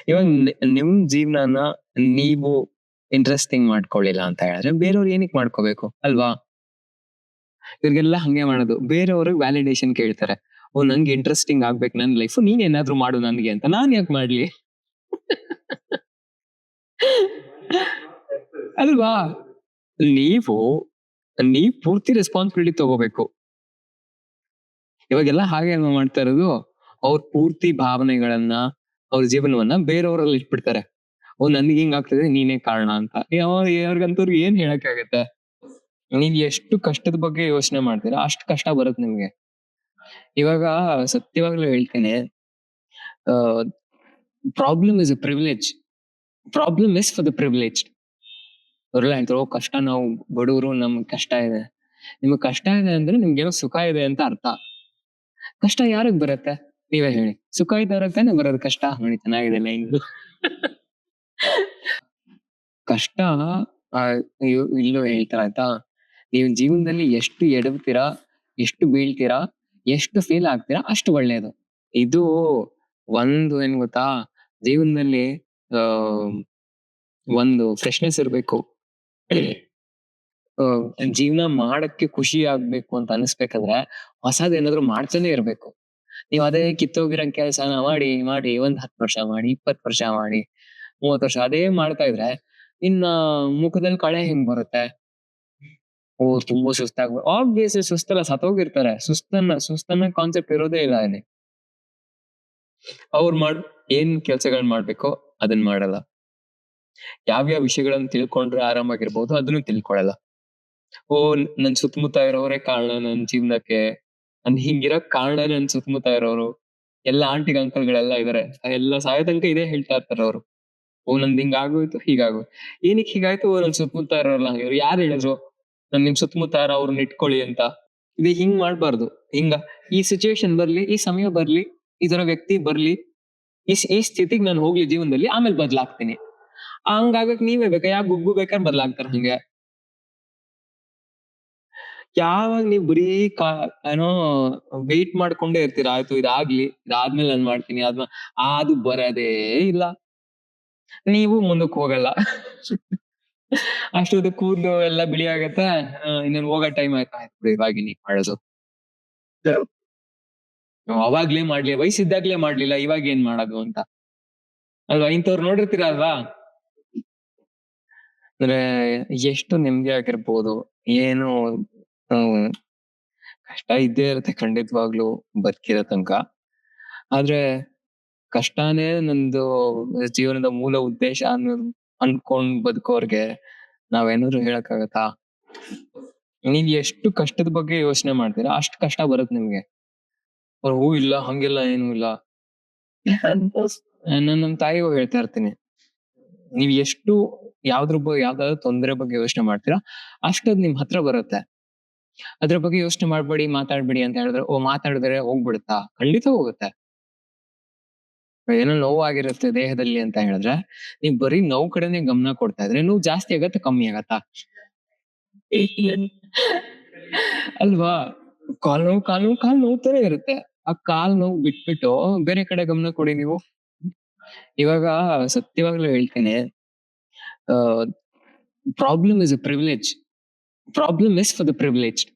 ಇವಾಗ ನಿಮ್ ಜೀವನನ ನೀವು ಇಂಟ್ರೆಸ್ಟಿಂಗ್ ಮಾಡ್ಕೊಳ್ಳಿಲ್ಲ ಅಂತ ಹೇಳಿದ್ರೆ ಬೇರೆಯವ್ರು ಏನಕ್ಕೆ ಮಾಡ್ಕೋಬೇಕು ಅಲ್ವಾ? ಇವ್ರಿಗೆಲ್ಲ ಹಂಗೆ ಮಾಡೋದು. ಬೇರೆಯವ್ರಿಗೆ ವ್ಯಾಲಿಡೇಷನ್ ಕೇಳ್ತಾರೆ. ಓ ನಂಗೆ ಇಂಟ್ರೆಸ್ಟಿಂಗ್ ಆಗ್ಬೇಕು ನನ್ ಲೈಫ್, ನೀನ್ ಏನಾದ್ರು ಮಾಡು ನನ್ಗೆ ಅಂತ. ನಾನ್ ಯಾಕೆ ಮಾಡ್ಲಿ? ಅಲ್ವಾ? ನೀವು ನೀವ್ ಪೂರ್ತಿ ರೆಸ್ಪಾನ್ಸಿಬಿಲಿಟಿ ತಗೋಬೇಕು. ಇವಾಗೆಲ್ಲ ಹಾಗೆ ಅಲ್ವಾ ಮಾಡ್ತಾ ಇರೋದು. ಅವ್ರ ಪೂರ್ತಿ ಭಾವನೆಗಳನ್ನ, ಅವ್ರ ಜೀವನವನ್ನ ಬೇರೆಯವ್ರಲ್ಲಿ ಇಟ್ಬಿಡ್ತಾರೆ. ಓ ನನ್ಗೆ ಹಿಂಗ್ ಆಗ್ತದೆ ನೀನೇ ಕಾರಣ ಅಂತ. ಅವ್ರಿಗಂತವ್ರಿಗೆ ಏನ್ ಹೇಳಕ್ಕಾಗತ್ತೆ? ನೀವ್ ಎಷ್ಟು ಕಷ್ಟದ ಬಗ್ಗೆ ಯೋಚನೆ ಮಾಡ್ತೀರಾ ಅಷ್ಟು ಕಷ್ಟ ಬರುತ್ತೆ ನಿಮ್ಗೆ. ಇವಾಗ ಸತ್ಯವಾಗ್ಲೂ ಹೇಳ್ತೇನೆ, problem is a privilege. Problem is for the privileged. ಅವ್ರೆಲ್ಲ ಹೇಳ್ತಾರೆ, ಓ ಕಷ್ಟ, ನಾವು ಬಡವರು, ನಮ್ಗೆ ಕಷ್ಟ ಇದೆ. ನಿಮ್ಗೆ ಕಷ್ಟ ಇದೆ ಅಂದ್ರೆ ನಿಮ್ಗೇನೋ ಸುಖ ಇದೆ ಅಂತ ಅರ್ಥ. ಕಷ್ಟ ಯಾರಿಗ್ ಬರುತ್ತೆ ನೀವೇ ಹೇಳಿ? ಸುಖ ಇದ್ದವ್ರಕ್ಕಾನೆ ಬರೋದು ಕಷ್ಟ. ನೋಡಿ ಚೆನ್ನಾಗಿದೆ ಲೈನ್. ಕಷ್ಟ ಇಲ್ಲೂ ಹೇಳ್ತಾರ ಆಯ್ತಾ, ನೀವು ಜೀವನದಲ್ಲಿ ಎಷ್ಟು ಎಡವ್ತೀರಾ, ಎಷ್ಟು ಬೀಳ್ತೀರಾ, ಎಷ್ಟು ಫೇಲ್ ಆಗ್ತೀರಾ ಅಷ್ಟು ಒಳ್ಳೇದು. ಇದು ಒಂದು ಏನ್ ಗೊತ್ತಾ, ಜೀವನದಲ್ಲಿ ಆ ಒಂದು ಫ್ರೆಶ್ನೆಸ್ ಇರ್ಬೇಕು. ಜೀವನ ಮಾಡಕ್ಕೆ ಖುಷಿ ಆಗ್ಬೇಕು ಅಂತ ಅನಿಸ್ಬೇಕಂದ್ರೆ ಹೊಸದ್ ಏನಾದ್ರು ಮಾಡ್ತಾನೆ ಇರ್ಬೇಕು. ನೀವ್ ಅದೇ ಕಿತ್ತೋಗಿರೋ ಕೆಲ್ಸನ ಮಾಡಿ ಮಾಡಿ 10 ವರ್ಷ ಮಾಡಿ, 20 ವರ್ಷ ಮಾಡಿ, 30 ವರ್ಷ ಅದೇ ಮಾಡ್ತಾ ಇದ್ರೆ ಇನ್ನ ಮುಖದಲ್ಲಿ ಕಳೆ ಹೆಂಗ್ ಬರುತ್ತೆ? ಓ ತುಂಬಾ ಆಬ್ವಿಯಸ್ಲಿ ಸುಸ್ತಲ್ಲ, ಸತ್ತೋಗಿರ್ತಾರೆ. ಸುಸ್ತನ್ನ ಕಾನ್ಸೆಪ್ಟ್ ಇರೋದೇ ಇಲ್ಲ ಅಲ್ಲಿ. ಅವ್ರು ಏನ್ ಕೆಲ್ಸಗಳ್ ಮಾಡ್ಬೇಕೋ ಅದನ್ನ ಮಾಡಲ್ಲ. ಯಾವ್ಯಾವ ವಿಷಯಗಳನ್ನ ತಿಳ್ಕೊಂಡ್ರೆ ಆರಾಮಾಗಿರ್ಬೋದು ಅದನ್ನು ತಿಳ್ಕೊಳಲ್ಲ. ಓ ನನ್ ಸುತ್ತಮುತ್ತ ಇರೋರೇ ಕಾರಣ ನನ್ ಜೀವನಕ್ಕೆ, ನನ್ ಹಿಂಗಿರಕ್ ಕಾರಣ ನನ್ ಸುತ್ತಮುತ್ತ ಇರೋರು. ಎಲ್ಲ ಆಂಟಿಗ್ ಅಂಕಲ್ಗಳೆಲ್ಲ ಇದಾರೆ, ಎಲ್ಲ ಸಾಯೋ ತನಕ ಇದೇ ಹೇಳ್ತಾ ಇರ್ತಾರ ಅವ್ರು. ಓ ನಂದ್ ಹಿಂಗ್ ಆಗೋಯ್ತು, ಹೀಗಾಗೋಯ್ತು. ಏನಕ್ ಹೀಗಾಯ್ತು? ಓ ನನ್ ಸುತ್ತಮುತ್ತ ಇರೋರಲ್ಲ, ಇವ್ರು ಯಾರು ಹೇಳಿದ್ರು ನಿಮ್ ಸುತ್ತಮುತ್ತ ಅವ್ರನ್ನ ಇಟ್ಕೊಳ್ಳಿ ಅಂತ? ಇದು ಹಿಂಗ್ ಮಾಡ್ಬಾರ್ದು. ಈ ಸಿಚುವೇಶನ್ ಬರ್ಲಿ, ಈ ಸಮಯ ಬರ್ಲಿ, ಈ ತರ ವ್ಯಕ್ತಿ ಬರ್ಲಿ, ಈ ಸ್ಥಿತಿಗೆ ನಾನು ಹೋಗ್ಲಿ ಜೀವನದಲ್ಲಿ, ಆಮೇಲೆ ಬದ್ಲಾಗ್ತೀನಿ. ಹಂಗಾಗಕ್ ನೀವೇ ಬೇಕಾ? ಯಾಕೆ ಗುಗ್ಗು ಬೇಕಾದ್ರೆ ಬದ್ಲಾಗ್ತಾರ ಹಂಗೆ? ಯಾವಾಗ ನೀವ್ ಬರೀ ಏನೋ ವೇಟ್ ಮಾಡ್ಕೊಂಡೇ ಇರ್ತೀರಾ, ಆಯ್ತು ಇದಾಗ್ಲಿ, ಇದಾದ್ಮೇಲೆ ನಾನ್ ಮಾಡ್ತೀನಿ, ಅದು ಬರದೇ ಇಲ್ಲ. ನೀವು ಮುಂದಕ್ಕೆ ಹೋಗಲ್ಲ. ಅಷ್ಟೊತ್ತು ಕೂದಲು ಎಲ್ಲ ಬಿಳಿ ಆಗತ್ತೆ. ಇನ್ನೇನ್ ಹೋಗೋ ಟೈಮ್ ಆಯ್ತು, ಆಯ್ತು ಇವಾಗ ನೀ ಮಾಡೋದು. ಅವಾಗ್ಲೇ ಮಾಡ್ಲಿ, ವಯಸ್ಸಿದ್ದಾಗ್ಲೇ ಮಾಡ್ಲಿಲ್ಲ, ಇವಾಗ ಏನ್ ಮಾಡೋದು ಅಂತ ಅಲ್ವಾ? ಇಂಥವ್ರು ನೋಡಿರ್ತೀರ ಅಲ್ವಾ? ಅಂದ್ರೆ ಎಷ್ಟು ನೆಮ್ಮದಿ ಆಗಿರ್ಬೋದು, ಏನು ಕಷ್ಟ ಇದ್ದೇ ಇರುತ್ತೆ ಖಂಡಿತವಾಗ್ಲು ಬದುಕಿರೋ ತನಕ. ಆದ್ರೆ ಕಷ್ಟನೇ ನಂದು ಜೀವನದ ಮೂಲ ಉದ್ದೇಶ ಅನ್ಕೊಂಡ್ ಬದುಕೋರ್ಗೆ ನಾವೇನಾದ್ರು ಹೇಳಕ್ಕಾಗತ್ತಾ? ನೀವ್ ಎಷ್ಟು ಕಷ್ಟದ ಬಗ್ಗೆ ಯೋಚನೆ ಮಾಡ್ತೀರಾ ಅಷ್ಟು ಕಷ್ಟ ಬರುತ್ತೆ ನಿಮ್ಗೆ. ಹೂ ಇಲ್ಲ ಹಂಗಿಲ್ಲ ಏನು ಇಲ್ಲ. ನಾನು ನಮ್ ತಾಯಿಗೂ ಹೇಳ್ತಾ ಇರ್ತೀನಿ, ನೀವ್ ಎಷ್ಟು ಯಾವ್ದಾದ್ರು ತೊಂದ್ರೆ ಬಗ್ಗೆ ಯೋಚನೆ ಮಾಡ್ತೀರಾ ಅಷ್ಟದ್ ನಿಮ್ ಹತ್ರ ಬರುತ್ತೆ. ಅದ್ರ ಬಗ್ಗೆ ಯೋಚನೆ ಮಾಡ್ಬೇಡಿ, ಮಾತಾಡ್ಬೇಡಿ ಅಂತ ಹೇಳಿದ್ರೆ, ಓ ಮಾತಾಡಿದ್ರೆ ಹೋಗ್ಬಿಡುತ್ತಾ? ಖಂಡಿತ ಹೋಗುತ್ತೆ. ಏನೋ ನೋವಾಗಿರುತ್ತೆ ದೇಹದಲ್ಲಿ ಅಂತ ಹೇಳಿದ್ರೆ ನೀವ್ ಬರೀ ನೋವು ಕಡೆನೆ ಗಮನ ಕೊಡ್ತಾ ಇದ್ರೆ ನೋವು ಜಾಸ್ತಿ ಆಗತ್ತಾ ಕಮ್ಮಿ ಆಗತ್ತಾ? ಅಲ್ವಾ? ಕಾಲ್ ನೋವ್ತಾನೆ ಇರುತ್ತೆ. ಆ ಕಾಲ್ ನೋವು ಬಿಟ್ಬಿಟ್ಟು ಬೇರೆ ಕಡೆ ಗಮನ ಕೊಡಿ ನೀವು. ಇವಾಗ ಸತ್ಯವಾಗ್ಲೂ ಹೇಳ್ತೇನೆ, problem is a privilege. Problem is for the privileged.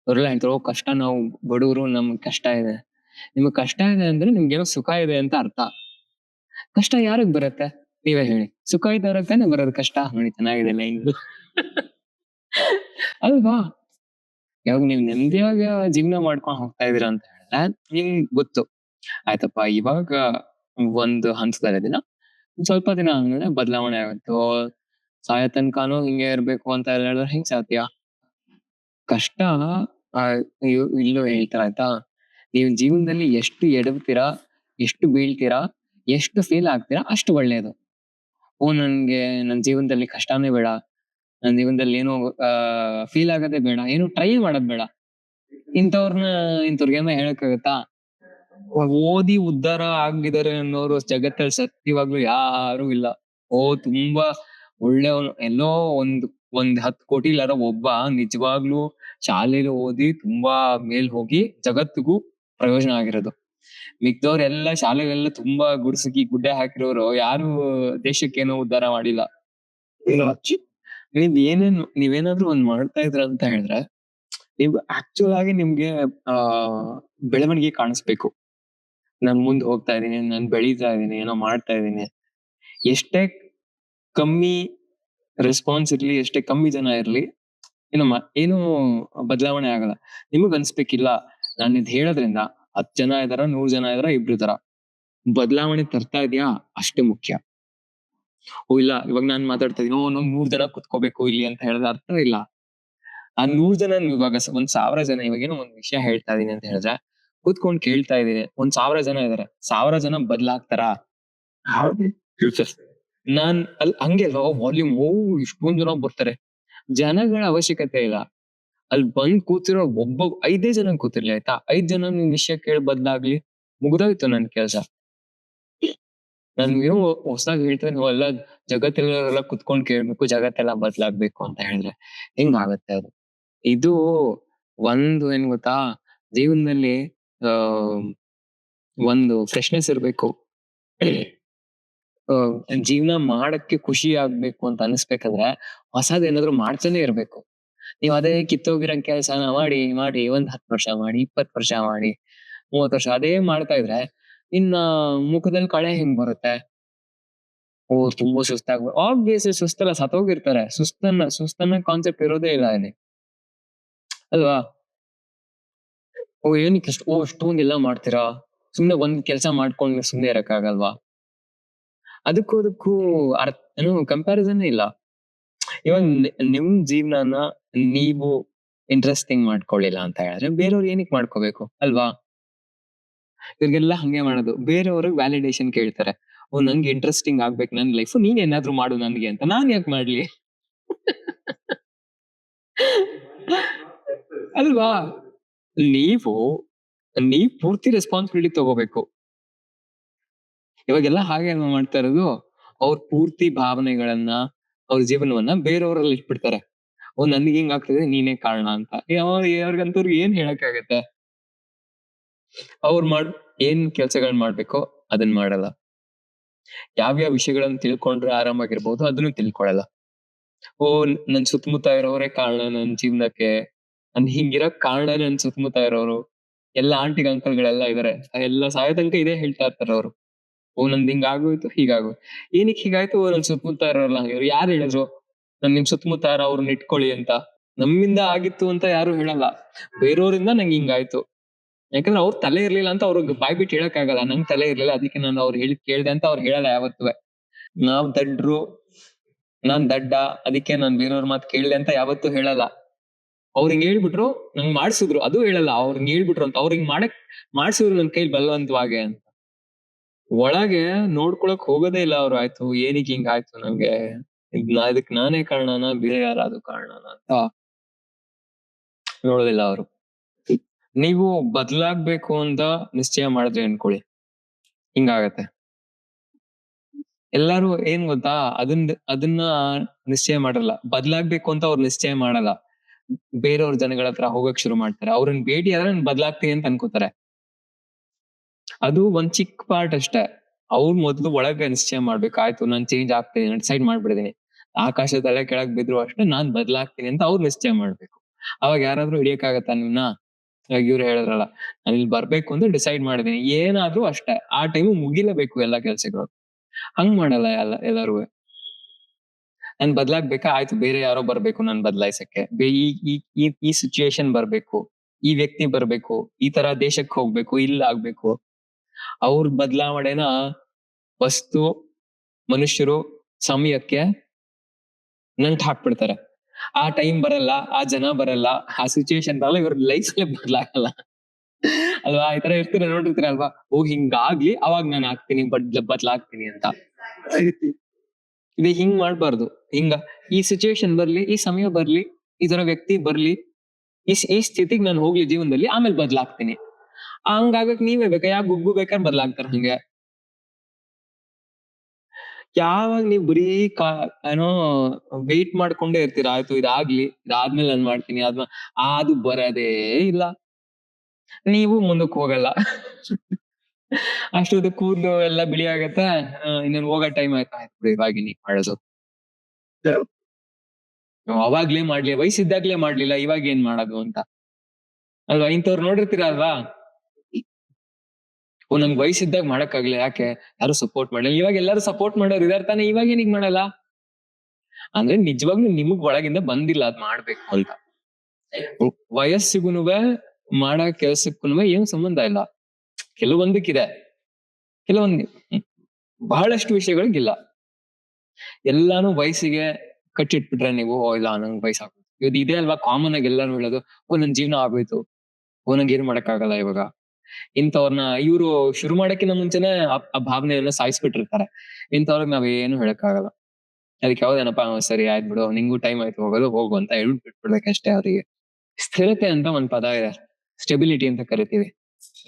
ಅವ್ರೆಲ್ಲ ಹೇಳ್ತಾರೆ, ಓ ಕಷ್ಟ, ನಾವು ಬಡವರು, ನಮ್ಗೆ ಕಷ್ಟ ಇದೆ. ನಿಮ್ಗೆ ಕಷ್ಟ ಇದೆ ಅಂದ್ರೆ ನಿಮ್ಗೇನೋ ಸುಖ ಇದೆ ಅಂತ ಅರ್ಥ. ಕಷ್ಟ ಯಾರಿಗ್ ಬರುತ್ತೆ ನೀವೇ ಹೇಳಿ? ಸುಖ ಇದ್ದವ್ರಕ್ಕಾನೆ ಬರೋದು ಕಷ್ಟ. ನೋಡಿ ಚೆನ್ನಾಗಿದೆ ಲೈನ್. ಅಲ್ವಾ? ಇವಾಗ ನೀವ್ ನೆಮ್ಮದಿಯಾಗ ಜೀವನ ಮಾಡ್ಕೊಂಡ್ ಹೋಗ್ತಾ ಇದೀರ ಅಂತ ಹೇಳಿದ್ರೆ ನಿಮ್ಗ್ ಗೊತ್ತು, ಆಯ್ತಪ್ಪ ಇವಾಗ ಒಂದು ಹಂತದಲ್ಲಿದ್ದೀನ, ಸ್ವಲ್ಪ ದಿನ ಆದ್ಮೇಲೆ ಬದಲಾವಣೆ ಆಗುತ್ತೋ, ಸಾಯೋ ತನಕನೂ ಹಿಂಗೆ ಇರ್ಬೇಕು ಅಂತ ಹೇಳಿದ್ರೆ ಹೆಂಗ್ ಸಾಧ್ಯ? ಕಷ್ಟ ಇಲ್ಲೂ ಹೇಳ್ತಾರ ಆಯ್ತಾ, ನೀವು ಜೀವನದಲ್ಲಿ ಎಷ್ಟು ಎಡವ್ತೀರಾ, ಎಷ್ಟು ಬೀಳ್ತೀರಾ, ಎಷ್ಟು ಫೇಲ್ ಆಗ್ತೀರಾ ಅಷ್ಟು ಒಳ್ಳೇದು. ಓ ನನ್ಗೆ ನನ್ ಜೀವನದಲ್ಲಿ ಕಷ್ಟನೇ ಬೇಡ, ನನ್ ಜೀವನದಲ್ಲಿ ಏನು ಫೀಲ್ ಆಗೋದೇ ಬೇಡ, ಏನು ಟ್ರೈ ಮಾಡೋದ್ ಬೇಡ, ಇಂಥವ್ರಿಗೇನ ಹೇಳಕ್ಕಾಗತ್ತಾ? ಓದಿ ಉದ್ಧಾರ ಆಗಿದ್ದಾರೆ ಅನ್ನೋರು ಜಗತ್ತಲ್ಲಿ ಸತ್ಯವಾಗ್ಲು ಯಾರು ಇಲ್ಲ. ಓ ತುಂಬಾ ಒಳ್ಳೆಯವನು, ಎಲ್ಲೋ ಒಂದ್ 10 ಕೋಟಿಲಾರ ಒಬ್ಬ ನಿಜವಾಗ್ಲೂ ಶಾಲೆಲಿ ಓದಿ ತುಂಬಾ ಮೇಲ್ ಹೋಗಿ ಜಗತ್ತಿಗೂ ಪ್ರಯೋಜನ ಆಗಿರೋದು. ಮಿಕ್ದವ್ರೆಲ್ಲ ಶಾಲೆಲೆಲ್ಲ ತುಂಬಾ ಗುಡ್ಸಗಿ ಗುಡ್ಡೆ ಹಾಕಿರೋರು ಯಾರು ದೇಶಕ್ಕೇನೋ ಉದ್ಧಾರ ಮಾಡಿಲ್ಲ. ನೀವೇನಾದ್ರೂ ಒಂದ್ ಮಾಡ್ತಾ ಇದ್ರ ಅಂತ ಹೇಳಿದ್ರೆ ನೀವು ಆಕ್ಚುಲ್ ಆಗಿ ನಿಮ್ಗೆ ಆ ಬೆಳವಣಿಗೆ ಕಾಣಿಸ್ಬೇಕು. ನಾನ್ ಮುಂದ್ ಹೋಗ್ತಾ ಇದೀನಿ, ನಾನ್ ಬೆಳೀತಾ ಇದೀನಿ, ಏನೋ ಮಾಡ್ತಾ ಇದೀನಿ. ಎಷ್ಟೇ ಕಮ್ಮಿ ರೆಸ್ಪಾನ್ಸ್ ಇರ್ಲಿ, ಎಷ್ಟೇ ಕಮ್ಮಿ ಜನ ಇರ್ಲಿ, ಏನು ಬದಲಾವಣೆ ಆಗಲ್ಲ. ನಿಮಗ್ ಅನ್ಸ್ಬೇಕಿಲ್ಲ ನಾನ್ ಇದ್ ಹೇಳೋದ್ರಿಂದ 10 ಜನ ಇದಾರ, 100 ಜನ ಇದಾರ, ಇಬ್ರು ಇದಾರ, ಬದಲಾವಣೆ ತರ್ತಾ ಇದೀಯಾ ಅಷ್ಟೇ ಮುಖ್ಯ. ಓ ಇಲ್ಲ ಇವಾಗ ನಾನ್ ಮಾತಾಡ್ತಾ ಇದೀನಿ, ನಾವ್ 100 ಜನ ಕುತ್ಕೋಬೇಕು ಇಲ್ಲಿ ಅಂತ ಹೇಳಿದ್ರೆ ಅರ್ಥ ಇಲ್ಲ. ಆ 100 ಜನ ಇವಾಗ 1,000 ಜನ ಇವಾಗೇನೋ ಒಂದ್ ವಿಷಯ ಹೇಳ್ತಾ ಇದೀನಿ ಅಂತ ಹೇಳಿದ್ರೆ ಕೂತ್ಕೊಂಡ್ ಕೇಳ್ತಾ ಇದೀನಿ. 1,000 ಜನ ಇದಾರೆ, 1000 ಜನ ಬದ್ಲಾಗ್ತಾರ? ನಾನ್ ಹಂಗೆ ಅಲ್ವಾ ವಾಲ್ಯೂಮ್ ಇಷ್ಟೊಂದ್ ಜನ ಬರ್ತಾರೆ, ಜನಗಳ ಅವಶ್ಯಕತೆ ಇಲ್ಲ. ಅಲ್ಲಿ ಬಂದ್ ಕೂತಿರೋ 5 ಜನ ಕೂತಿರ್ಲಿ ಆಯ್ತಾ, 5 ಜನ ನಿಮ್ ವಿಷಯ ಕೇಳಿ ಬದ್ಲಾಗ್ಲಿ, ಮುಗ್ದೋಯ್ತು ನನ್ ಕೆಲ್ಸ. ನಾನ್ ಏನೋ ಹೊಸದಾಗಿ ಹೇಳ್ತೇನೆ, ನೀವೆಲ್ಲ ಜಗತ್ತಿರೋರೆಲ್ಲ ಕುತ್ಕೊಂಡ್ ಕೇಳ್ಬೇಕು, ಜಗತ್ತೆಲ್ಲ ಬದ್ಲಾಗ್ಬೇಕು ಅಂತ ಹೇಳಿದ್ರೆ ಹೆಂಗಾಗತ್ತೆ ಅದು? ಇದು ಒಂದು ಏನ್ ಗೊತ್ತಾ, ಜೀವನದಲ್ಲಿ ಆ ಒಂದು ಫ್ರೆಶ್ನೆಸ್ ಇರ್ಬೇಕು. ಜೀವನ ಮಾಡಕ್ಕೆ ಖುಷಿ ಆಗ್ಬೇಕು ಅಂತ ಅನಿಸ್ಬೇಕಂದ್ರೆ ಹೊಸದ್ ಏನಾದ್ರು ಮಾಡ್ತಾನೆ ಇರ್ಬೇಕು. ನೀವ್ ಅದೇ ಕಿತ್ತೋಗಿರೋ ಕೆಲ್ಸನ ಮಾಡಿ ಮಾಡಿ ಒಂದ್ 10 ವರ್ಷ ಮಾಡಿ, 20 ವರ್ಷ ಮಾಡಿ, 30 ವರ್ಷ ಅದೇ ಮಾಡ್ತಾ ಇದ್ರೆ ಇನ್ನ ಮುಖದಲ್ಲಿ ಕಳೆ ಹೆಂಗ್ ಬರುತ್ತೆ? ತುಂಬಾ ಆಬ್ವಿಯಸ್ಲಿ ಸುಸ್ತಲ್ಲ, ಸತ್ತೋಗಿರ್ತಾರೆ. ಸುಸ್ತನ್ನ ಕಾನ್ಸೆಪ್ಟ್ ಇರೋದೇ ಇಲ್ಲ ಅಲ್ಲಿ, ಅಲ್ವಾ? ಏನಕ್ಕೆ ಅಷ್ಟೊಂದೆಲ್ಲ ಮಾಡ್ತೀರಾ? ಸುಮ್ನೆ ಒಂದ್ ಕೆಲ್ಸ ಮಾಡ್ಕೊಂಡು ಸುಮ್ನೆ ಇರಕ್ಕಾಗಲ್ವಾ? ಅದಕ್ಕೂ ಏನು ಕಂಪ್ಯಾರಿಸನ್ ಇಲ್ಲ. ಇವಾಗ ನಿಮ್ ಜೀವನನ ನೀವು ಇಂಟ್ರೆಸ್ಟಿಂಗ್ ಮಾಡ್ಕೊಳ್ಳಿಲ್ಲ ಅಂತ ಹೇಳಿದ್ರೆ ಬೇರೆಯವ್ರು ಏನಕ್ ಮಾಡ್ಕೋಬೇಕು, ಅಲ್ವಾ? ಇವ್ರಿಗೆಲ್ಲ ಹಂಗೆ ಮಾಡೋದು, ಬೇರೆಯವ್ರಿಗೆ ವ್ಯಾಲಿಡೇಷನ್ ಕೇಳ್ತಾರೆ. ನಂಗೆ ಇಂಟ್ರೆಸ್ಟಿಂಗ್ ಆಗ್ಬೇಕು ನನ್ ಲೈಫ್, ನೀನ್ ಏನಾದ್ರು ಮಾಡು ನನ್ಗೆ ಅಂತ. ನಾನ್ ಯಾಕೆ ಮಾಡ್ಲಿ? ಅಲ್ವಾ? ನೀವು ನೀವ್ ಪೂರ್ತಿ ರೆಸ್ಪಾನ್ಸಿಬಿಲಿಟಿ ತಗೋಬೇಕು. ಇವಾಗೆಲ್ಲ ಹಾಗೆ ಅಲ್ವಾ ಮಾಡ್ತಾ ಇರೋದು? ಅವ್ರ ಪೂರ್ತಿ ಭಾವನೆಗಳನ್ನ, ಅವ್ರ ಜೀವನವನ್ನ ಬೇರೆಯವ್ರಲ್ಲಿ ಇಟ್ಬಿಡ್ತಾರೆ. ನನ್ಗೆ ಹಿಂಗ್ ಆಗ್ತದೆ, ನೀನೇ ಕಾರಣ ಅಂತ. ಅವ್ರಿಗಂತವ್ರು ಏನ್ ಹೇಳಕ್ಕಾಗತ್ತೆ? ಅವ್ರು ಏನ್ ಕೆಲ್ಸಗಳ್ ಮಾಡ್ಬೇಕೋ ಅದನ್ ಮಾಡಲ್ಲ. ಯಾವ್ಯಾವ ವಿಷಯಗಳನ್ನ ತಿಳ್ಕೊಂಡ್ರೆ ಆರಾಮಾಗಿರ್ಬೋದು ಅದನ್ನು ತಿಳ್ಕೊಳಲ್ಲ. ನನ್ ಸುತ್ತಮುತ್ತ ಇರೋರೇ ಕಾರಣ ನನ್ ಜೀವನಕ್ಕೆ, ನನ್ ಹಿಂಗಿರಕ್ ಕಾರಣ ನನ್ ಸುತ್ತಮುತ್ತ ಇರೋರು. ಎಲ್ಲ ಆಂಟಿಗ್ ಅಂಕಲ್ಗಳೆಲ್ಲ ಇದಾರೆ, ಎಲ್ಲ ಸಾಯೋ ತನಕ ಇದೇ ಹೇಳ್ತಾ ಇರ್ತಾರ ಅವ್ರು. ನಂದ್ ಹಿಂಗ್ ಆಗೋಯ್ತು, ಹೀಗಾಗೋಯ್ತು. ಏನಕ್ ಹೀಗಾಯ್ತು? ನನ್ ಸುತ್ತಮುತ್ತ ಇರೋರಲ್ಲ ಹಂಗಿದ್ರು. ಯಾರು ಹೇಳಿದ್ರು ನಿಮ್ ಸುತ್ತಮುತ್ತ ಯಾರೋ ಅವ್ರನ್ನ ಇಟ್ಕೊಳ್ಳಿ ಅಂತ? ನಮ್ಮಿಂದ ಆಗಿತ್ತು ಅಂತ ಯಾರು ಹೇಳಲ್ಲ, ಬೇರೆಯವರಿಂದ ನಂಗೆ ಹಿಂಗಾಯ್ತು. ಯಾಕಂದ್ರೆ ಅವ್ರ ತಲೆ ಇರ್ಲಿಲ್ಲ ಅಂತ ಅವ್ರಿಗೆ ಬಾಯ್ ಬಿಟ್ಟು ಹೇಳಕ್ ಆಗಲ್ಲ. ನಂಗ್ ತಲೆ ಇರ್ಲಿಲ್ಲ ಅದಕ್ಕೆ ನಾನು ಅವ್ರು ಹೇಳಿದ್ ಕೇಳ್ದೆ ಅಂತ ಅವ್ರು ಹೇಳಲ್ಲ ಯಾವತ್ತುವೆ. ನಾವ್ ದಡ್ರು, ನಾನ್ ದಡ್ಡ ಅದಕ್ಕೆ ನಾನ್ ಬೇರೆಯವ್ರ ಮಾತ್ ಕೇಳ್ದೆ ಅಂತ ಯಾವತ್ತೂ ಹೇಳಲ್ಲ. ಅವ್ರ್ ಹಿಂಗ್ ಹೇಳ್ಬಿಟ್ರು, ನಂಗ್ ಮಾಡ್ಸಿದ್ರು, ಅದು ಹೇಳಲ್ಲ. ಅವ್ರ್ ಹಿಂಗ್ ಹೇಳ್ಬಿಟ್ರು ಅಂತ, ಅವ್ರ್ ಹಿಂಗ್ ಮಾಡ್ಸಿದ್ರು ನನ್ ಕೈಲಿ ಬಲವಂತವಾಗಿ ಅಂತ. ಒಳಗೆ ನೋಡ್ಕೊಳಕ್ ಹೋಗೋದೇ ಇಲ್ಲ ಅವ್ರು. ಆಯ್ತು ಏನಕ್ ಹಿಂಗ್ ಆಯ್ತು ನಂಗೆ, ಇದಕ್ ನಾನೇ ಕಾರಣನಾ ಬೇರೆ ಯಾರಾದ್ರೂ ಕಾರಣನಾ ಅಂತ ನೋಡೋದಿಲ್ಲ ಅವರು. ನೀವು ಬದ್ಲಾಗ್ಬೇಕು ಅಂತ ನಿಶ್ಚಯ ಮಾಡಿದ್ರೆ ಅನ್ಕೊಳ್ಳಿ, ಹಿಂಗಾಗತ್ತೆ. ಎಲ್ಲಾರು ಏನ್ ಗೊತ್ತಾ, ಅದನ್ನ ನಿಶ್ಚಯ ಮಾಡಲ್ಲ. ಬದ್ಲಾಗ್ಬೇಕು ಅಂತ ಅವ್ರು ನಿಶ್ಚಯ ಮಾಡಲ್ಲ. ಬೇರೆಯವ್ರ ಜನಗಳ ಹತ್ರ ಹೋಗಕ್ ಶುರು ಮಾಡ್ತಾರೆ. ಅವ್ರನ್ನ ಭೇಟಿ ಆದ್ರೆ ನಾನ್ ಬದ್ಲಾಗ್ತೀನಿ ಅಂತ ಅನ್ಕೋತಾರೆ. ಅದು ಒಂದ್ ಚಿಕ್ಕ ಪಾರ್ಟ್ ಅಷ್ಟೇ. ಅವ್ರು ಮೊದ್ಲು ಒಳಗೆ ನಿಶ್ಚಯ ಮಾಡ್ಬೇಕು. ಆಯ್ತು ನಾನ್ ಚೇಂಜ್ ಆಗ್ತೀನಿ, ನಾನ್ ಡಿಸೈಡ್ ಮಾಡ್ಬಿಡಿದೀನಿ. ಆಕಾಶ ತಲೆ ಕೆಳಗ್ ಬಿದ್ರು ಅಷ್ಟೇ ನಾನ್ ಬದ್ಲಾಗ್ತೀನಿ ಅಂತ ಅವ್ರು ನಿಶ್ಚಯ ಮಾಡ್ಬೇಕು. ಅವಾಗ ಯಾರಾದ್ರೂ ಹಿಡಿಯಕ್ಕಾಗತ್ತಾ ನಿಮ್ನ? ಇವಾಗ ಇವ್ರು ಹೇಳಿದ್ರಲ್ಲ, ನಾನ್ ಇಲ್ಲಿ ಬರ್ಬೇಕು ಅಂತ ಡಿಸೈಡ್ ಮಾಡಿದೀನಿ, ಏನಾದ್ರೂ ಅಷ್ಟೇ ಆ ಟೈಮ್ ಮುಗಿಲೇಬೇಕು ಎಲ್ಲಾ ಕೆಲ್ಸಗಳು. ಹಂಗ್ ಮಾಡಲ್ಲ ಎಲ್ಲಾರುವೆ. ನಾನ್ ಬದ್ಲಾಗ್ಬೇಕಾ? ಆಯ್ತು ಬೇರೆ ಯಾರೋ ಬರ್ಬೇಕು ನಾನ್ ಬದ್ಲಾಯ್ಸಕ್ಕೆ. ಈ ಈ ಈ ಈ ಸಿಚುಯೇಷನ್ ಬರ್ಬೇಕು, ಈ ವ್ಯಕ್ತಿ ಬರ್ಬೇಕು, ಈ ತರ ದೇಶಕ್ ಹೋಗ್ಬೇಕು, ಇಲ್ಲ ಆಗ್ಬೇಕು. ಅವ್ರ ಬದಲಾವಣೆನ ವಸ್ತು, ಮನುಷ್ಯರು, ಸಮಯಕ್ಕೆ ನಂಟ್ ಹಾಕ್ಬಿಡ್ತಾರೆ. ಆ ಟೈಮ್ ಬರಲ್ಲ, ಆ ಜನ ಬರಲ್ಲ, ಆ ಸಿಚುಯೇಷನ್ ಬರಲ್ಲ, ಇವ್ರ ಲೈಫ್ ಬದಲಾಗಲ್ಲ, ಅಲ್ವಾ? ಈ ತರ ಇರ್ತೀರ ನೋಡಿರ್ತೀರ ಅಲ್ವಾ? ಹಿಂಗಾಗ್ಲಿ ಅವಾಗ ನಾನ್ ಆಗ್ತೀನಿ, ಬದ್ಲಾಗ್ತೀನಿ ಅಂತ. ಇದು ಹಿಂಗ್ ಮಾಡ್ಬಾರ್ದು. ಈ ಸಿಚುಯೇಷನ್ ಬರ್ಲಿ, ಈ ಸಮಯ ಬರ್ಲಿ, ಈ ತರ ವ್ಯಕ್ತಿ ಬರ್ಲಿ, ಈ ಸ್ಥಿತಿಗ್ ನಾನು ಹೋಗ್ಲಿ ಜೀವನದಲ್ಲಿ, ಆಮೇಲೆ ಬದ್ಲಾಗ್ತೀನಿ. ಹಂಗಾಗಕ್ ನೀವೇ ಬೇಕಾ? ಯಾಕೆ ಗುಗ್ಗು ಬೇಕಾದ್ರೆ ಬದ್ಲಾಗ್ತಾರ ಹಂಗೆ? ಯಾವಾಗ ನೀವ್ ಬರೀ ಏನೋ ವೇಟ್ ಮಾಡ್ಕೊಂಡೇ ಇರ್ತೀರಾ, ಆಯ್ತು ಇದಾಗ್ಲಿ, ಇದಾದ್ಮೇಲೆ ನಾನ್ ಮಾಡ್ತೀನಿ, ಅದು ಬರದೇ ಇಲ್ಲ, ನೀವು ಮುಂದಕ್ ಹೋಗಲ್ಲ. ಅಷ್ಟೊತ್ತು ಕೂದ್ಲು ಎಲ್ಲ ಬಿಳಿ ಆಗತ್ತೆ. ಇನ್ನೇನ್ ಹೋಗೋ ಟೈಮ್ ಆಯ್ತು. ಆಯ್ತು ಬಿಡು ಇವಾಗ ಇನ್ನೇನ್ ಮಾಡೋದು. ಅವಾಗ್ಲೇ ಮಾಡ್ಲಿ ವಯಸ್ಸಿದ್ದಾಗ್ಲೇ ಮಾಡ್ಲಿಲ್ಲ ಇವಾಗ ಏನ್ ಮಾಡೋದು ಅಂತ ಅಲ್ವಾ? ಇಂಥವ್ರು ನೋಡಿರ್ತೀರ ಅಲ್ವಾ? ಓ ನಂಗ್ ವಯಸ್ಸಿದ್ದಾಗ ಮಾಡಕ್ಕಾಗ್ಲಿಲ್ಲ ಯಾಕೆ? ಯಾರು ಸಪೋರ್ಟ್ ಮಾಡ್ಲಿಲ್ಲ. ಇವಾಗ ಎಲ್ಲರೂ ಸಪೋರ್ಟ್ ಮಾಡೋರು ಇದಾರ್ ತಾನೇ, ಇವಾಗ ಏನಿಗ್ ಮಾಡಲ್ಲ? ಅಂದ್ರೆ ನಿಜವಾಗ್ಲೂ ನಿಮಗ್ ಒಳಗಿಂದ ಬಂದಿಲ್ಲ ಅದ್ ಮಾಡ್ಬೇಕು ಅಂತ. ವಯಸ್ಸಿಗೂನುವೆ ಮಾಡೋ ಕೆಲ್ಸಕ್ಕೂನುವೆ ಏನ್ ಸಂಬಂಧ ಇಲ್ಲ. ಕೆಲವೊಂದಕ್ಕಿದೆ. ಕೆಲವೊಂದ್ ಬಹಳಷ್ಟು ವಿಷಯಗಳಿಗಿಲ್ಲ. ಎಲ್ಲಾನು ವಯಸ್ಸಿಗೆ ಕಟ್ಟಿಟ್ಬಿಟ್ರೆ ನೀವು, ಓ ಇಲ್ಲ ನಂಗ್ ವಯಸ್ಸಾಗ್ಬಿಡ್ತು. ಇದು ಇದೇ ಅಲ್ವಾ ಕಾಮನ್ ಆಗಿ ಎಲ್ಲಾರು ಹೇಳೋದು. ಓ ನನ್ ಜೀವನ ಆಗೋಯ್ತು. ಓ ನಂಗ್ ಏನ್ ಮಾಡಕ್ಕಾಗಲ್ಲ ಇವಾಗ. ಇಂಥವ್ರನ್ನ ಇವ್ರು ಶುರು ಮಾಡಕ್ಕಿಂತ ಮುಂಚೆನೆ ಆ ಭಾವನೆಯನ್ನ ಸಾಯಿಸ್ಬಿಟ್ಟಿರ್ತಾರೆ. ಇಂಥವ್ರಿಗೆ ನಾವೇನು ಹೇಳಕ್ಕಾಗಲ್ಲ. ಅದಕ್ಕೆ ಹೌದೇನಪ್ಪಾ ಸರಿ ಆಯ್ತು ಬಿಡು ನಿಂಗೂ ಟೈಮ್ ಆಯ್ತು ಹೋಗೋದು ಹೋಗು ಅಂತ ಹೇಳ್ಬಿಟ್ಟು ಬಿಟ್ಬಿಡ್ಬೇಕಷ್ಟೇ ಅವ್ರಿಗೆ. ಸ್ಥಿರತೆ ಅಂತ ಒಂದ್ ಪದ ಇದೆ. ಸ್ಟೆಬಿಲಿಟಿ ಅಂತ ಕರಿತೀವಿ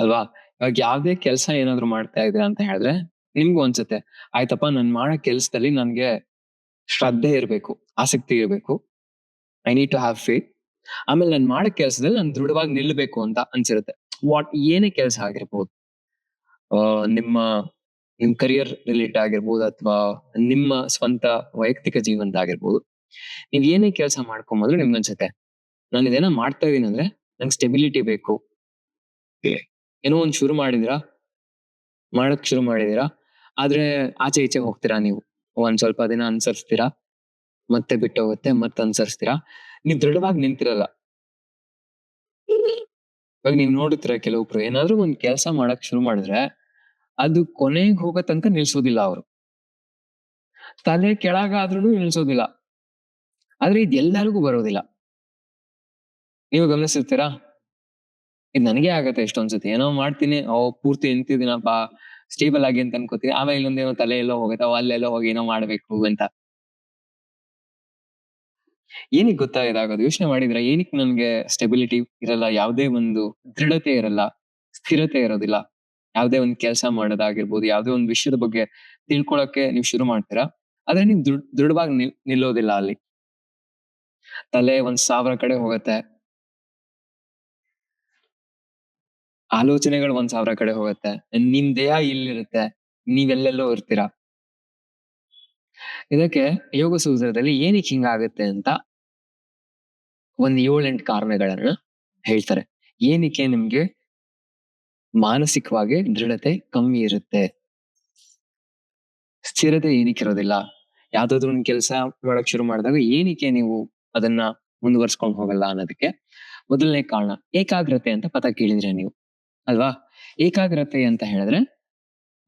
ಅಲ್ವಾ? ಇವಾಗ ಯಾವ್ದೇ ಕೆಲ್ಸ ಏನಾದ್ರು ಮಾಡ್ತಾ ಇದ್ದೀರಾ ಅಂತ ಹೇಳಿದ್ರೆ ನಿಮ್ಗೂ ಅನ್ಸುತ್ತೆ, ಆಯ್ತಪ್ಪ ನಾನ್ ಮಾಡೋ ಕೆಲ್ಸದಲ್ಲಿ ನನ್ಗೆ ಶ್ರದ್ಧೆ ಇರ್ಬೇಕು, ಆಸಕ್ತಿ ಇರ್ಬೇಕು. I need to have faith. ಆಮೇಲೆ ನಾನ್ ಮಾಡೋ ಕೆಲ್ಸದಲ್ಲಿ ನಾನ್ ದೃಢವಾಗಿ ನಿಲ್ಬೇಕು ಅಂತ ಅನ್ಸಿರುತ್ತೆ. ಏನೇ ಕೆಲ್ಸ ಆಗಿರ್ಬೋದು. ನಿಮ್ಮ ನಿಮ್ ಕರಿಯರ್ ರಿಲೇಟ್ ಆಗಿರ್ಬೋದು ಅಥವಾ ನಿಮ್ಮ ಸ್ವಂತ ವೈಯಕ್ತಿಕ ಜೀವನದಾಗಿರ್ಬೋದು. ನೀವ್ ಏನೇ ಕೆಲ್ಸ ಮಾಡ್ಕೊಂಬಂದ್ರು ನಿಮ್ಗ್ ಅನ್ಸುತ್ತೆ, ನಾನ್ ಇದೇನೋ ಮಾಡ್ತಾ ಇದೀನಿ ಅಂದ್ರೆ ನಂಗೆ ಸ್ಟೆಬಿಲಿಟಿ ಬೇಕು. ಏನೋ ಒಂದ್ ಮಾಡಕ್ ಶುರು ಮಾಡಿದೀರಾ. ಆದ್ರೆ ಆಚೆ ಈಚೆ ಹೋಗ್ತೀರಾ ನೀವು. ಒಂದ್ ಸ್ವಲ್ಪ ದಿನ ಅನ್ಸರ್ಸ್ತೀರಾ, ಮತ್ತೆ ಬಿಟ್ಟೋಗುತ್ತೆ, ಮತ್ತೆ ಅನ್ಸರ್ಸ್ತೀರಾ. ನೀವ್ ದೃಢವಾಗಿ ನಿಂತಿರಲ್ಲ. ಇವಾಗ ನೀವ್ ನೋಡುತ್ತೀರಾ ಕೆಲವೊಬ್ರು ಏನಾದ್ರು ಒಂದ್ ಕೆಲ್ಸ ಮಾಡಕ್ ಶುರು ಮಾಡಿದ್ರೆ ಅದು ಕೊನೆಗ್ ಹೋಗೋ ತನಕ ನಿಲ್ಸೋದಿಲ್ಲ ಅವ್ರು. ತಲೆ ಕೆಳಗಾದ್ರೂನು ನಿಲ್ಸೋದಿಲ್ಲ. ಆದ್ರೆ ಇದ್ ಎಲ್ಲರಿಗೂ ಬರೋದಿಲ್ಲ. ನೀವು ಗಮನಿಸಿರ್ತೀರಾ? ಇದ್ ನನಗೆ ಆಗತ್ತೆ ಎಷ್ಟೊಂದ್ ಸತಿ. ಏನೋ ಮಾಡ್ತೀನಿ, ಪೂರ್ತಿ ನಿಂತಿದ್ದೀನಪ್ಪಾ, ಸ್ಟೇಬಲ್ ಆಗಿ ಅಂತ ಅನ್ಕೋತೀನಿ. ಆಮೇಲೆ ಇನ್ನೊಂದೇನೋ ತಲೆ ಎಲ್ಲೋ ಹೋಗುತ್ತೆ, ಅಲ್ಲೆಲ್ಲೋ ಹೋಗಿ ಏನೋ ಮಾಡ್ಬೇಕು ಅಂತ. ಏನಿಗ್ ಗೊತ್ತಾ ಇದಾಗೋದು? ಯೋಚನೆ ಮಾಡಿದ್ರಾ? ಏನಿಕ್ ನನ್ಗೆ ಸ್ಟೆಬಿಲಿಟಿ ಇರಲ್ಲ, ಯಾವ್ದೇ ಒಂದು ದೃಢತೆ ಇರಲ್ಲ, ಸ್ಥಿರತೆ ಇರೋದಿಲ್ಲ. ಯಾವ್ದೇ ಒಂದ್ ಕೆಲ್ಸ ಮಾಡೋದಾಗಿರ್ಬೋದು, ಯಾವ್ದೇ ಒಂದ್ ವಿಷಯದ ಬಗ್ಗೆ ತಿಳ್ಕೊಳಕ್ಕೆ ನೀವ್ ಶುರು ಮಾಡ್ತೀರಾ. ಆದ್ರೆ ನೀವ್ ದೃಢವಾಗಿ ನಿಲ್ಲೋದಿಲ್ಲ ಅಲ್ಲಿ. ತಲೆ 1,000 ಕಡೆ ಹೋಗತ್ತೆ. ಆಲೋಚನೆಗಳು 1,000 ಕಡೆ ಹೋಗತ್ತೆ. ನಿಮ್ ದೇಹ ಇಲ್ಲಿರುತ್ತೆ. ನೀವೆಲ್ಲೆಲ್ಲೋ ಇರ್ತೀರಾ. ಇದಕ್ಕೆ ಯೋಗ ಸೂತ್ರದಲ್ಲಿ ಏನಿಕ್ ಹಿಂಗಾಗತ್ತೆ ಅಂತ ಒಂದ್ 7-8 ಕಾರಣಗಳನ್ನ ಹೇಳ್ತಾರೆ. ಏನಕ್ಕೆ ನಿಮ್ಗೆ ಮಾನಸಿಕವಾಗಿ ದೃಢತೆ ಕಮ್ಮಿ ಇರುತ್ತೆ, ಸ್ಥಿರತೆ ಏನಕ್ಕಿರೋದಿಲ್ಲ, ಯಾವ್ದಾದ್ರು ಒಂದ್ ಕೆಲ್ಸ ಮಾಡಕ್ ಶುರು ಮಾಡಿದಾಗ ಏನಕ್ಕೆ ನೀವು ಅದನ್ನ ಮುಂದುವರ್ಸ್ಕೊಂಡ್ ಹೋಗಲ್ಲ ಅನ್ನೋದಕ್ಕೆ ಮೊದಲನೇ ಕಾರಣ ಏಕಾಗ್ರತೆ ಅಂತ ಪದ ಕೇಳಿದ್ರೆ ನೀವು ಅಲ್ವಾ? ಏಕಾಗ್ರತೆ ಅಂತ ಹೇಳಿದ್ರೆ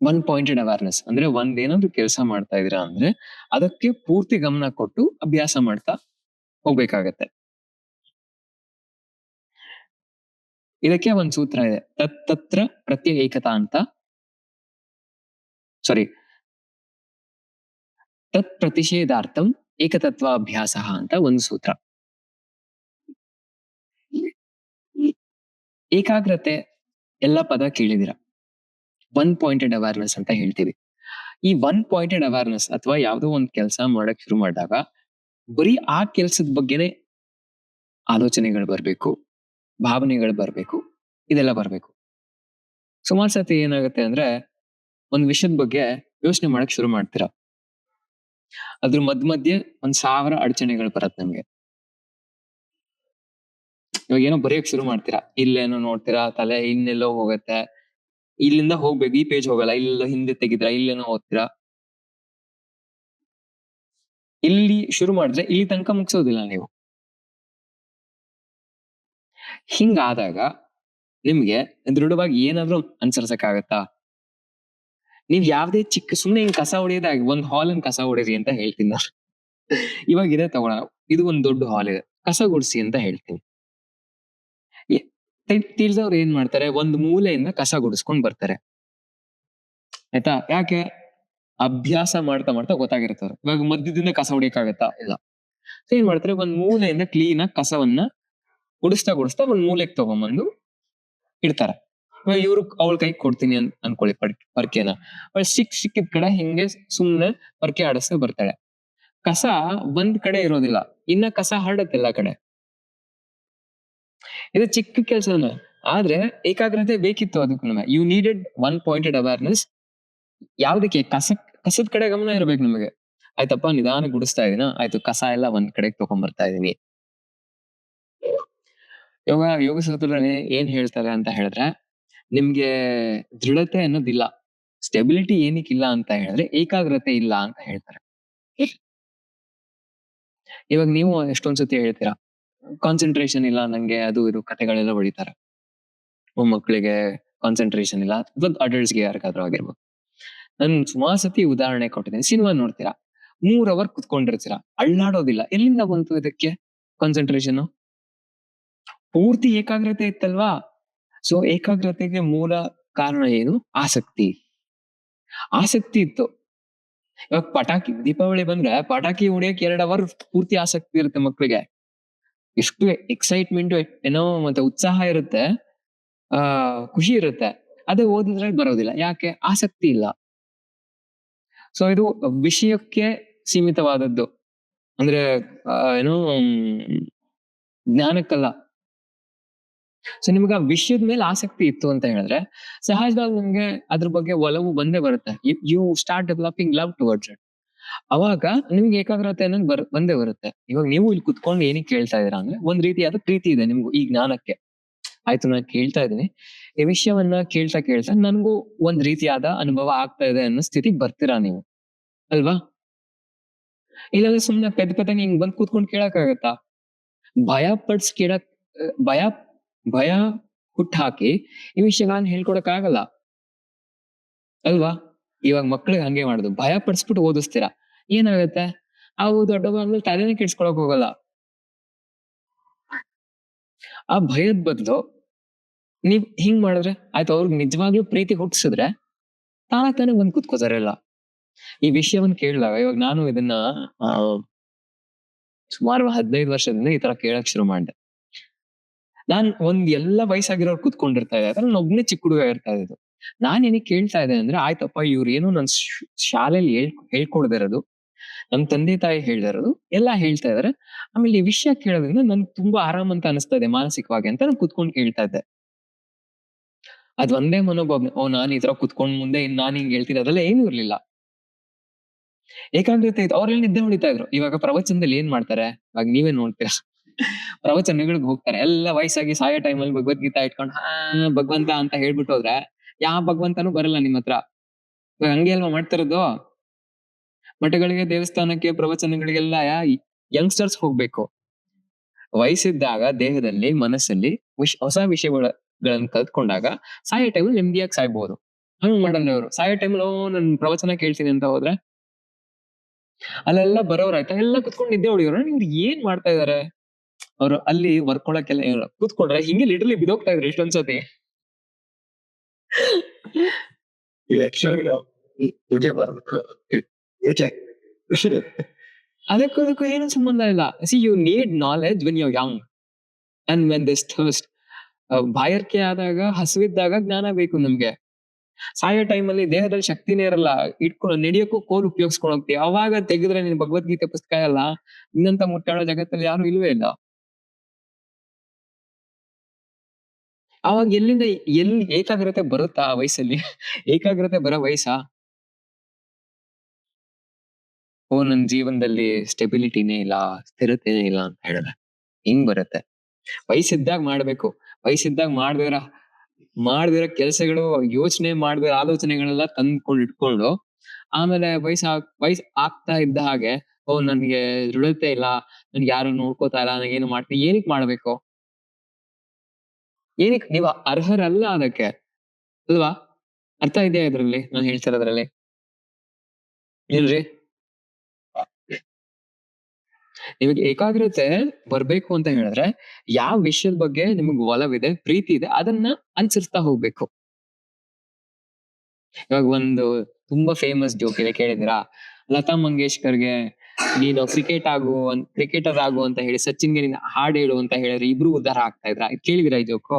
ಒನ್ ಪಾಯಿಂಟೆಡ್ ಅವೇರ್ನೆಸ್. ಅಂದ್ರೆ ಒಂದೇನಾದ್ರು ಕೆಲಸ ಮಾಡ್ತಾ ಇದೀರಾ ಅಂದ್ರೆ ಅದಕ್ಕೆ ಪೂರ್ತಿ ಗಮನ ಕೊಟ್ಟು ಅಭ್ಯಾಸ ಮಾಡ್ತಾ ಹೋಗ್ಬೇಕಾಗತ್ತೆ. ಇದಕ್ಕೆ ಒಂದ್ ಸೂತ್ರ ಇದೆ, ತತ್ತತ್ರ ಪ್ರತ್ಯೇಕತಾ ಅಂತ. ಸಾರಿ, ತತ್ ಪ್ರತಿಷೇಧಾರ್ಥಂ ಏಕತತ್ವ ಅಭ್ಯಾಸ ಅಂತ ಒಂದು ಸೂತ್ರ. ಏಕಾಗ್ರತೆ ಎಲ್ಲ ಪದ ಕೇಳಿದಿರ. ಒನ್ ಪಾಯಿಂಟೆಡ್ ಅವೇರ್ನೆಸ್ ಅಂತ ಹೇಳ್ತೀವಿ. ಈ ಒನ್ ಪಾಯಿಂಟೆಡ್ ಅವೇರ್ನೆಸ್ ಅಥವಾ ಯಾವ್ದೋ ಒಂದ್ ಕೆಲಸ ಮಾಡಕ್ ಶುರು ಮಾಡಿದಾಗ ಬರೀ ಆ ಕೆಲ್ಸದ ಬಗ್ಗೆನೆ ಆಲೋಚನೆಗಳು ಬರ್ಬೇಕು, ಭಾವನೆಗಳು ಬರ್ಬೇಕು, ಇದೆಲ್ಲ ಬರ್ಬೇಕು. ಸುಮಾರು ಸತಿ ಏನಾಗುತ್ತೆ ಅಂದ್ರೆ ಒಂದ್ ವಿಷಯದ ಬಗ್ಗೆ ಯೋಚನೆ ಮಾಡಕ್ ಶುರು ಮಾಡ್ತೀರಾ. ಅದ್ರ ಮಧ್ಯೆ 1,000 ಅಡಚಣೆಗಳು ಬರತ್ ನಮ್ಗೆ. ಇವಾಗ ಏನೋ ಬರೆಯಕ್ ಶುರು ಮಾಡ್ತೀರಾ, ಇಲ್ಲೇನೋ ನೋಡ್ತೀರಾ, ತಲೆ ಇನ್ನೆಲ್ಲೋ ಹೋಗತ್ತೆ, ಇಲ್ಲಿಂದ ಹೋಗ್ಬೇಕು, ಈ ಪೇಜ್ ಹೋಗಲ್ಲ, ಇಲ್ಲೆಲ್ಲೋ ಹಿಂದೆ ತೆಗಿತೀರಾ, ಇಲ್ಲೇನೋ ಓದ್ತೀರಾ. ಇಲ್ಲಿ ಶುರು ಮಾಡಿದ್ರೆ ಇಲ್ಲಿ ತನಕ ಮುಗಿಸೋದಿಲ್ಲ ನೀವು. ಹಿಂಗಾದಾಗ ನಿಮ್ಗೆ ದೃಢವಾಗಿ ಏನಾದ್ರೂ ಅನುಸರಿಸಕ್ಕಾಗತ್ತಾ? ನೀವ್ ಯಾವ್ದೇ ಚಿಕ್ಕ ಸುಮ್ನೆ ಹಿಂಗ್ ಕಸ ಹೊಡೆಯೋದಾಗಿ ಒಂದ್ ಹಾಲನ್ ಕಸ ಹೊಡೀರಿ ಅಂತ ಹೇಳ್ತೀನಿ ನಾನು. ಇವಾಗ ಇದೇ ತಗೊಳ್ಳೋಣ, ಇದು ಒಂದ್ ದೊಡ್ಡ ಹಾಲ್ ಇದೆ, ಕಸ ಗುಡ್ಸಿ ಅಂತ ಹೇಳ್ತೀನಿ. ತಿಳಿದವ್ರು ಏನ್ ಮಾಡ್ತಾರೆ, ಒಂದ್ ಮೂಲೆಯಿಂದ ಕಸ ಗುಡಿಸ್ಕೊಂಡ್ ಬರ್ತಾರೆ. ಆಯ್ತಾ? ಯಾಕೆ? ಅಭ್ಯಾಸ ಮಾಡ್ತಾ ಮಾಡ್ತಾ ಗೊತ್ತಾಗಿರುತ್ತೆ ಅವ್ರಿಗೆ. ಇವಾಗ ಮಧ್ಯದಿಂದ ಕಸ ಹೊಡಿಯಕ್ಕಾಗತ್ತಾ? ಇಲ್ಲ. ಏನ್ ಮಾಡ್ತಾರೆ, ಒಂದ್ ಮೂಲೆಯಿಂದ ಕ್ಲೀನ್ ಆಗಿ ಕಸವನ್ನ ಗುಡಿಸ್ತಾ ಗುಡಿಸ್ತಾ ಒಂದ್ ಮೂಲೆಗೆ ತಗೊಂಬಂದು ಇಡ್ತಾರೆ. ಇವಾಗ ಇವ್ರು ಅವಳ ಕೈ ಕೊಡ್ತೀನಿ ಅನ್ಕೊಳ್ಳಿ ಪರ್ಕೆನ. ಅವಳು ಸಿಕ್ಕಿದ ಕಡೆ ಹಿಂಗೆ ಸುಮ್ನೆ ಪರ್ಕೆ ಆಡಿಸ್ತಾ ಬರ್ತಾಳೆ. ಕಸ ಒಂದ್ ಕಡೆ ಇರೋದಿಲ್ಲ, ಇನ್ನ ಕಸ ಹರಡತ್ತೆ ಎಲ್ಲಾ ಕಡೆ. ಇದು ಚಿಕ್ಕ ಕೆಲ್ಸನ. ಆದ್ರೆ ಏಕಾಗ್ರತೆ ಬೇಕಿತ್ತು ಅದಕ್ಕೂನುವೆ. You needed one pointed awareness. ಯಾವ್ದಕ್ಕೆ? ಕಸದ ಕಡೆ ಗಮನ ಇರ್ಬೇಕು ನಿಮಗೆ. ಆಯ್ತಪ್ಪ ನಿಧಾನಕ್ಕೆ ಗುಡಿಸ್ತಾ ಇದೀನ, ಆಯ್ತು ಕಸ ಎಲ್ಲ ಒಂದ್ ಕಡೆಗೆ ತಗೊಂಡ್ ಬರ್ತಾ ಇದೀನಿ. ಯೋಗ ಸೂತ್ರದಲ್ಲಿ ಏನ್ ಹೇಳ್ತಾರೆ ಅಂತ ಹೇಳಿದ್ರೆ, ನಿಮ್ಗೆ ದೃಢತೆ ಅನ್ನೋದಿಲ್ಲ, ಸ್ಟೆಬಿಲಿಟಿ ಏನಕ್ಕಿಲ್ಲ ಅಂತ ಹೇಳಿದ್ರೆ ಏಕಾಗ್ರತೆ ಇಲ್ಲ ಅಂತ ಹೇಳ್ತಾರೆ. ಇವಾಗ ನೀವು ಎಷ್ಟೊಂದ್ ಸತಿ ಹೇಳ್ತೀರಾ, ಕಾನ್ಸಂಟ್ರೇಷನ್ ಇಲ್ಲ ನಂಗೆ, ಅದು ಇದು ಕಥೆಗಳೆಲ್ಲ ಹೊಡಿತಾರೆ. ಮಕ್ಕಳಿಗೆ ಕಾನ್ಸಂಟ್ರೇಷನ್ ಇಲ್ಲ, ಅಡಲ್ಟ್ಸ್ಗೆ ಯಾರಿಗಾದ್ರೂ ಆಗಿರ್ಬೋದು. ನಾನು ಸುಮಾರು ಸತಿ ಉದಾಹರಣೆ ಕೊಟ್ಟಿದ್ದೀನಿ. ಸಿನಿಮಾ ನೋಡ್ತೀರಾ, 3 ಅವರ್ ಕುತ್ಕೊಂಡಿರ್ತೀರಾ, ಅಳ್ಳಾಡೋದಿಲ್ಲ, ಎಲ್ಲಿಂದ ಬಂತು ಇದಕ್ಕೆ ಕಾನ್ಸಂಟ್ರೇಷನ್? ಪೂರ್ತಿ ಏಕಾಗ್ರತೆ ಇತ್ತಲ್ವಾ? ಸೊ ಏಕಾಗ್ರತೆಗೆ ಮೂಲ ಕಾರಣ ಏನು? ಆಸಕ್ತಿ. ಆಸಕ್ತಿ ಇತ್ತು. ಇವಾಗ ಪಟಾಕಿ, ದೀಪಾವಳಿ ಬಂದ್ರೆ ಪಟಾಕಿ ಹೊಡಿಯಕ್ 2 ಅವರ್ ಪೂರ್ತಿ ಆಸಕ್ತಿ ಇರುತ್ತೆ ಮಕ್ಳಿಗೆ. ಎಷ್ಟು ಎಕ್ಸೈಟ್ಮೆಂಟ್ ಏನೋ ಮತ್ತೆ ಉತ್ಸಾಹ ಇರುತ್ತೆ, ಖುಷಿ ಇರುತ್ತೆ. ಅದೇ ಓದಿದ್ರಲ್ಲಿ ಬರೋದಿಲ್ಲ. ಯಾಕೆ? ಆಸಕ್ತಿ ಇಲ್ಲ. ಸೊ ಇದು ವಿಷಯಕ್ಕೆ ಸೀಮಿತವಾದದ್ದು. ಅಂದ್ರೆ ಏನೋ ಜ್ಞಾನಕ್ಕಲ್ಲ. ಸೊ ನಿಮ್ಗೆ ಆ ವಿಷಯದ ಮೇಲೆ ಆಸಕ್ತಿ ಇತ್ತು ಅಂತ ಹೇಳಿದ್ರೆ ಸಹಜವಾಗಿ ನಿಮ್ಗೆ ಅದ್ರ ಬಗ್ಗೆ ಒಲವು ಬಂದೇ ಬರುತ್ತೆ. You start developing love towards it. ಅವಾಗ ನಿಮ್ಗೆ ಏಕಾಗ್ರತೆ ಅನ್ನೋದು ಬಂದೇ ಬರುತ್ತೆ. ಇವಾಗ ನೀವು ಇಲ್ಲಿ ಕುತ್ಕೊಂಡು ಏನಕ್ಕೆ ಕೇಳ್ತಾ ಇದೀರಾ ಅಂದ್ರೆ ಒಂದ್ ರೀತಿಯಾದ ಪ್ರೀತಿ ಇದೆ ನಿಮ್ಗೂ ಈ ಜ್ಞಾನಕ್ಕೆ. ಆಯ್ತು ನಾನು ಕೇಳ್ತಾ ಇದ್ದೀನಿ, ಈ ವಿಷಯವನ್ನ ಕೇಳ್ತಾ ಕೇಳ್ತಾ ನನ್ಗೂ ಒಂದ್ ರೀತಿಯಾದ ಅನುಭವ ಆಗ್ತಾ ಇದೆ ಅನ್ನೋ ಸ್ಥಿತಿಗೆ ಬರ್ತೀರಾ ನೀವು, ಅಲ್ವಾ? ಇಲ್ಲಾಂದ್ರೆ ಸುಮ್ನೆ ಪೆದ್ದ ಹಿಂಗ್ ಬಂದ್ ಕೂತ್ಕೊಂಡು ಕೇಳಕ್ಕಾಗತ್ತಾ? ಭಯ ಪಡ್ಸ್ ಕೇಳಕ್ ಭಯ ಭಯ ಹುಟ್ಟಾಕಿ ಈ ವಿಷಯಗಳನ್ನ ಹೇಳ್ಕೊಡಕ್ ಆಗಲ್ಲ, ಅಲ್ವಾ? ಇವಾಗ ಮಕ್ಳಿಗೆ ಹಂಗೆ ಮಾಡುದು, ಭಯ ಪಡಿಸ್ಬಿಟ್ಟು ಓದಿಸ್ತೀರಾ, ಏನಾಗತ್ತೆ? ಅವು ದೊಡ್ಡವಾಗ್ಮೇಲೆ ತಲೆನೇ ಕೆಡ್ಸ್ಕೊಳಕ್ ಹೋಗಲ್ಲ. ಆ ಭಯದ ಬದಲು ನೀವ್ ಹಿಂಗ್ ಮಾಡಿದ್ರೆ ಆಯ್ತು, ಅವ್ರಿಗೆ ನಿಜವಾಗ್ಲೂ ಪ್ರೀತಿ ಹುಟ್ಟಿಸಿದ್ರೆ ತಾನೇ ಬಂದ್ ಕೂತ್ಕೋತಾರೆಲ್ಲ. ಈ ವಿಷಯವನ್ನ ಕೇಳಿದಾಗ ಇವಾಗ ನಾನು ಇದನ್ನ ಸುಮಾರು 15 ವರ್ಷದಿಂದ ಈ ತರ ಕೇಳಕ್ ಶುರು ಮಾಡ್ದೆ. ನಾನ್ ಎಲ್ಲ ವಯಸ್ಸಾಗಿರೋರು ಕುತ್ಕೊಂಡಿರ್ತಾ ಇದ್ದಾರೆ, ನಾನು ಒಬ್ನೇ ಚಿಕ್ಕ ಹುಡುಗ ಇರ್ತಾ ಇದ್ದು. ನಾನ್ ಏನಕ್ಕೆ ಕೇಳ್ತಾ ಇದ್ದೆ ಅಂದ್ರೆ ಆಯ್ತಪ್ಪ ಇವ್ರು ಏನೋ ನನ್ ಶಾಲೆಯಲ್ಲಿ ಹೇಳ್ಕೊಡದೇ ಇರೋದು, ನಮ್ ತಂದೆ ತಾಯಿ ಹೇಳ್ತಾ ಇರೋದು ಎಲ್ಲಾ ಹೇಳ್ತಾ ಇದಾರೆ. ಆಮೇಲೆ ಈ ವಿಷಯ ಕೇಳೋದ್ರಿಂದ ನನ್ಗೆ ತುಂಬಾ ಆರಾಮ್ ಅಂತ ಅನಿಸ್ತಾ ಇದೆ ಮಾನಸಿಕವಾಗಿ ಅಂತ ನಾನು ಕುತ್ಕೊಂಡು ಕೇಳ್ತಾ ಇದ್ದೆ. ಅದ್ ಒಂದೇ ಮನೋಭಾವನೆ, ನಾನ್ ಈ ತರ ಕುತ್ಕೊಂಡ್ ಮುಂದೆ ನಾನ್ ಹಿಂಗ್ ಹೇಳ್ತೀನಿ ಅದೆಲ್ಲ ಏನೂ ಇರ್ಲಿಲ್ಲ. ಏಕಾಗ್ರತೆ ಇತ್ತು. ಅವ್ರೆಲ್ಲ ನಿದ್ದೆ ಹೊಡಿತಾ ಇದ್ರು. ಇವಾಗ ಪ್ರವಚನದಲ್ಲಿ ಏನ್ ಮಾಡ್ತಾರೆ, ಇವಾಗ ನೀವೇ ನೋಡ್ತೀರಾ, ಪ್ರವಚನಗಳಿಗೆ ಹೋಗ್ತಾರೆ ಎಲ್ಲ ವಯಸ್ಸಾಗಿ ಸಾಯೋ ಟೈಮಲ್ಲಿ ಭಗವದ್ಗೀತಾ ಇಟ್ಕೊಂಡು ಭಗವಂತ ಅಂತ ಹೇಳ್ಬಿಟ್ಟು ಹೋದ್ರೆ ಯಾವ ಭಗವಂತನೂ ಬರಲ್ಲ ನಿಮ್ ಹತ್ರ. ಇವಾಗ ಹಂಗೆ ಅಲ್ವಾ ಮಾಡ್ತಿರೋದು? ಮಠಗಳಿಗೆ, ದೇವಸ್ಥಾನಕ್ಕೆ, ಪ್ರವಚನಗಳಿಗೆಲ್ಲ ಯಂಗ್ಸ್ಟರ್ಸ್ ಹೋಗ್ಬೇಕು. ವಯಸ್ಸಿದ್ದಾಗ ದೇಹದಲ್ಲಿ ಮನಸ್ಸಲ್ಲಿ ಹೊಸ ವಿಷಯಗಳನ್ನ ಕಲ್ತ್ಕೊಂಡಾಗ ಸಾಯೋ ಟೈಮಲ್ಲಿ ನೆಮ್ಮದಿಯಾಗಿ ಸಾಯ್ಬಹುದು. ಹಂಗ್ ಮಾಡಲ್ಲ ಅವರು. ಸಾಯೋ ಟೈಮಲ್ಲಿ ನನ್ ಪ್ರವಚನ ಕೇಳ್ತೀನಿ ಅಂತ ಹೋದ್ರೆ ಅಲ್ಲೆಲ್ಲ ಬರೋರಾಯ್ತಾ ಎಲ್ಲ ಕುತ್ಕೊಂಡು ನಿದ್ದೆ ಹೊಡಿಯೋರು. ಇವ್ರು ಏನ್ ಮಾಡ್ತಾ ಇದಾರೆ? ಅವ್ರು ಅಲ್ಲಿ ವರ್ಕೊಳಕ್ಕೆಲ್ಲ ಕೂತ್ಕೊಂಡ್ರೆ ಹಿಂಗೆ ಲಿಟರಲಿ ಬಿದೋಗ್ತಾ ಇದ್ರು ಎಷ್ಟೊಂದ್ಸತಿ. ಅದಕ್ಕೂ ಏನು ಸಂಬಂಧ ಇಲ್ಲ. See you need knowledge when you young and when this thirst. ಬಾಯಾರಿಕೆ ಆದಾಗ, ಹಸಿವಿದ್ದಾಗ ಜ್ಞಾನ ಬೇಕು ನಮ್ಗೆ. ಸಾಯೋ ಟೈಮಲ್ಲಿ ದೇಹದಲ್ಲಿ ಶಕ್ತಿನೇ ಇರಲ್ಲ, ನಡಿಯಕ್ಕೂ ಕೋಲ್ ಉಪಯೋಗಿಸ್ಕೊಂಡು ಹೋಗ್ತೀವಿ. ಅವಾಗ ತೆಗೆದ್ರೆ ನೀನ್ ಭಗವದ್ಗೀತೆ ಪುಸ್ತಕ ಎಲ್ಲ ಇನ್ನಂತ ಮುಟ್ಟಾಳೋ ಜಗತ್ತಲ್ಲಿ ಯಾರು ಇಲ್ವೇ ಇಲ್ಲ. ಅವಾಗ ಎಲ್ಲಿ ಏಕಾಗ್ರತೆ ಬರುತ್ತಾ ಆ ವಯಸ್ಸಲ್ಲಿ? ಏಕಾಗ್ರತೆ ಬರೋ ವಯಸ್ಸಾ? ನನ್ ಜೀವನದಲ್ಲಿ ಸ್ಟೆಬಿಲಿಟಿನೇ ಇಲ್ಲ, ಸ್ಥಿರತೆನೇ ಇಲ್ಲ ಅಂತ ಹೇಳಿದ್ರೆ ಹಿಂಗ್ ಬರುತ್ತೆ. ವಯಸ್ಸಿದ್ದಾಗ ಮಾಡ್ಬೇಕು. ವಯಸ್ಸಿದ್ದಾಗ ಮಾಡ್ದಿರ ಕೆಲ್ಸಗಳು, ಯೋಚನೆ ಮಾಡ್ದಿರ ಆಲೋಚನೆಗಳೆಲ್ಲ ತಂದ್ಕೊಂಡು ಇಟ್ಕೊಂಡು ಆಮೇಲೆ ವಯಸ್ಸು ಆಗ್ತಾ ಇದ್ದ ಹಾಗೆ ನನ್ಗೆ ದೃಢತೆ ಇಲ್ಲ, ನನ್ಗೆ ಯಾರು ನೋಡ್ಕೋತಾ ಇಲ್ಲ, ನನಗೇನು ಮಾಡ್ತೀನಿ, ಏನಕ್ ಮಾಡ್ಬೇಕು? ಏನಕ್ ನೀವ್ ಅರ್ಹರಲ್ಲ ಅದಕ್ಕೆ, ಅಲ್ವಾ? ಅರ್ಥ ಇದೆಯಾ ಇದ್ರಲ್ಲಿ ನಾನ್ ಹೇಳ್ತಿರೋದ್ರಲ್ಲಿ? ಏನ್ರಿ? ನಿಮಗೆ ಏಕಾಗ್ರತೆ ಬರ್ಬೇಕು ಅಂತ ಹೇಳಿದ್ರೆ ಯಾವ ವಿಷಯದ ಬಗ್ಗೆ ನಿಮಗ್ ಒಲವಿದೆ, ಪ್ರೀತಿ ಇದೆ ಅದನ್ನ ಅನುಸರಿಸ್ತಾ ಹೋಗ್ಬೇಕು. ಇವಾಗ ಒಂದು ತುಂಬಾ ಫೇಮಸ್ ಜೋಕ್ ಇದೆ, ಕೇಳಿದಿರಾ? ಲತಾ ಮಂಗೇಶ್ಕರ್ಗೆ ನೀನು ಕ್ರಿಕೆಟರ್ ಆಗು ಅಂತ ಹೇಳಿ ಸಚಿನ್ಗೆ ನೀನ್ ಹಾಡ್ ಹೇಳು ಅಂತ ಹೇಳಿದ್ರೆ ಇಬ್ರು ಉದ್ಧಾರ ಆಗ್ತಾ ಇದ್ರ? ಕೇಳಿದಿರಾ ಈ ಜೋಕು?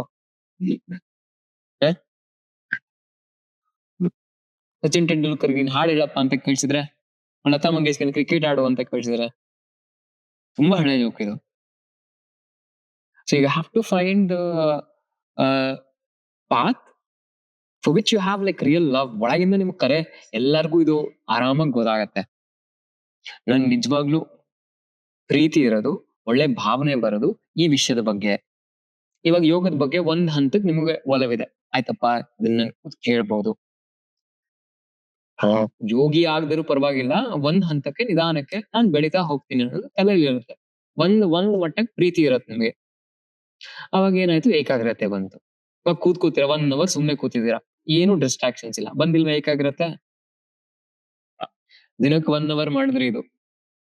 ಸಚಿನ್ ತೆಂಡೂಲ್ಕರ್ ನೀನ್ ಹಾಡ್ ಹೇಳಪ್ಪ ಅಂತ ಕಳ್ಸಿದ್ರೆ, ಲತಾ ಮಂಗೇಶ್ಕರ್ ಕ್ರಿಕೆಟ್ ಆಡು ಅಂತ ಕಳ್ಸಿದ್ರೆ, ತುಂಬಾ ಹಳೆ ಜೋಕ್ ಇದು. So you have to find path for which you have like real love. ಒಳಗಿಂದ ನಿಮ್ಗೆ ಕರೆ ಎಲ್ಲರಿಗೂ ಇದು ಆರಾಮಾಗಿ ಗೊತ್ತಾಗತ್ತೆ. ನನ್ ನಿಜವಾಗ್ಲೂ ಪ್ರೀತಿ ಇರೋದು, ಒಳ್ಳೆ ಭಾವನೆ ಬರೋದು ಈ ವಿಷಯದ ಬಗ್ಗೆ. ಇವಾಗ ಯೋಗದ ಬಗ್ಗೆ ಒಂದ್ ಹಂತಕ್ಕೆ ನಿಮ್ಗೆ ಒಲವಿದೆ, ಆಯ್ತಪ್ಪ, ಇದನ್ನ ಕೇಳ್ಬಹುದು. ಯೋಗಿ ಆಗದರೂ ಪರವಾಗಿಲ್ಲ, ಒಂದ್ ಹಂತಕ್ಕೆ ನಿಧಾನಕ್ಕೆ ನಾನ್ ಬೆಳಿತಾ ಹೋಗ್ತೀನಿ ಅನ್ನೋದು ತಲೆಯಲ್ಲಿ ಇರುತ್ತೆ. ಒಂದ್ ಮಟ್ಟಕ್ಕೆ ಪ್ರೀತಿ ಇರತ್ತೆ ನಿಮ್ಗೆ. ಅವಾಗ ಏನಾಯ್ತು, ಏಕಾಗ್ರತೆ ಬಂತು. ಇವಾಗ ಕೂತೀರಾ 1 ಅವರ್ ಸುಮ್ನೆ ಕೂತಿದ್ದೀರಾ, ಏನು ಡಿಸ್ಟ್ರಾಕ್ಷನ್ಸ್ ಇಲ್ಲ, ಬಂದಿಲ್ವಾ ಏಕಾಗ್ರತೆ? ದಿನಕ್ಕೆ 1 ಅವರ್ ಮಾಡಿದ್ರೆ ಇದು,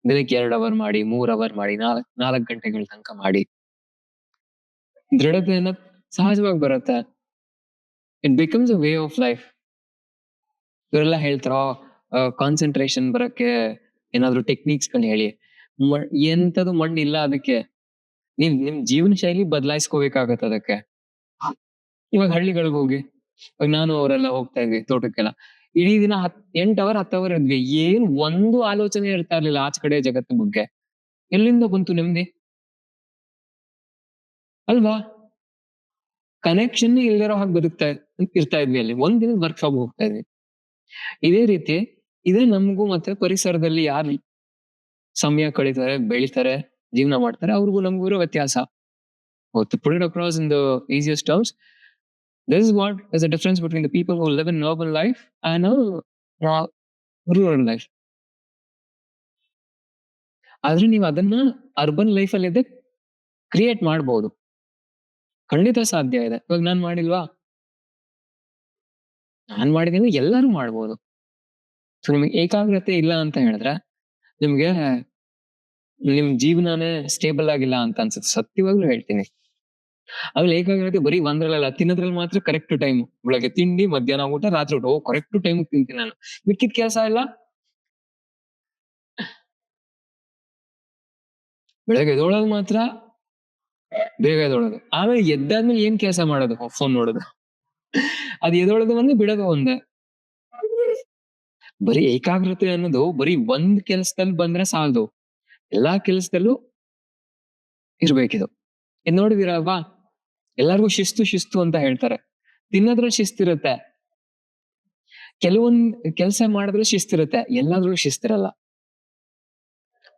ದಿನಕ್ಕೆ 2 ಅವರ್ ಮಾಡಿ, 3 ಅವರ್ ಮಾಡಿ, 4 ಗಂಟೆಗಳ ತನಕ ಮಾಡಿ, ದೃಢತೆಯನ್ನ ಸಹಜವಾಗಿ ಬರುತ್ತೆ. It becomes a way of life. ಇವರೆಲ್ಲ ಹೇಳ್ತಾರೋ ಕಾನ್ಸಂಟ್ರೇಷನ್ ಬರಕ್ಕೆ ಏನಾದ್ರು ಟೆಕ್ನಿಕ್ಸ್ ಗಳು ಹೇಳಿ. ಎಂತದು ಮಣ್ಣಿಲ್ಲ ಅದಕ್ಕೆ. ನಿಮ್ ಜೀವನ ಶೈಲಿ ಬದಲಾಯಿಸ್ಕೋಬೇಕಾಗತ್ತೆ ಅದಕ್ಕೆ. ಇವಾಗ ಹಳ್ಳಿಗಳಿಗೆ ಹೋಗಿ, ಇವಾಗ ನಾನು ಅವರೆಲ್ಲ ಹೋಗ್ತಾ ಇದ್ವಿ ತೋಟಕ್ಕೆಲ್ಲ, ಇಡೀ ದಿನ 8 ಅವರ್ 10 ಅವರ್ ಇದ್ವಿ, ಏನ್ ಒಂದು ಆಲೋಚನೆ ಇರ್ತಾ ಇರ್ಲಿಲ್ಲ ಆಚ ಕಡೆ ಜಗತ್ತಿನ ಬಗ್ಗೆ. ಎಲ್ಲಿಂದ ಬಂತು ನೆಮ್ಮದಿ? ಅಲ್ವಾ? ಕನೆಕ್ಷನ್ ಇಲ್ದಿರೋ ಹಾಗೆ ಇರ್ತಾ ಇದ್ವಿ ಅಲ್ಲಿ. ಒಂದ್ ದಿನದ ವರ್ಕ್ಶಾಪ್ ಹೋಗ್ತಾ ಇದ್ವಿ. ಇದೇ ರೀತಿ ಇದೇ ನಮಗೂ ಮತ್ತೆ ಪರಿಸರದಲ್ಲಿ ಯಾರು ಸಮಯ ಕಳೀತಾರೆ, ಬೆಳಿತಾರೆ, ಜೀವನ ಮಾಡ್ತಾರೆ, ಅವ್ರಿಗೂ ನಮಗೂ ಇರೋ ವ್ಯತ್ಯಾಸ. To put it across in the easiest terms, this is what is the difference between the people who live in urban life and rural life. ಆದ್ರೆ ನೀವು ಅದನ್ನ ಅರ್ಬನ್ ಲೈಫ್ ಅಲ್ಲಿ ಕ್ರಿಯೇಟ್ ಮಾಡಬಹುದು, ಖಂಡಿತ ಸಾಧ್ಯ ಇದೆ. ಇವಾಗ ನಾನ್ ಮಾಡಿಲ್ವಾ? ನಾನ್ ಮಾಡಿದೀನಿ, ಎಲ್ಲರೂ ಮಾಡ್ಬೋದು. ಸೊ ನಿಮ್ಗೆ ಏಕಾಗ್ರತೆ ಇಲ್ಲ ಅಂತ ಹೇಳಿದ್ರೆ ನಿಮ್ಗೆ ನಿಮ್ ಜೀವನನೇ ಸ್ಟೇಬಲ್ ಆಗಿಲ್ಲ ಅಂತ ಅನ್ಸುತ್ತೆ, ಸತ್ಯವಾಗ್ಲೂ ಹೇಳ್ತೀನಿ. ಆಮೇಲೆ ಏಕಾಗ್ರತೆ ಬರೀ ಒಂದ್ರಲ್ಲ, ತಿನ್ನೋದ್ರಲ್ಲಿ ಮಾತ್ರ ಕರೆಕ್ಟ್ ಟೈಮ್. ಬೆಳಗ್ಗೆ ತಿಂಡಿ, ಮಧ್ಯಾಹ್ನ ಊಟ, ರಾತ್ರಿ ಊಟ, ಕರೆಕ್ಟ್ ಟೈಮ್ ತಿಂತೀನಿ ನಾನು. ಮಿಕ್ಕಿದ ಕೆಲಸ ಎಲ್ಲ ಬೆಳಗ್ಗೆ ಎದ್ದೊಳೋದು ಮಾತ್ರ ಬೇಗ ಎದ್ದೊಳೋದು, ಆಮೇಲೆ ಎದ್ದಾದ್ಮೇಲೆ ಏನ್ ಕೆಲಸ ಮಾಡೋದು? ಫೋನ್ ನೋಡೋದು. ಅದ್ ಎದ್ದೊಳೋದು ಒಂದೇ, ಬಿಡೋದು ಒಂದೇ. ಬರೀ ಏಕಾಗ್ರತೆ ಅನ್ನೋದು ಬರೀ ಒಂದ್ ಕೆಲ್ಸದಲ್ಲಿ ಬಂದ್ರೆ ಸಾಲದು, ಎಲ್ಲಾ ಕೆಲ್ಸದಲ್ಲೂ ಇರ್ಬೇಕಿದು. ಇದ್ ನೋಡಿದಿರಲ್ವಾ, ಎಲ್ಲಾರ್ಗು ಶಿಸ್ತು ಶಿಸ್ತು ಅಂತ ಹೇಳ್ತಾರೆ. ತಿನ್ನೋದ್ರಲ್ಲಿ ಶಿಸ್ತಿರುತ್ತೆ, ಕೆಲವೊಂದ್ ಕೆಲ್ಸ ಮಾಡಿದ್ರೆ ಶಿಸ್ತಿರುತ್ತೆ, ಎಲ್ಲಾದ್ರೂ ಶಿಸ್ತಿರಲ್ಲ.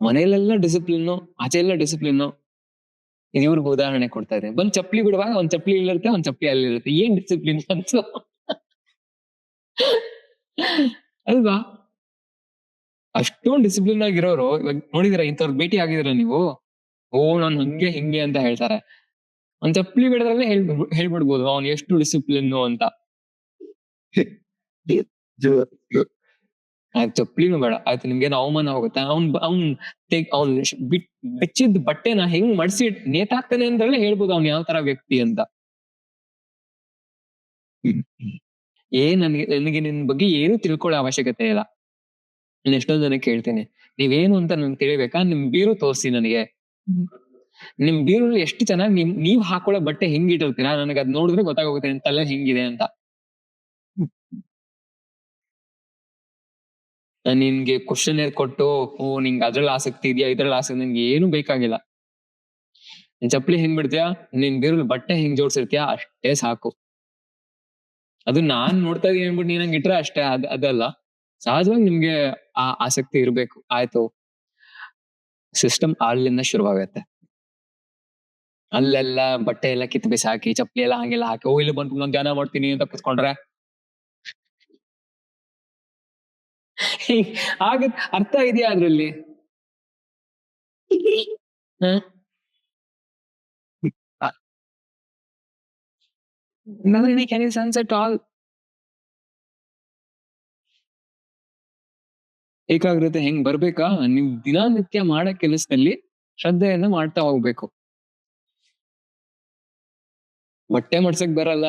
ಮನೇಲೆಲ್ಲ ಡಿಸಿಪ್ಲಿನ್, ಆಚೆ ಎಲ್ಲ ಡಿಸಿಪ್ಲಿನ್. ಇವ್ರಿಗೆ ಉದಾಹರಣೆ ಕೊಡ್ತಾ ಇದ್ದೀನಿ. ಬಂದ್ ಚಪ್ಲಿ ಬಿಡುವಾಗ ಒಂದ್ ಚಪ್ಲಿ ಇಲ್ಲಿರುತ್ತೆ, ಒಂದ್ ಚಪ್ಲಿ ಅಲ್ಲಿರುತ್ತೆ, ಏನ್ ಡಿಸಿಪ್ಲಿನ್ ಅಂತ ಅಲ್ವಾ? ಅಷ್ಟೊಂದ್ ಡಿಸಿಪ್ಲಿನ್ ಆಗಿರೋರು ಇವಾಗ ನೋಡಿದಿರ, ಇಂಥವ್ರ ಭೇಟಿ ಆಗಿದ್ರ ನೀವು? ಓ, ನಾನ್ ಹಂಗೆ ಹಿಂಗೆ ಅಂತ ಹೇಳ್ತಾರೆ. ಒಂದ್ ಚಪ್ಲಿ ಬಿಡದ್ರಲ್ಲೇ ಹೇಳ್ಬಿಡ್ಬೋದು ಅವ್ನು ಎಷ್ಟು ಡಿಸಿಪ್ಲಿನ್ ಅಂತ. ಆಯ್ತು, ಚಪ್ಲಿನೂ ಬೇಡ, ಆಯ್ತು, ನಿಮ್ಗೇನು ಅವಮಾನ ಹೋಗುತ್ತೆ, ಅವ್ನ್ ಬೆಚ್ಚಿದ್ ಬಟ್ಟೆನ ಹೆಂಗ್ ಮಡ್ಸಿ ನೇತಾಕ್ತಾನೆ ಅಂದ್ರಲ್ಲೇ ಹೇಳ್ಬೋದು ಅವ್ನ್ ಯಾವ ತರ ವ್ಯಕ್ತಿ ಅಂತ. ನನಗೆ ನಿನ್ ಬಗ್ಗೆ ಏನು ತಿಳ್ಕೊಳ್ಳೋ ಅವಶ್ಯಕತೆ ಇಲ್ಲ. ನಾನು ಎಷ್ಟೋ ಜನಕ್ಕೆ ಹೇಳ್ತೀನಿ, ನೀವೇನು ಅಂತ ನನ್ಗೆ ತಿಳಿಬೇಕಾ? ನಿಮ್ ಬೀರು ತೋರಿಸಿ ನನಗೆ. ನಿಮ್ ಬೀರಲ್ಲಿ ಎಷ್ಟು ಚೆನ್ನಾಗಿ ನೀವ್ ಹಾಕೊಳ್ಳೋ ಬಟ್ಟೆ ಹೆಂಗಿಟ್ಟಿರ್ತೀರಾ, ನನಗೆ ಅದ್ ನೋಡಿದ್ರೆ ಗೊತ್ತಾಗೋಗುತ್ತೆ ನಿಮ್ ತಲೆ ಹೆಂಗಿದೆ ಅಂತ. ನಿನ್ಗೆ ಕ್ವಶನ್ ಕೊಟ್ಟು, ಓ ನಿಂಗೆ ಅದ್ರಲ್ಲಿ ಆಸಕ್ತಿ ಇದೆಯಾ, ಇದ್ರಲ್ಲಿ ಆಸಕ್ತಿ, ನಿನ್ಗೆ ಏನು ಬೇಕಾಗಿಲ್ಲ. ನಿನ್ ಚಪ್ಲಿ ಹೆಂಗ್ ಬಿಡ್ತೀಯಾ, ನಿನ್ ಬೀರಲ್ಲಿ ಬಟ್ಟೆ ಹೆಂಗ್ ಜೋಡ್ಸಿರ್ತೀಯಾ, ಅಷ್ಟೇ ಸಾಕು. ಅದು ನಾನ್ ನೋಡ್ತಾ ಇದೀನಿ ಅನ್ಬಿಟ್ಟು ನೀನ್ ಹಂಗ್ ಇಟ್ರೆ ಅಷ್ಟೇ, ಅದಲ್ಲ. ಸಹಜವಾಗಿ ನಿಮ್ಗೆ ಆ ಆಸಕ್ತಿ ಇರ್ಬೇಕು. ಆಯ್ತು, ಸಿಸ್ಟಮ್ ಅಲ್ಲಿಂದ ಶುರುವಾಗತ್ತೆ. ಅಲ್ಲೆಲ್ಲ ಬಟ್ಟೆ ಎಲ್ಲ ಕಿತ್ ಬಿಸಾಕಿ, ಚಪ್ಲಿ ಎಲ್ಲ ಹಂಗೆಲ್ಲ ಹಾಕಿ, ಓ ಇಲ್ಲಿ ಬಂದು ನಾನು ಧ್ಯಾನ ಮಾಡ್ತೀನಿ ಅಂತ ಕುತ್ಕೊಂಡ್ರೆ ಆಗ ಅರ್ಥ ಇದೆಯಾ ಅದ್ರಲ್ಲಿ? Doesn't make any sense at all. ಏಕಾಗ್ರತೆ ಹೆಂಗ್ ಬರ್ಬೇಕಾ? ನೀವ್ ದಿನನಿತ್ಯ ಮಾಡೋ ಕೆಲಸದಲ್ಲಿ ಶ್ರದ್ಧೆಯನ್ನ ಮಾಡ್ತಾ ಹೋಗ್ಬೇಕು. ಬಟ್ಟೆ ಮಡ್ಸಕ್ ಬರಲ್ಲ,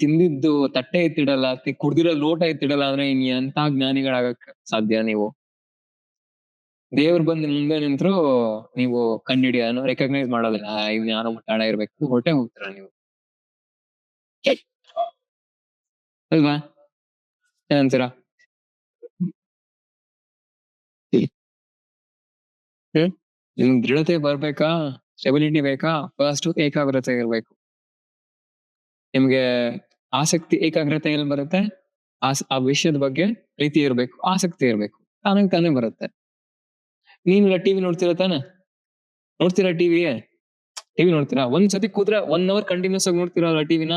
ತಿಂದಿದ್ದು ತಟ್ಟೆ ಎತ್ತಿಡಲ್ಲ, ಕುಡ್ದಿರೋ ಲೋಟ ಎತ್ತಿಡಲ್ಲ ಅಂದ್ರೆ ಇನ್ ಎಂತ ಜ್ಞಾನಿಗಳಾಗಕ್ ಸಾಧ್ಯ ನೀವು? ದೇವ್ರು ಬಂದ್ ನಿಮ್ ಮುಂದೆ ನಿಂತ್ರು ನೀವು ಕಂಡಿಡಿಯೋನು ರೆಕಗ್ನೈಸ್ ಮಾಡೋದಿಲ್ಲ, ಇವ್ನ್ ಯಾರೋ ಮುಟ್ಟಾಳ ಇರ್ಬೇಕು, ಹೊರಟೆ ಹೋಗ್ತೀರಾ ನೀವು, ಅಲ್ವಾ? ಏನಂತೀರಾ? ಹ್ಮ್ ನಿಮ್ಗ್ ದೃಢತೆ ಬರ್ಬೇಕಾ, ಸ್ಟೆಬಿಲಿಟಿ ಬೇಕಾ? ಫಸ್ಟ್ ಏಕಾಗ್ರತೆ ಇರ್ಬೇಕು. ನಿಮ್ಗೆ ಆಸಕ್ತಿ ಏಕಾಗ್ರತೆ ಎಲ್ಲಿ ಬರುತ್ತೆ? ಆ ವಿಷಯದ ಬಗ್ಗೆ ಪ್ರೀತಿ ಇರ್ಬೇಕು, ಆಸಕ್ತಿ ಇರ್ಬೇಕು. ತಾನಾಗ್ ತಾನೇ ಬರುತ್ತೆ. ನೀವೆಲ್ಲ ಟಿವಿ ನೋಡ್ತೀರಾ ತಾನೆ? ನೋಡ್ತೀರಾ ಟಿವಿ? ಟಿವಿ ನೋಡ್ತೀರಾ? ಒಂದ್ಸತಿ ಕೂತ್ರೆ 1 ಅವರ್ ಕಂಟಿನ್ಯೂಸ್ ಆಗಿ ನೋಡ್ತೀರಲ್ವಾ ಟಿವಿನ?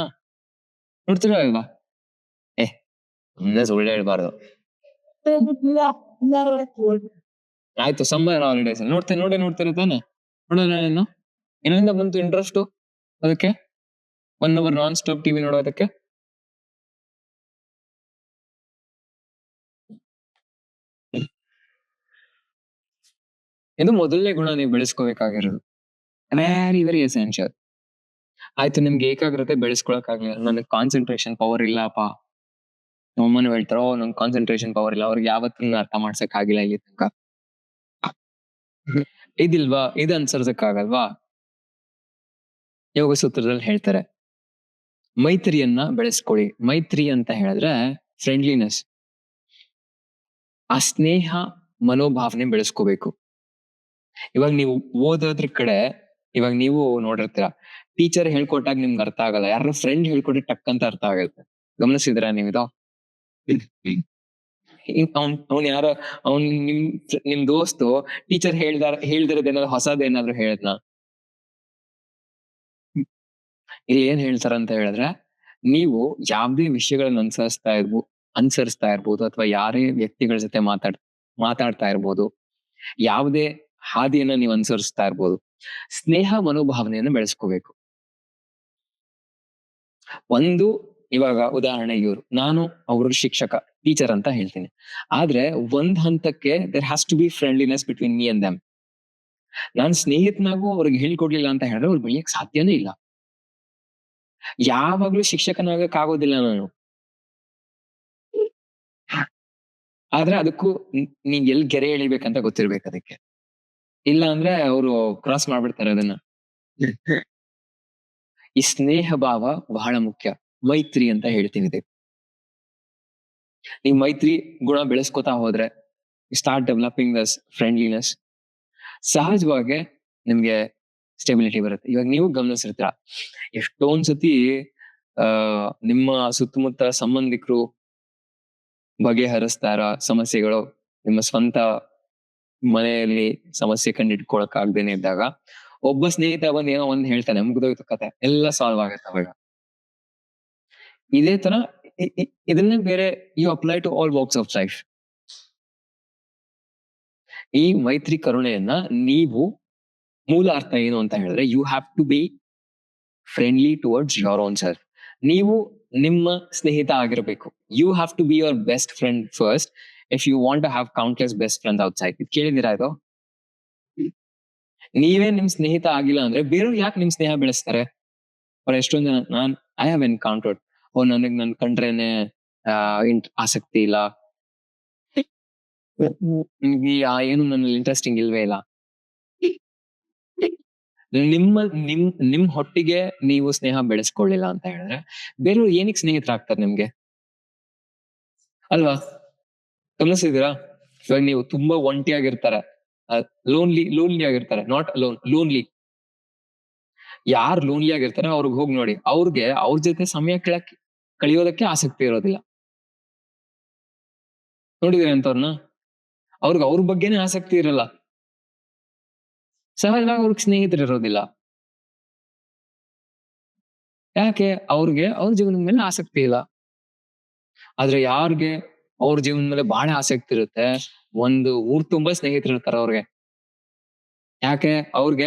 ನೋಡ್ತೀರಾ ಇಲ್ವಾ? ಏ ಸುಮ್ನೆ ಸುಳ್ಳು ಹೇಳ್ಬಾರ್ದು. ಆಯ್ತು ಸಮ್ಮರ್ ಹಾಲಿಡೇಸ್ ನೋಡೇ ನೋಡ್ತೀರಾ ತಾನೆ? ನೋಡಲ್ಲ ಇನ್ನು? ಎಲ್ಲಿಂದ ಬಂತು ಇಂಟ್ರೆಸ್ಟು ಅದಕ್ಕೆ? 1 ಅವರ್ ನಾನ್ ಸ್ಟಾಪ್ ಟಿವಿ ನೋಡೋದಕ್ಕೆ? ಇದು ಮೊದಲನೇ ಗುಣ ನೀವು ಬೆಳೆಸ್ಕೋಬೇಕಾಗಿರೋದು. Very very essential. ಆಯ್ತು ನಿಮ್ಗೆ ಏಕಾಗ್ರತೆ ಬೆಳೆಸ್ಕೊಳಕ್ ಆಗ್ಲಿಲ್ಲ, ನನಗೆ ಕಾನ್ಸಂಟ್ರೇಷನ್ ಪವರ್ ಇಲ್ಲಪ್ಪ. ನಮ್ಮಮ್ಮನು ಹೇಳ್ತಾರೋ ನಂಗೆ ಕಾನ್ಸಂಟ್ರೇಷನ್ ಪವರ್ ಇಲ್ಲ, ಅವ್ರಿಗೆ ಯಾವತ್ತೂ ಅರ್ಥ ಮಾಡ್ಸಕ್ ಆಗಿಲ್ಲ ಇಲ್ಲಿ ತನಕ. ಇದಿಲ್ವಾ? ಇದು ಅನ್ಸರ್ಸಕ್ಕಾಗಲ್ವಾ? ಯೋಗ ಸೂತ್ರದಲ್ಲಿ ಹೇಳ್ತಾರೆ, ಮೈತ್ರಿಯನ್ನ ಬೆಳೆಸ್ಕೊಳ್ಳಿ. ಮೈತ್ರಿ ಅಂತ ಹೇಳಿದ್ರೆ ಫ್ರೆಂಡ್ಲಿನೆಸ್, ಆ ಸ್ನೇಹ ಮನೋಭಾವನೆ ಬೆಳೆಸ್ಕೋಬೇಕು. ಇವಾಗ ನೀವು ಓದೋದ್ರ ಕಡೆ ಇವಾಗ ನೀವು ನೋಡಿರ್ತೀರ, ಟೀಚರ್ ಹೇಳ್ಕೊಟ್ಟಾಗ ನಿಮ್ಗೆ ಅರ್ಥ ಆಗಲ್ಲ, ಯಾರೋ ಫ್ರೆಂಡ್ ಹೇಳ್ಕೊಟ್ರೆ ಟಕ್ ಅಂತ ಅರ್ಥ ಆಗುತ್ತೆ. ಗಮನಿಸಿದ್ರ ನೀವಿದು? ಅವ್ನ್ ಯಾರೋ ನಿಮ್ ದೋಸ್ತು ಟೀಚರ್ ಹೇಳ್ದಿರೋದೇನಾದ್ರು ಹೊಸದೇನಾದ್ರು ಹೇಳದ್ನ? ಇಲ್ಲಿ ಏನ್ ಹೇಳ್ತಾರಂತ ಹೇಳಿದ್ರೆ, ನೀವು ಯಾವ್ದೇ ವಿಷಯಗಳನ್ನ ಅನುಸರಿಸ್ತಾ ಇರ್ಬೋದು ಅಥವಾ ಯಾರೇ ವ್ಯಕ್ತಿಗಳ ಜೊತೆ ಮಾತಾಡ್ತಾ ಇರ್ಬೋದು, ಯಾವುದೇ ಹಾದಿಯನ್ನ ನೀವು ಅನುಸರಿಸ್ತಾ ಇರ್ಬೋದು, ಸ್ನೇಹ ಮನೋಭಾವನೆಯನ್ನು ಬೆಳೆಸ್ಕೋಬೇಕು. ಒಂದು ಇವಾಗ ಉದಾಹರಣೆ ನಾನು ಅವ್ರ ಶಿಕ್ಷಕ, ಟೀಚರ್ ಅಂತ ಹೇಳ್ತೀನಿ. ಆದ್ರೆ ಒಂದ್ ಹಂತಕ್ಕೆ there has to be friendliness between me and them. ನಾನ್ ಸ್ನೇಹಿತನಾಗೂ ಅವ್ರಿಗೆ ಹೇಳ್ಕೊಡ್ಲಿಲ್ಲ ಅಂತ ಹೇಳಿದ್ರೆ ಅವ್ರು ಬೆಳೆಯಕ್ ಸಾಧ್ಯನೇ ಇಲ್ಲ. ಯಾವಾಗ್ಲೂ ಶಿಕ್ಷಕನಾಗಕ್ ಆಗೋದಿಲ್ಲ ನಾನು. ಆದ್ರೆ ಅದಕ್ಕೂ ನೀನ್ ಎಲ್ ಗೆರೆ ಎಳಿಬೇಕಂತ ಗೊತ್ತಿರ್ಬೇಕು ಅದಕ್ಕೆ. ಇಲ್ಲ ಅಂದ್ರೆ ಅವರು ಕ್ರಾಸ್ ಮಾಡ್ಬಿಡ್ತಾರೆ ಅದನ್ನ. ಈ ಸ್ನೇಹ ಭಾವ ಬಹಳ ಮುಖ್ಯ. ಮೈತ್ರಿ ಅಂತ ಹೇಳ್ತೀವಿ ಇದಕ್ಕೆ. ನೀವು ಮೈತ್ರಿ ಗುಣ ಬೆಳೆಸ್ಕೊತಾ ಹೋದ್ರೆ, ಸ್ಟಾರ್ಟ್ ಡೆವಲಪಿಂಗ್ ದಸ್ ಫ್ರೆಂಡ್ಲಿನೆಸ್, ಸಹಜವಾಗಿ ನಿಮ್ಗೆ ಸ್ಟೆಬಿಲಿಟಿ ಬರುತ್ತೆ. ಇವಾಗ ನೀವು ಗಮನಿಸಿರ್ತೀರ, ಎಷ್ಟೊಂದ್ ಸತಿ ನಿಮ್ಮ ಸುತ್ತಮುತ್ತ ಸಂಬಂಧಿಕರು ಬಗೆಹರಿಸ್ತಾ ಇರೋ ಸಮಸ್ಯೆಗಳು, ನಿಮ್ಮ ಸ್ವಂತ ಮನೆಯಲ್ಲಿ ಸಮಸ್ಯೆ ಕಂಡಿಡ್ಕೊಳಕ್ ಆಗ್ದೇನೆ ಇದ್ದಾಗ ಒಬ್ಬ ಸ್ನೇಹಿತ ಬಂದ್ ಏನೋ ಒಂದ್ ಹೇಳ್ತಾನೆ, ಮುಗ್ದೋಯ್ತು ಕತೆ, ಎಲ್ಲ ಸಾಲ್ವ್ ಆಗತ್ತೆ ಅವಾಗ. ಇದೇ ತರ ಇದನ್ನೇ ಬೇರೆ you apply to all walks of life. ಈ ಮೈತ್ರಿ ಕರುಣೆಯನ್ನ ನೀವು ಮೂಲ ಅರ್ಥ ಏನು ಅಂತ ಹೇಳಿದ್ರೆ, you have to be friendly towards your own self. ನೀವು ನಿಮ್ಮ ಸ್ನೇಹಿತ ಆಗಿರ್ಬೇಕು. You have to be your best friend first if you want to have countless best friend outside. ಇದು ಕೇಳಿದಿರಾ ಇದು? ನೀವೇ ನಿಮ್ ಸ್ನೇಹಿತ ಆಗಿಲ್ಲ ಅಂದ್ರೆ ಬೇರೆಯವ್ರು ಯಾಕೆ ನಿಮ್ ಸ್ನೇಹ ಬೆಳೆಸ್ತಾರೆ? ಅವ್ರ ಎಷ್ಟೊಂದ್ ಜನ ಐ ಹ್ಯಾವ್ ಎನ್ಕೌಂಟರ್ಡ್, ನನಗ್ ನನ್ ಕಂಡ್ರೇನೆ ಆಸಕ್ತಿ ಇಲ್ಲ, ಏನು ನನ್ನಲ್ಲಿ ಇಂಟ್ರೆಸ್ಟಿಂಗ್ ಇಲ್ವೇ ಇಲ್ಲ. ನಿಮ್ ಹೊಟ್ಟಿಗೆ ನೀವು ಸ್ನೇಹ ಬೆಳೆಸ್ಕೊಳ್ಳಿಲ್ಲ ಅಂತ ಹೇಳಿದ್ರೆ ಬೇರೆಯವ್ರು ಏನಕ್ಕೆ ಸ್ನೇಹಿತರಾಗ್ತಾರೆ ನಿಮ್ಗೆ? ಅಲ್ವಾ? ಗಮನಿಸಿದೀರಾ? ಇವಾಗ ನೀವು ತುಂಬಾ ಒಂಟಿಯಾಗಿರ್ತಾರೆ, ಲೋನ್ಲಿ ಆಗಿರ್ತಾರೆ, ನಾಟ್ ಅಲೋನ್, ಲೋನ್ಲಿ. ಯಾರು ಲೋನ್ಲಿ ಆಗಿರ್ತಾರೆ ಅವ್ರಿಗೆ ಹೋಗಿ ನೋಡಿ, ಅವ್ರಿಗೆ ಅವ್ರ ಜೊತೆ ಸಮಯ ಕಳಿಯೋದಕ್ಕೆ ಆಸಕ್ತಿ ಇರೋದಿಲ್ಲ. ನೋಡಿದೀರ ಅಂತವ್ರನ್ನ? ಅವ್ರಿಗೆ ಅವ್ರ ಬಗ್ಗೆನೇ ಆಸಕ್ತಿ ಇರಲ್ಲ, ಸಹಜವಾಗಿ ಅವ್ರಿಗೆ ಸ್ನೇಹಿತರು ಇರೋದಿಲ್ಲ. ಯಾಕೆ? ಅವ್ರಿಗೆ ಅವ್ರ ಜೀವನದ ಮೇಲೆ ಆಸಕ್ತಿ ಇಲ್ಲ. ಆದ್ರೆ ಯಾರ್ಗೆ ಅವ್ರ ಜೀವನದ ಮೇಲೆ ಬಹಳ ಆಸಕ್ತಿ ಇರುತ್ತೆ, ಒಂದು ಊರ್ ತುಂಬಾ ಸ್ನೇಹಿತರು ಇರ್ತಾರೆ ಅವ್ರಿಗೆ. ಯಾಕೆ? ಅವ್ರಿಗೆ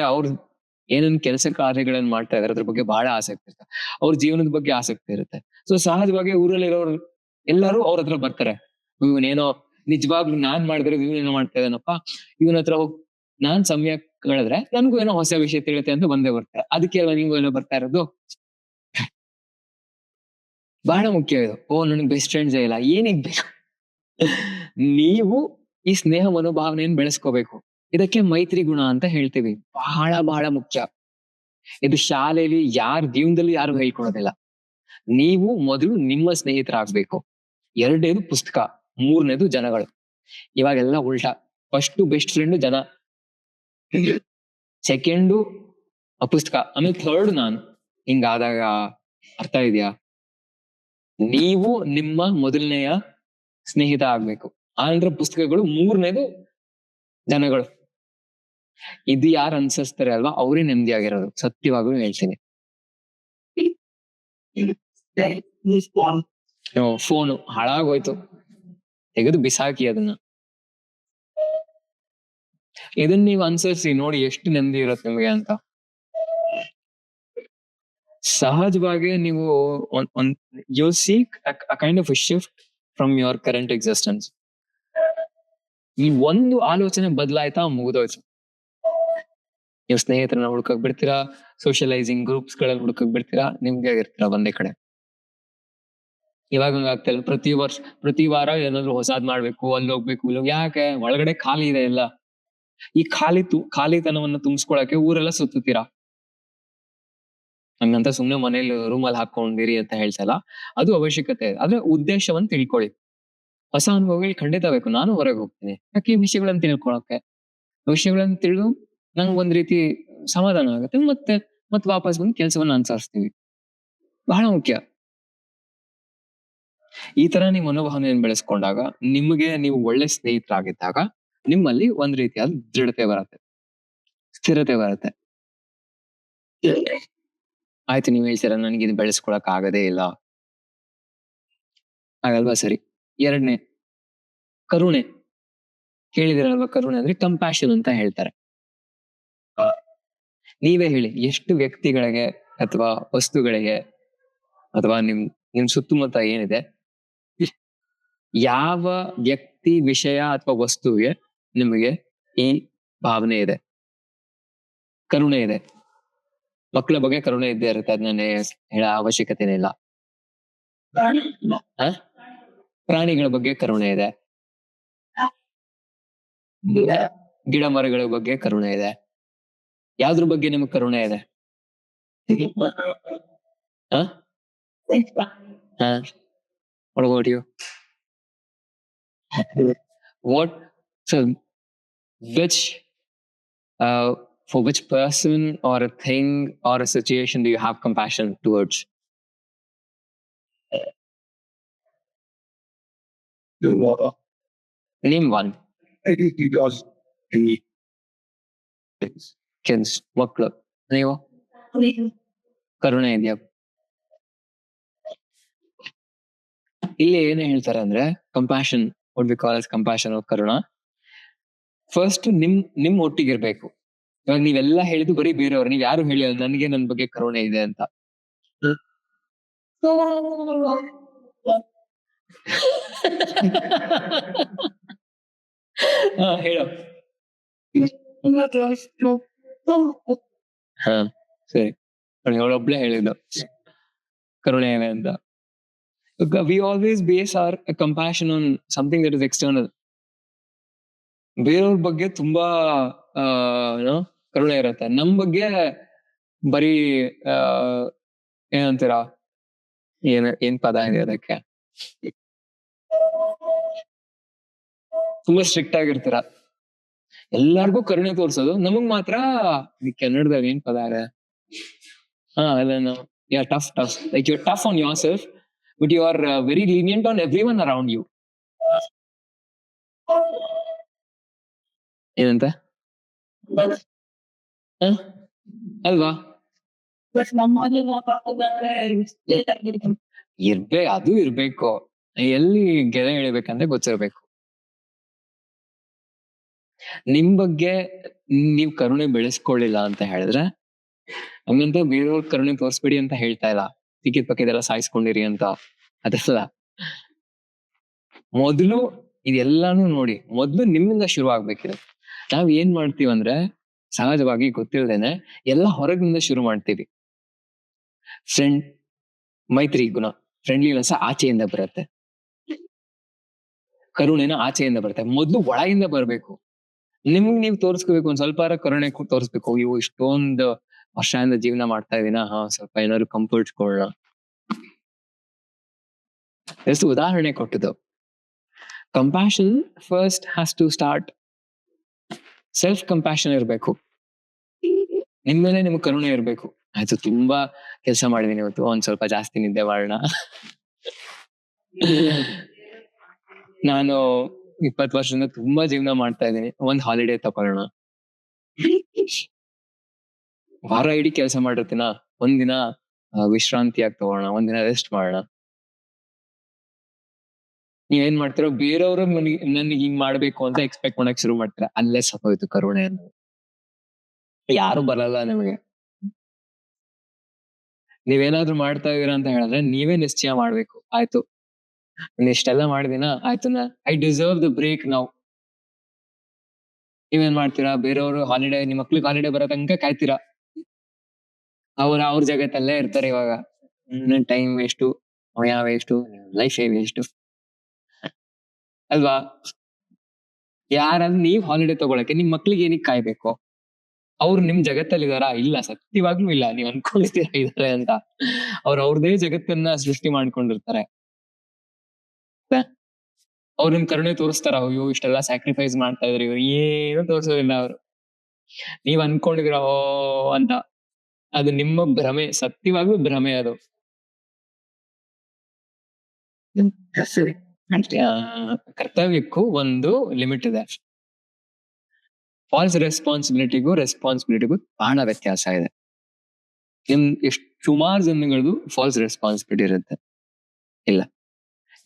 ಏನೇನ್ ಕೆಲಸ ಕಾರ್ಯಗಳನ್ನ ಮಾಡ್ತಾ ಇದಾರೆ ಅದ್ರ ಬಗ್ಗೆ ಬಹಳ ಆಸಕ್ತಿ ಇರುತ್ತೆ, ಅವ್ರ ಜೀವನದ ಬಗ್ಗೆ ಆಸಕ್ತಿ ಇರುತ್ತೆ. ಸೊ ಸಹಜವಾಗಿ ಊರಲ್ಲಿರೋರು ಎಲ್ಲರೂ ಅವ್ರ ಹತ್ರ ಬರ್ತಾರೆ. ಇವನೇನೋ ನಿಜವಾಗ್ಲೂ ನಾನ್ ಮಾಡಿದ್ರೆ ಇವನೇನೋ ಮಾಡ್ತಾ ಇದ್ದಾನಪ್ಪ, ಇವನ ಹತ್ರ ಹೋಗಿ ನಾನ್ ಸಮಯ ಕಳೆದ್ರೆ ನನ್ಗೂ ಏನೋ ಹೊಸ ವಿಷಯ ತಿಳಿಯುತ್ತೆ ಅಂತ ಬಂದೇ ಬರ್ತಾರೆ. ಅದಕ್ಕೆ ನೀವು ಏನೋ ಬರ್ತಾ ಇರೋದು. ಬಹಳ ಮುಖ್ಯ ಇದು. ನನಗೆ ಬೆಸ್ಟ್ ಫ್ರೆಂಡ್ಸೇ ಇಲ್ಲ, ಏನಿಗ್ ಬೇಕು? ನೀವು ಈ ಸ್ನೇಹ ಮನೋಭಾವನೆಯನ್ನು ಬೆಳೆಸ್ಕೋಬೇಕು. ಇದಕ್ಕೆ ಮೈತ್ರಿ ಗುಣ ಅಂತ ಹೇಳ್ತೀವಿ. ಬಹಳ ಬಹಳ ಮುಖ್ಯ. ಇದು ಶಾಲೆಯಲ್ಲಿ ಜೀವನದಲ್ಲಿ ಯಾರು ಹೇಳ್ಕೊಡೋದಿಲ್ಲ. ನೀವು ಮೊದಲು ನಿಮ್ಮ ಸ್ನೇಹಿತರಾಗ್ಬೇಕು. 2ನೇದು ಪುಸ್ತಕ, 3ನೇದು ಜನಗಳು. ಇವಾಗೆಲ್ಲ ಉಲ್ಟಾ. ಫಸ್ಟ್ ಬೆಸ್ಟ್ ಫ್ರೆಂಡ್ ಜನ, ಸೆಕೆಂಡು ಪುಸ್ತಕ, ಆಮೇಲೆ ಥರ್ಡ್ ನಾನು. ಹಿಂಗಾದಾಗ ಅರ್ಥ ಇದೆಯಾ? ನೀವು ನಿಮ್ಮ ಮೊದಲನೆಯ ಸ್ನೇಹಿತ ಆಗ್ಬೇಕು. ಆನಂತರ ಪುಸ್ತಕಗಳು, ಮೂರನೇದು ಜನಗಳು. ಇದು ಯಾರು ಅನ್ಸಿಸ್ತಾರೆ ಅಲ್ವಾ ಅವ್ರೇ ನೆಮ್ಮದಿಯಾಗಿರೋದು, ಸತ್ಯವಾಗ್ಲೂ ಹೇಳ್ತೀನಿ. ಫೋನು ಹಾಳಾಗೋಯ್ತು, ತೆಗೆದು ಬಿಸಾಕಿ ಅದನ್ನ. ಇದನ್ನ ನೀವು ಅನ್ಸರಿಸಿ ನೋಡಿ ಎಷ್ಟು ನೆಮ್ಮದಿ ಇರುತ್ತೆ ನಿಮಗೆ ಅಂತ. ಸಹಜವಾಗಿ ನೀವು you seek a kind of a shift from your current existence. ಈ ಒಂದು ಆಲೋಚನೆ ಬದಲಾಯ್ತಾ ಮುಗಿದೋಯ್ತು. ನೀವು ಸ್ನೇಹಿತರನ್ನ ಹುಡ್ಕಕ್ ಬಿಡ್ತೀರಾ, ಸೋಷಿಯಲೈಸಿಂಗ್ ಗ್ರೂಪ್ಸ್ ಗಳಲ್ಲಿ ಹುಡ್ಕಕ್ ಬಿಡ್ತೀರಾ, ನಿಮ್ಗೆ ಆಗಿರ್ತೀರಾ ಒಂದೇ ಕಡೆ. ಇವಾಗ ಹಂಗಾಗ್ತಾ ಇಲ್ಲ. ಪ್ರತಿ ವಾರ ಏನಾದ್ರು ಹೊಸಾದ್ ಮಾಡ್ಬೇಕು, ಅಲ್ಲಿ ಹೋಗ್ಬೇಕು, ಇಲ್ಲಿ ಯಾಕೆ? ಒಳಗಡೆ ಖಾಲಿ ಇದೆ ಎಲ್ಲ. ಈ ಖಾಲಿತನವನ್ನ ತುಂಬಿಸ್ಕೊಳಕ್ಕೆ ಊರೆಲ್ಲ ಸುತ್ತೀರಾ. ಹಂಗಂತ ಸುಮ್ನೆ ಮನೇಲಿ ರೂಮಲ್ಲಿ ಹಾಕೊಂಡಿರಿ ಅಂತ ಹೇಳ್ಸಲ್ಲ, ಅದು ಅವಶ್ಯಕತೆ. ಆದ್ರೆ ಉದ್ದೇಶವನ್ನ ತಿಳ್ಕೊಳ್ಳಿ. ಹೊಸ ಅನುಭವಗಳು ಖಂಡಿತ ಬೇಕು. ನಾನು ಹೊರಗೆ ಹೋಗ್ತೀನಿ ಯಾಕೆ? ಈ ವಿಷಯಗಳನ್ನ ತಿಳ್ಕೊಳಕ್ಕೆ. ವಿಷಯಗಳನ್ನ ತಿಳಿದು ನಂಗೆ ಒಂದ್ ರೀತಿ ಸಮಾಧಾನ ಆಗುತ್ತೆ. ಮತ್ತೆ ವಾಪಸ್ ಬಂದು ಕೆಲಸವನ್ನ ಅನುಸರಿಸ್ತೀವಿ. ಬಹಳ ಮುಖ್ಯ. ಈ ತರ ನೀವು ಮನೋಭಾವನೆಯನ್ನು ಬೆಳೆಸ್ಕೊಂಡಾಗ, ನಿಮಗೆ ನೀವು ಒಳ್ಳೆ ಸ್ನೇಹಿತರಾಗಿದ್ದಾಗ ನಿಮ್ಮಲ್ಲಿ ಒಂದ್ ರೀತಿಯಾದ ದೃಢತೆ ಬರುತ್ತೆ, ಸ್ಥಿರತೆ ಬರುತ್ತೆ. ಆಯ್ತು, ನೀವ್ ಹೇಳ್ತೀರ ನನಗೆ ಇದು ಬೆಳೆಸ್ಕೊಳಕ್ ಆಗದೇ ಇಲ್ಲ, ಹಾಗಲ್ವಾ? ಸರಿ. ಎರಡನೇ, ಕರುಣೆ. ಕೇಳಿದಿರಲ್ವಾ? ಕರುಣೆ ಅಂದ್ರೆ ಕಂಪ್ಯಾಷನ್ ಅಂತ ಹೇಳ್ತಾರೆ. ನೀವೇ ಹೇಳಿ, ಎಷ್ಟು ವ್ಯಕ್ತಿಗಳಿಗೆ ಅಥವಾ ವಸ್ತುಗಳಿಗೆ ಅಥವಾ ನಿಮ್ ಸುತ್ತಮುತ್ತ ಏನಿದೆ, ಯಾವ ವ್ಯಕ್ತಿ, ವಿಷಯ ಅಥವಾ ವಸ್ತುವಿಗೆ ನಿಮಗೆ ಈ ಭಾವನೆ ಇದೆ, ಕರುಣೆ ಇದೆ? ಮಕ್ಕಳ ಬಗ್ಗೆ ಕರುಣೆ ಇದ್ದೇ ಇರುತ್ತೆ, ಅದನ್ನೇ ಹೇಳೋ ಅವಶ್ಯಕತೆನೇ ಇಲ್ಲ. ಪ್ರಾಣಿಗಳ ಬಗ್ಗೆ ಕರುಣೆ ಇದೆ, ಗಿಡ ಮರಗಳ ಬಗ್ಗೆ ಕರುಣೆ ಇದೆ. ಯಾವ್ದ್ರ ಬಗ್ಗೆ ನಿಮ್ಗೆ ಕರುಣೆ ಇದೆ? What about you? What, so for which person or a thing or a situation do you have compassion towards? Name one. Kids, ಮಕ್ಕಳು. ನೀವು? ಕರುಣೆ ಇದೆಯಾ? ಇಲ್ಲಿ ಏನೇ ಹೇಳ್ತಾರೆ ಅಂದ್ರೆ, compassion, what we call as compassion of Karuna, first ನಿಮ್ ಒಟ್ಟಿಗಿರ್ಬೇಕು. ಇವಾಗ ನೀವೆಲ್ಲ ಹೇಳಿದ್ದು ಬರೀ ಬೇರೆಯವ್ರು, ನೀವ್ ಯಾರು ಹೇಳಿ ನನಗೆ ನನ್ ಬಗ್ಗೆ ಕರುಣೆ ಇದೆ ಅಂತ. ಹೇಳೋ. ಹಾ ಸರಿ, ಅವಳೊಬ್ಳೆ ಹೇಳಿದ್ದು ಕರುಣೆ ಇದೆ ಅಂತ. We always base our compassion on something that is external. ಬೇರೆಯವ್ರ ಬಗ್ಗೆ ತುಂಬಾ ಕರುಣೆ ಇರುತ್ತೆ, ನಮ್ ಬಗ್ಗೆ ಬರೀ ಏನಂತೀರಾ, ಏನ್ ಪದ ಇದೆ ಅದಕ್ಕೆ, ತುಂಬಾ ಸ್ಟ್ರಿಕ್ಟ್ ಆಗಿರ್ತೀರ. ಎಲ್ಲಾರ್ಗು ಕರುಣೆ ತೋರ್ಸೋದು, ನಮಗ್ ಮಾತ್ರ ಕನ್ನಡದಾಗ ಏನ್ ಪದ ಇದೆ, tough, like you're tough on yourself but you are very lenient on everyone around you. ಏನಂತ ಅಲ್ವಾ? ಅದು ಇರ್ಬೇಕು. ಎಲ್ಲಿ ಗೆರೆ ಎಳಿಬೇಕಂದ್ರೆ ಗೊತ್ತಿರ್ಬೇಕು. ನಿಮ್ ಬಗ್ಗೆ ನೀವ್ ಕರುಣೆ ಬೆಳೆಸ್ಕೊಳ್ಳಿಲ್ಲ ಅಂತ ಹೇಳಿದ್ರೆ, ಹಂಗಂತ ಬೇರೆಯವ್ರ ಕರುಣೆ ತೋರಿಸ್ಬೇಡಿ ಅಂತ ಹೇಳ್ತಾ ಇಲ್ಲ, ಸಿಕ್ಕಿದ ಪಕ್ಕಿದೆಲ್ಲ ಸಾಯಿಸ್ಕೊಂಡಿರಿ ಅಂತ, ಅದಲ್ಲ. ಮೊದಲು ಇದೆಲ್ಲಾನು ನೋಡಿ, ಮೊದ್ಲು ನಿಮ್ಮಿಂದ ಶುರು ಆಗ್ಬೇಕಿದೆ. ನಾವ್ ಏನ್ ಮಾಡ್ತೀವಂದ್ರೆ, ಸಹಜವಾಗಿ ಗೊತ್ತಿಲ್ದೇನೆ ಎಲ್ಲ ಹೊರಗಿನಿಂದ ಶುರು ಮಾಡ್ತೀವಿ. ಮೈತ್ರಿ ಗುಣ, ಫ್ರೆಂಡ್ಲಿನೆಸ್ ಆಚೆಯಿಂದ ಬರುತ್ತೆ, ಕರುಣೆನ ಆಚೆಯಿಂದ ಬರುತ್ತೆ. ಮೊದ್ಲು ಒಳಗಿಂದ ಬರ್ಬೇಕು. ನಿಮ್ಗೆ ನೀವ್ ತೋರಿಸ್ಕೋಬೇಕು, ಒಂದ್ ಸ್ವಲ್ಪ ಕರುಣೆ ತೋರಿಸ್ಬೇಕು. ಇವು ಇಷ್ಟೊಂದು ವರ್ಷದಿಂದ ಜೀವನ ಮಾಡ್ತಾ ಇದೀನ, ಸ್ವಲ್ಪ ಏನಾದ್ರು ಕಂಫರ್ಟ್ ಕೊಡೋಣ. ಎಷ್ಟು ಉದಾಹರಣೆ ಕೊಟ್ಟಿದ್ದು. Compassion first has to start, self compassion ಇರ್ಬೇಕು, ನಿಮ್ಮೇಲೆ ನಿಮ್ಗೆ ಕರುಣೆ ಇರ್ಬೇಕು. ಆಯ್ತು ತುಂಬಾ ಕೆಲ್ಸ ಮಾಡಿದೀನಿ ಇವತ್ತು. ಒಂದ್ ಸ್ವಲ್ಪ ಜಾಸ್ತಿ ನಿದ್ದೆ ಮಾಡೋಣ. ನಾನು 20 ವರ್ಷದಿಂದ ತುಂಬಾ ಜೀವನ ಮಾಡ್ತಾ ಇದ್ದೀನಿ. ಒಂದ್ ಹಾಲಿಡೇ ತಗೊಳ್ಳೋಣ. ವಾರ ಇಡೀ ಕೆಲಸ ಮಾಡಿರ್ತೀನ. ಒಂದಿನ ವಿಶ್ರಾಂತಿಯಾಗಿ ತಗೊಳ್ಳೋಣ. ಒಂದಿನ ರೆಸ್ಟ್ ಮಾಡೋಣ. ನೀವೇನ್ ಮಾಡ್ತೀರೋ ಬೇರೆಯವರು ನನಿಗ್ ಹಿಂಗ್ ಮಾಡ್ಬೇಕು ಅಂತ ಎಕ್ಸ್ಪೆಕ್ಟ್ ಮಾಡಕ್ ಶುರು ಮಾಡ್ತೀರಾ. ಅಲ್ಲೇ ಸತ್ತೋಯ್ತು ಕರುಣೆ ಅನ್ನೋದು. ಯಾರು ಬರಲ್ಲ ನಿಮಗೆ. ನೀವೇನಾದ್ರೂ ಮಾಡ್ತಾ ಇದೀರಾ ಅಂತ ಹೇಳಿದ್ರೆ ನೀವೇ ನಿಶ್ಚಯ ಮಾಡ್ಬೇಕು. ಆಯ್ತು ನಾನ್ ಇಷ್ಟೆಲ್ಲ ಮಾಡಿದೀನ, ಆಯ್ತು I deserve the break now. ನೀವೇನ್ ಮಾಡ್ತೀರಾ, ಬೇರೆಯವರು ಹಾಲಿಡೇ, ನಿಮ್ ಮಕ್ಳಿಗೆ ಹಾಲಿಡೇ ಬರೋ ತನಕ ಕಾಯ್ತೀರಾ. ಅವ್ರ ಜಗತ್ತಲ್ಲೇ ಇರ್ತಾರೆ ಇವಾಗ. ನನ್ ಟೈಮ್ ವೇಸ್ಟು, ಸಮಯ ವೇಸ್ಟು, ಲೈಫೇ ವೇಸ್ಟು ಅಲ್ವಾ? ಯಾರಾದ್ರೂ ನೀವ್ ಹಾಲಿಡೇ ತಗೊಳಕ್ಕೆ ನಿಮ್ ಮಕ್ಳಿಗೆ ಏನಕ್ಕೆ ಕಾಯ್ಬೇಕು? ಅವ್ರು ನಿಮ್ ಜಗತ್ತಲ್ಲಿದಾರ? ಇಲ್ಲ, ಸತ್ಯವಾಗ್ಲೂ ಇಲ್ಲ. ನೀವ್ ಅನ್ಕೊಂಡಿರ್ತೀರಾ ಇದಾರೆ ಅಂತ. ಅವ್ರದೇ ಜಗತ್ತನ್ನ ಸೃಷ್ಟಿ ಮಾಡ್ಕೊಂಡಿರ್ತಾರೆ. ಅವ್ರು ನಿಮ್ ಕರುಣೆ ತೋರಿಸ್ತಾರ, ಅಯ್ಯೋ ಇಷ್ಟೆಲ್ಲಾ ಸ್ಯಾಕ್ರಿಫೈಸ್ ಮಾಡ್ತಾ ಇದ್ರಿ ಇವ್ರು, ಏನು ತೋರ್ಸೋದಿಲ್ಲ ಅವ್ರು. ನೀವ್ ಅನ್ಕೊಂಡಿದೀರ ಓ ಅಂತ. ಅದು ನಿಮ್ಮ ಭ್ರಮೆ, ಸತ್ಯವಾಗ್ಲೂ ಭ್ರಮೆ ಅದು. ಕರ್ತವ್ಯಕ್ಕೂ ಒಂದು ಲಿಮಿಟ್ ಇದೆ. ಫಾಲ್ಸ್ ರೆಸ್ಪಾನ್ಸಿಬಿಲಿಟಿಗೂ ಬಹಳ ವ್ಯತ್ಯಾಸ ಇದೆ. ಎಷ್ಟು ಸುಮಾರು ಜನಗಳದು ಫಾಲ್ಸ್ ರೆಸ್ಪಾನ್ಸಿಬಿಲಿಟಿ ಇರುತ್ತೆ. ಇಲ್ಲ,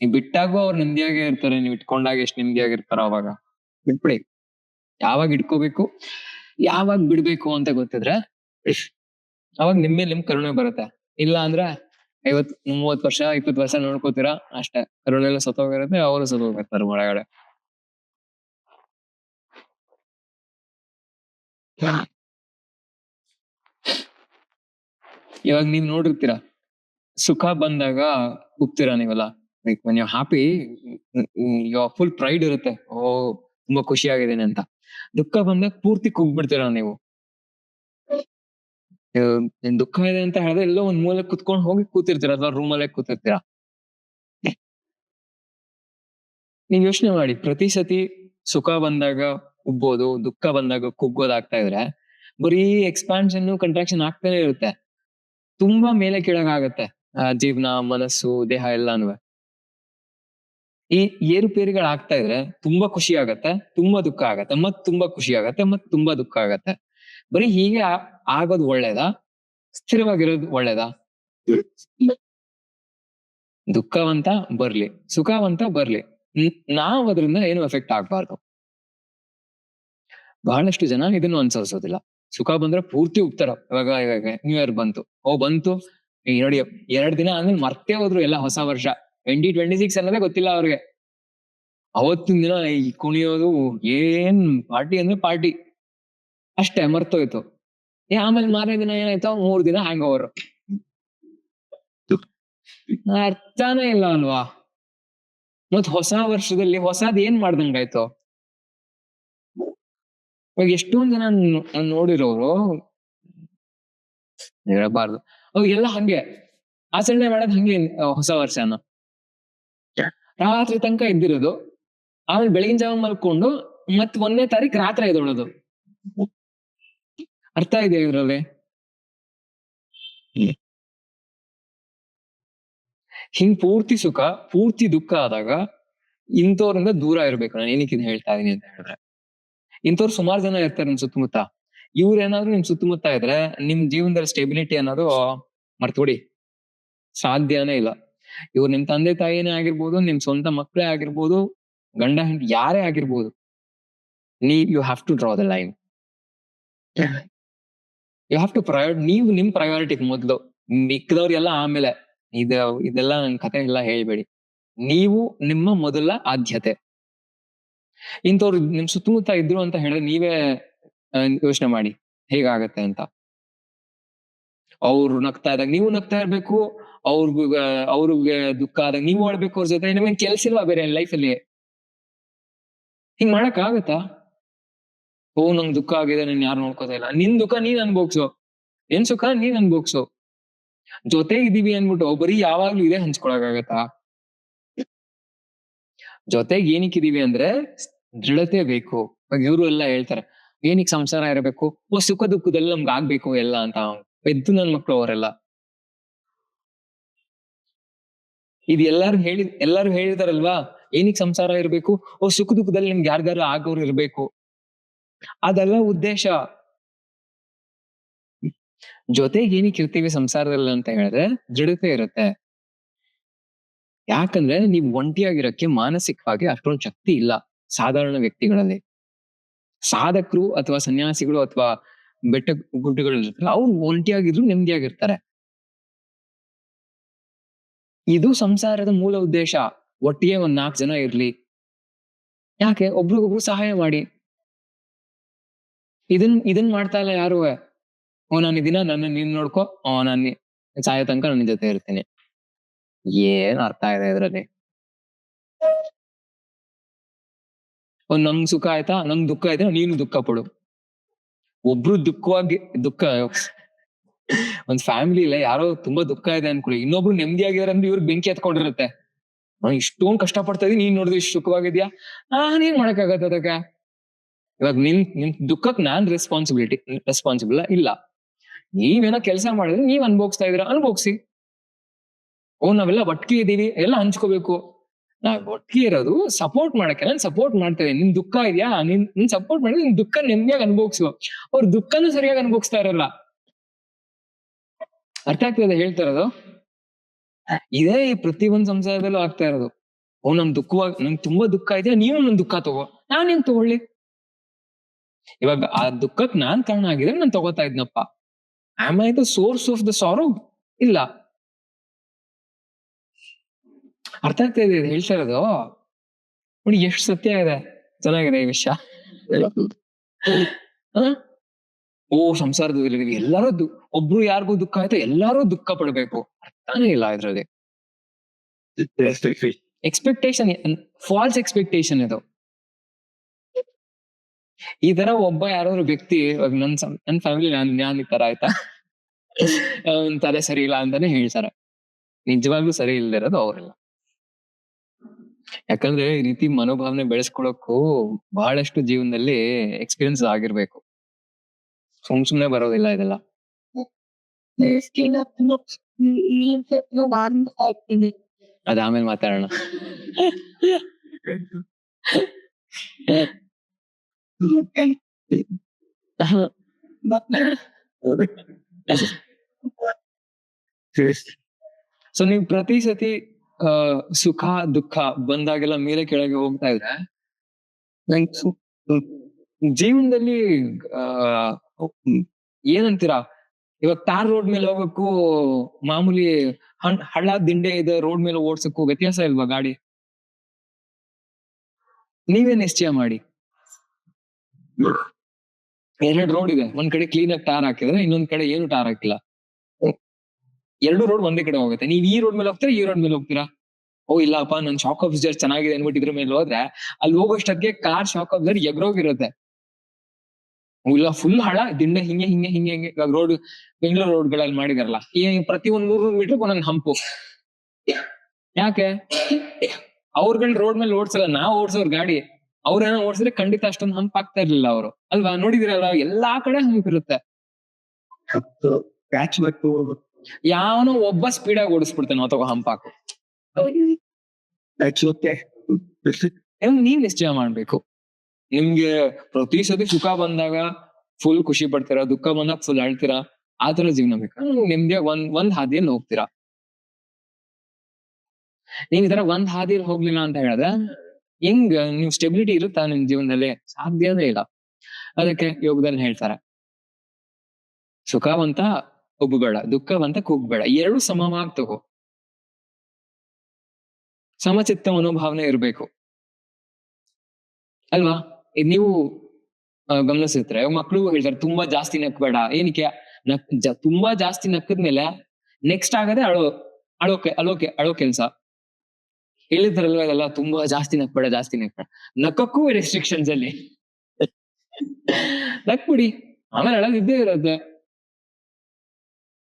ನೀವ್ ಬಿಟ್ಟಾಗೂ ಅವ್ರು ನೆಮ್ಮದಿಯಾಗೇ ಇರ್ತಾರೆ. ನೀವ್ ಇಟ್ಕೊಂಡಾಗ ಎಷ್ಟು ನೆಮ್ಮದಿಯಾಗಿರ್ತಾರೋ ಅವಾಗ. ಬಿಟ್ಬಿಡಿ. ಯಾವಾಗ ಇಟ್ಕೋಬೇಕು, ಯಾವಾಗ ಬಿಡ್ಬೇಕು ಅಂತ ಗೊತ್ತಿದ್ರೆ ಅವಾಗ ನಿಮ್ ಕರುಣೆ ಬರುತ್ತೆ. ಇಲ್ಲ ಅಂದ್ರೆ 30 ವರ್ಷ 20 ವರ್ಷ ನೋಡ್ಕೋತೀರಾ ಅಷ್ಟೇ. ಕರುಣೆ ಎಲ್ಲ ಸತ್ತೋಗಿರುತ್ತೆ, ಅವರು ಸತ್ತೋಗಿರ್ತಾರೆ ಒಳಗಡೆ. ಇವಾಗ ನೀವ್ ನೋಡಿರ್ತೀರಾ, ಸುಖ ಬಂದಾಗ ಉಗ್ತೀರಾ ನೀವೆಲ್ಲ. Like when you happy, full pride ಇರುತ್ತೆ. ಓ ತುಂಬಾ ಖುಷಿ ಆಗಿದ್ದೀನಿ ಅಂತ. ದುಃಖ ಬಂದಾಗ ಪೂರ್ತಿ ಕುಗ್ಬಿಡ್ತೀರಾ ನೀವು. ನಿನ್ ದುಃಖ ಇದೆ ಅಂತ ಹೇಳಿದ್ರೆ ಎಲ್ಲೋ ಒಂದ್ ಮೂಲೆ ಕುತ್ಕೊಂಡ್ ಹೋಗಿ ಕೂತಿರ್ತೀರಾ, ಅಥವಾ ರೂಮಲ್ಲೇ ಕೂತಿರ್ತೀರಾ. ನೀವ್ ಯೋಚನೆ ಮಾಡಿ, ಪ್ರತಿ ಸತಿ ಸುಖ ಬಂದಾಗ ಉಬ್ಬೋದು, ದುಃಖ ಬಂದಾಗ ಕುಗ್ಗೋದಾಗ್ತಾ ಇದ್ರೆ ಬರೀ ಎಕ್ಸ್ಪಾನ್ಷನ್ ಕಂಟ್ರಾಕ್ಷನ್ ಆಗ್ತಾನೆ ಇರುತ್ತೆ. ತುಂಬಾ ಮೇಲೆ ಕೆಳಗಾಗತ್ತೆ ಜೀವನ, ಮನಸ್ಸು, ದೇಹ ಎಲ್ಲಾನು. ಈ ಏರುಪೇರುಗಳು ಆಗ್ತಾ ಇದ್ರೆ ತುಂಬಾ ಖುಷಿ ಆಗತ್ತೆ, ತುಂಬಾ ದುಃಖ ಆಗತ್ತೆ, ಮತ್ ತುಂಬಾ ಖುಷಿ ಆಗತ್ತೆ, ಮತ್ ತುಂಬಾ ದುಃಖ ಆಗತ್ತೆ. ಬರೀ ಹೀಗೆ ಆಗೋದು ಒಳ್ಳೇದಾ, ಸ್ಥಿರವಾಗಿರೋದು ಒಳ್ಳೇದಾ? ದುಃಖವಂತ ಬರ್ಲಿ, ಸುಖವಂತ ಬರ್ಲಿ, ನಾವ್ ಅದ್ರಿಂದ ಏನು ಎಫೆಕ್ಟ್ ಆಗ್ಬಾರ್ದು. ಬಹಳಷ್ಟು ಜನ ಇದನ್ನು ಅನುಸರಿಸೋದಿಲ್ಲ. ಸುಖ ಬಂದ್ರೆ ಪೂರ್ತಿ ಉಗ್ತಾರ. ಇವಾಗ ನ್ಯೂ ಇಯರ್ ಬಂತು, ಬಂತು, ಈಗ ನೋಡಿ 2 ದಿನ ಆದ್ಮೇಲೆ ಮರ್ತೇ ಹೋದ್ರು ಎಲ್ಲ. ಹೊಸ ವರ್ಷ 2026 ಅನ್ನೋದೇ ಗೊತ್ತಿಲ್ಲ ಅವ್ರಿಗೆ. ಅವತ್ತಿನ ದಿನ ಈ ಕುಣಿಯೋದು, ಏನ್ ಪಾರ್ಟಿ ಅಂದ್ರೆ ಪಾರ್ಟಿ ಅಷ್ಟೇ, ಮರ್ತೋಯ್ತು. ಆಮೇಲೆ ಮಾರನೇ ದಿನ ಏನಾಯ್ತು, 3 ದಿನ ಹ್ಯಾಂಗ್ ಓವರ್. ಅರ್ಥನೇ ಇಲ್ಲ ಅಲ್ವಾ? ಮತ್ ಹೊಸ ವರ್ಷದಲ್ಲಿ ಹೊಸದ್ ಏನ್ ಮಾಡ್ದಂಗಾಯ್ತು? ಇವಾಗ ಎಷ್ಟೊಂದ್ ಜನ ನೋಡಿರೋರು, ಹೇಳಬಾರ್ದು, ಅವ್ರಿಗೆಲ್ಲ ಹಂಗೆ ಆಚರಣೆ ಮಾಡೋದ್ ಹಂಗೆ. ಹೊಸ ವರ್ಷನ ರಾತ್ರಿ ತನಕ ಇದ್ದಿರೋದು, ಆಮೇಲೆ ಬೆಳಗಿನ ಜಾವ ಮಲ್ಕೊಂಡು ಮತ್ 1ನೇ ತಾರೀಕು ರಾತ್ರಿ ಎದ್ದೊಳೋದು. ಅರ್ಥ ಇದೆ ಇದ್ರಲ್ಲಿ? ಹಿಂಗ್ ಪೂರ್ತಿ ಸುಖ ಪೂರ್ತಿ ದುಃಖ ಆದಾಗ ಇಂಥವ್ರಿಂದ ದೂರ ಇರ್ಬೇಕು. ನಾನು ಏನಕ್ಕೆ ಇದನ್ನ ಹೇಳ್ತಾ ಇದೀನಿ ಅಂತ ಹೇಳಿದ್ರೆ, ಇಂಥವ್ರು ಸುಮಾರು ಜನ ಇರ್ತಾರೆ ನಿಮ್ ಸುತ್ತಮುತ್ತ. ಇವ್ರೇನಾದ್ರೂ ನಿಮ್ ಸುತ್ತಮುತ್ತ ಇದ್ರೆ ನಿಮ್ ಜೀವನದಲ್ಲಿ ಸ್ಟೆಬಿಲಿಟಿ ಅನ್ನೋದು ಮರ್ತುಬಿಡಿ, ಸಾಧ್ಯನೇ ಇಲ್ಲ. ಇವ್ರು ನಿಮ್ ತಂದೆ ತಾಯಿನೇ ಆಗಿರ್ಬೋದು, ನಿಮ್ ಸ್ವಂತ ಮಕ್ಕಳೇ ಆಗಿರ್ಬೋದು, ಗಂಡ ಹೆಂಡತಿ ಯಾರೇ ಆಗಿರ್ಬೋದು, you have to draw the line. You have to ನೀವು ನಿಮ್ ಪ್ರಯಾರಿಟಿ ಮೊದ್ಲು, ಮಿಕ್ಕದವ್ರೆಲ್ಲ ಆಮೇಲೆ. ಇದೆಲ್ಲ ನನ್ ಕತೆ ಎಲ್ಲ ಹೇಳ್ಬೇಡಿ. ನೀವು ನಿಮ್ಮ ಮೊದಲ ಆದ್ಯತೆ. ಇಂಥವ್ರು ನಿಮ್ ಸುತ್ತಮುತ್ತ ಇದ್ರು ಅಂತ ಹೇಳಿದ್ರೆ ನೀವೇ ಯೋಚನೆ ಮಾಡಿ ಹೇಗಾಗತ್ತೆ ಅಂತ. ಅವ್ರು ನಗ್ತಾ ಇದ್ದಾಗ ನೀವು ನಗ್ತಾ ಇರ್ಬೇಕು, ಅವ್ರಿಗೆ ದುಃಖ ಆದಾಗ ನೀವು ಆಡ್ಬೇಕು ಅವ್ರ ಜೊತೆ. ನಿಮ್ಗೆ ಕೆಲ್ಸ ಇಲ್ವಾ ಬೇರೆ ಲೈಫ್ ಅಲ್ಲಿ? ಹಿಂಗ್ ಮಾಡಕ್ ಆಗತ್ತಾ? ನಂಗ್ ದುಃಖ ಆಗಿದೆ, ನನ್ ಯಾರು ನೋಡ್ಕೋತಾ ಇಲ್ಲ. ನಿನ್ ದುಃಖ ನೀನ್ ಅನ್ಭೋಗ್ಸು, ಏನ್ ಸುಖ ನೀನ್ ಅನ್ಭೋಗ್ಸು. ಜೊತೆ ಇದೀವಿ ಅನ್ಬಿಟ್ಟು ಬರೀ ಯಾವಾಗ್ಲೂ ಇದೇ ಹಂಚ್ಕೊಳಕಾಗತ್ತಾ? ಜೊತೆಗೆ ಏನಕ್ಕಿದೀವಿ ಅಂದ್ರೆ ದೃಢತೆ ಬೇಕು. ಇವಾಗ ಇವ್ರು ಎಲ್ಲ ಹೇಳ್ತಾರೆ, ಏನಕ್ ಸಂಸಾರ ಇರಬೇಕು, ಸುಖ ದುಃಖದಲ್ಲಿ ನಮ್ಗೆ ಆಗ್ಬೇಕು ಎಲ್ಲ ಅಂತ. ಎದ್ದು ನನ್ ಮಕ್ಳು ಅವರೆಲ್ಲ. ಇದು ಎಲ್ಲಾರು ಹೇಳಿದಾರಲ್ವಾ, ಏನಿಕ್ ಸಂಸಾರ ಇರ್ಬೇಕು? ಓ ಸುಖ ದುಃಖದಲ್ಲಿ ನಿಮ್ಗೆ ಯಾರ್ಗಾರು ಆಗೋರು ಇರ್ಬೇಕು. ಅದೆಲ್ಲ ಉದ್ದೇಶ. ಜೊತೆಗೆ ಏನಕ್ಕೆ ಇರ್ತೀವಿ ಸಂಸಾರದಲ್ಲಿ ಅಂತ ಹೇಳಿದ್ರೆ ದೃಢತೆ ಇರುತ್ತೆ. ಯಾಕಂದ್ರೆ ನೀವ್ ಒಂಟಿಯಾಗಿರಕ್ಕೆ ಮಾನಸಿಕವಾಗಿ ಅಷ್ಟೊಂದ್ ಶಕ್ತಿ ಇಲ್ಲ ಸಾಧಾರಣ ವ್ಯಕ್ತಿಗಳಲ್ಲಿ. ಸಾಧಕರು ಅಥವಾ ಸನ್ಯಾಸಿಗಳು ಅಥವಾ ಬೆಟ್ಟ ಗುಡ್ಡಗಳು ಇರ್ತಾರಲ್ಲ, ಅವ್ರು ಒಂಟಿಯಾಗಿದ್ರು ನೆಮ್ಮದಿಯಾಗಿರ್ತಾರೆ. ಇದು ಸಂಸಾರದ ಮೂಲ ಉದ್ದೇಶ. ಒಟ್ಟಿಗೆ ಒಂದ್ 4 ಜನ ಇರ್ಲಿ. ಯಾಕೆ? ಒಬ್ರಿಗೊಬ್ರು ಸಹಾಯ ಮಾಡಿ. ಇದನ್ ಮಾಡ್ತಾ ಇಲ್ಲ ಯಾರುವೆ. ನಾನ್ ಈ ದಿನ ನನ್ನ ನೀನ್ ನೋಡ್ಕೊ, ನಾನ್ ಸಾಯೋ ತನಕ ನಾನ್ ನಿನ್ ಜೊತೆ ಇರ್ತೀನಿ. ಏನ್ ಅರ್ಥ ಇದೆ ಇದ್ರಲ್ಲಿ? ನಂಗ್ ಸುಖ ಆಯ್ತಾ, ನಂಗ್ ದುಃಖ ಆಯ್ತಾ, ನೀನು ದುಃಖ ಪಡು. ಒಬ್ರು ದುಃಖ ಒಂದ್ ಫ್ಯಾಮಿಲಿಲಿ ಯಾರೋ ತುಂಬಾ ದುಃಖ ಇದೆ ಅನ್ಕೊಳ್ಳಿ, ಇನ್ನೊಬ್ರು ನೆಮ್ಮದಿಯಾಗಿದಾರೆ ಅಂದ್ರೆ ಇವ್ರಿಗೆ ಬೆಂಕಿ ಹತ್ಕೊಂಡಿರುತ್ತೆ. ನಾನ್ ಇಷ್ಟೊಂದ್ ಕಷ್ಟ ಪಡ್ತಾ ಇದೀನಿ, ನೀನ್ ನೋಡಿದ್ರೆ ಇಷ್ಟು ಸುಖವಾಗಿದ್ಯಾ. ನಾನೇನ್ ಮಾಡಕ್ಕಾಗತ್ತೆ ಅದಕ್ಕೆ? ಇವಾಗ ನಿನ್ ದುಃಖಕ್ ನಾನ್ ರೆಸ್ಪಾನ್ಸಿಬಲ್ ಇಲ್ಲ. ನೀವೇನೋ ಕೆಲಸ ಮಾಡಿದ್ರೆ ನೀವ್ ಅನ್ಭೋಗಿಸ್ತಾ ಇದೀರಾ, ಅನ್ಭೋಗ್ಸಿ. ನಾವೆಲ್ಲ ಒಟ್ಟಿಗೆ ಇದೀವಿ, ಎಲ್ಲ ಹಂಚ್ಕೋಬೇಕು. ನಾವ್ ಒಟ್ಟಿಗೆ ಇರೋದು ಸಪೋರ್ಟ್ ಮಾಡಕ್ಕೆ. ನಾನ್ ಸಪೋರ್ಟ್ ಮಾಡ್ತೇವೆ. ನಿನ್ ದುಃಖ ಇದೆಯಾ, ನಿನ್ ಸಪೋರ್ಟ್ ಮಾಡಿದ್ರೆ ನಿನ್ ದುಃಖ ನೆಮ್ಮದಿಯಾಗಿ ಅನ್ಭೋಗ್ಸು. ಅವ್ರ ದುಃಖನೂ ಸರಿಯಾಗಿ ಅನ್ಭೋಗಿಸ್ತಾ ಇರಲ್ಲ. ಅರ್ಥ ಆಗ್ತದೆ ಹೇಳ್ತಾ ಇರೋದು? ಇದೇ ಈ ಪ್ರತಿ ಒಂದ್ ಸಂಸಾರದಲ್ಲೂ ಆಗ್ತಾ ಇರೋದು. ನಂಗ್ ತುಂಬಾ ದುಃಖ ಇದೆಯಾ, ನೀನು ನನ್ ದುಃಖ ತಗೋ. ನಾನೇನ್ ತಗೊಳ್ಳಿ? ಇವಾಗ ಆ ದುಃಖಕ್ ನಾನ್ ಕಾರಣ ಆಗಿದ್ರೆ ನಾನ್ ತಗೋತಾ ಇದ್ನಪ್ಪ. Am I the source of the sorrow? ಇಲ್ಲ. ಅರ್ಥ ಆಗ್ತಾ ಇದೆ ಹೇಳ್ತಾ ಇರೋದು? ನೋಡಿ ಎಷ್ಟು ಸತ್ಯ ಇದೆ. ಚೆನ್ನಾಗಿದೆ ಈ ವಿಷಯ. ಹ? ಸಂಸಾರದಲ್ಲಿ ಎಲ್ಲಾರು ಒಬ್ರು ಯಾರಿಗೂ ದುಃಖ ಆಯ್ತು ಎಲ್ಲಾರು ದುಃಖ ಪಡ್ಬೇಕು. ಅರ್ಥನೇ ಇಲ್ಲ ಇದ್ರಲ್ಲಿ. ಎಕ್ಸ್ಪೆಕ್ಟೇಷನ್, ಫಾಲ್ಸ್ ಎಕ್ಸ್ಪೆಕ್ಟೇಷನ್ ಇದು. ಈ ತರ ಒಬ್ಬ ಯಾರಾದ್ರು ವ್ಯಕ್ತಿ ನನ್ ಫ್ಯಾಮಿಲಿ ನಾನ್ ಈ ತರ ಆಯ್ತಾ, ತಲೆ ಸರಿ ಇಲ್ಲ ಅಂತಾನೆ ಹೇಳ್ತಾರೆ. ನಿಜವಾಗ್ಲೂ ಸರಿ ಇಲ್ದೇ ಇರೋದು ಅವ್ರೆಲ್ಲ. ಯಾಕಂದ್ರೆ ಈ ರೀತಿ ಮನೋಭಾವನೆ ಬೆಳೆಸ್ಕೊಳಕ್ಕೂ ಬಹಳಷ್ಟು ಜೀವನದಲ್ಲಿ ಎಕ್ಸ್ಪೀರಿಯನ್ಸ್ ಆಗಿರ್ಬೇಕು. ಸುಮ್ನೆ ಬರೋದಿಲ್ಲ ಇದೆಲ್ಲ. ಅದ ಆಮೇಲೆ ಮಾತಾಡೋಣ. ಸೊ ನೀವ್ ಪ್ರತಿ ಸತಿ ಸುಖ ದುಃಖ ಬಂದಾಗೆಲ್ಲ ಮೇಲೆ ಕೆಳಗೆ ಹೋಗ್ತಾ ಇದ್ರೆ ಜೀವನದಲ್ಲಿ ಆ ಏನಂತೀರಾ, ಇವಾಗ ಟಾರ್ ರೋಡ್ ಮೇಲೆ ಹೋಗಕ್ಕೂ ಮಾಮೂಲಿ ಹಳ್ಳ ದಿಂಡೆ ಇದೆ ರೋಡ್ ಮೇಲೆ ಓಡ್ಸಕ್ಕೂ ವ್ಯತ್ಯಾಸ ಇಲ್ವಾ ಗಾಡಿ? ನೀವೇ ನಿಶ್ಚಯ ಮಾಡಿ. 2 ರೋಡ್ ಇದೆ, ಒಂದ್ ಕಡೆ ಕ್ಲೀನ್ ಆಗಿ ಟಾರ್ ಹಾಕಿದ್ರೆ ಇನ್ನೊಂದ್ ಕಡೆ ಏನು ಟಾರ್ ಹಾಕಿಲ್ಲ. 2 ರೋಡ್ ಒಂದೇ ಕಡೆ ಹೋಗುತ್ತೆ. ನೀವ್ ಈ ರೋಡ್ ಮೇಲೆ ಹೋಗ್ತೀರಾ, ಈ ರೋಡ್ ಮೇಲೆ ಹೋಗ್ತೀರಾ? ಇಲ್ಲಪ್ಪ ನನ್ ಶಾಕ್ ಅಬ್ಸರ್ವರ್ ಚೆನ್ನಾಗಿದೆ ಅನ್ಬಿಟ್ಟು ಇದ್ರ ಮೇಲೆ ಹೋದ್ರೆ ಅಲ್ಲಿ ಹೋಗೋಷ್ಟೊತ್ತಿಗೆ ಕಾರ್ ಶಾಕ್ ಅಬ್ಸರ್ವರ್ ಎಗ್ರೋಗಿರುತ್ತೆ. ಇಲ್ಲ ಫುಲ್ ಹಳ ದಿಂಡೆ ಹಿಂಗೆ ಹಿಂಗೆ ಹಿಂಗೆ ಹಿಂಗೆ. ಇವಾಗ ರೋಡ್ ಬೆಂಗಳೂರು ರೋಡ್ಗಳಲ್ಲಿ ಮಾಡಿದಾರಲ್ಲ, ಪ್ರತಿ ಒಂದ್ 300 ಮೀಟರ್ ಒಂದೊಂದು ಹಂಪು. ಯಾಕೆ? ಅವ್ರಗಳು ರೋಡ್ ಮೇಲೆ ಓಡ್ಸಲ್ಲ, ನಾವ್ ಓಡ್ಸೋರ್ ಗಾಡಿ. ಅವ್ರೇನೋ ಓಡ್ಸಿದ್ರೆ ಖಂಡಿತ ಅಷ್ಟೊಂದು ಹಂಪ್ ಆಗ್ತಾ ಇರ್ಲಿಲ್ಲ ಅವರು, ಅಲ್ವಾ? ನೋಡಿದಿರಲ್ಲ ಎಲ್ಲಾ ಕಡೆ ಹಂಪ್ ಇರುತ್ತೆ. ಯಾವನೋ ಒಬ್ಬ ಸ್ಪೀಡ್ ಆಗಿ ಓಡಿಸ್ಬಿಡ್ತಾನೆ ಅಥವಾ ಹಂಪ್ ಹಾಕು. ನೀವ್ ನಿಶ್ಚಯ ಮಾಡ್ಬೇಕು. ನಿಮ್ಗೆ ಪ್ರತಿ ಸತಿ ಸುಖ ಬಂದಾಗ ಫುಲ್ ಖುಷಿ ಪಡ್ತೀರಾ, ದುಃಖ ಬಂದಾಗ ಫುಲ್ ಅಳ್ತೀರಾ, ಆತರ ಜೀವನ ಬೇಕಾ? ನಿಮ್ಗೆ ಒಂದ್ ಹಾದಿಯಲ್ಲಿ ಹೋಗ್ತೀರಾ. ನೀವ್ ಈ ತರ ಒಂದ್ ಹಾದಿಯಲ್ಲಿ ಹೋಗ್ಲಿಲ್ಲ ಅಂತ ಹೇಳಿದ್ರೆ ಹೆಂಗ್ ನೀವ್ ಸ್ಟೆಬಿಲಿಟಿ ಇರುತ್ತಾ ನಿಮ್ ಜೀವನದಲ್ಲಿ? ಸಾಧ್ಯನೇ ಇಲ್ಲ. ಅದಕ್ಕೆ ಯೋಗದಲ್ಲಿ ಹೇಳ್ತಾರೆ, ಸುಖವಂತ ಉಬ್ಬಬೇಡ, ದುಃಖವಂತ ಕುಗ್ಬೇಡ, ಎರಡು ಸಮವಾಗಿ ತಗೋ. ಸಮಚಿತ್ತ ಮನೋಭಾವನೆ ಇರ್ಬೇಕು, ಅಲ್ವಾ? ನೀವು ಗಮನಿಸಿದ್ರೆ ಮಕ್ಳಿಗೂ ಹೇಳ್ತಾರೆ ತುಂಬಾ ಜಾಸ್ತಿ ನಕ್ಬೇಡ. ಏನಕ್ಕೆ? ತುಂಬಾ ಜಾಸ್ತಿ ನಕ್ಕದ್ಮೇಲೆ ನೆಕ್ಸ್ಟ್ ಆಗದೆ ಅಳೋ ಕೆಲ್ಸ. ಹೇಳಿದ್ರಲ್ವಾ ಇದೆಲ್ಲ, ತುಂಬಾ ಜಾಸ್ತಿ ನಕ್ಬೇಡ. ನಕ್ಕಕ್ಕೂ ರೆಸ್ಟ್ರಿಕ್ಷನ್ಸ್ ಅಲ್ಲಿ. ನಕ್ಬಿಡಿ, ಆಮೇಲೆ ಅಳದಿದ್ದೇ ಇರುತ್ತೆ.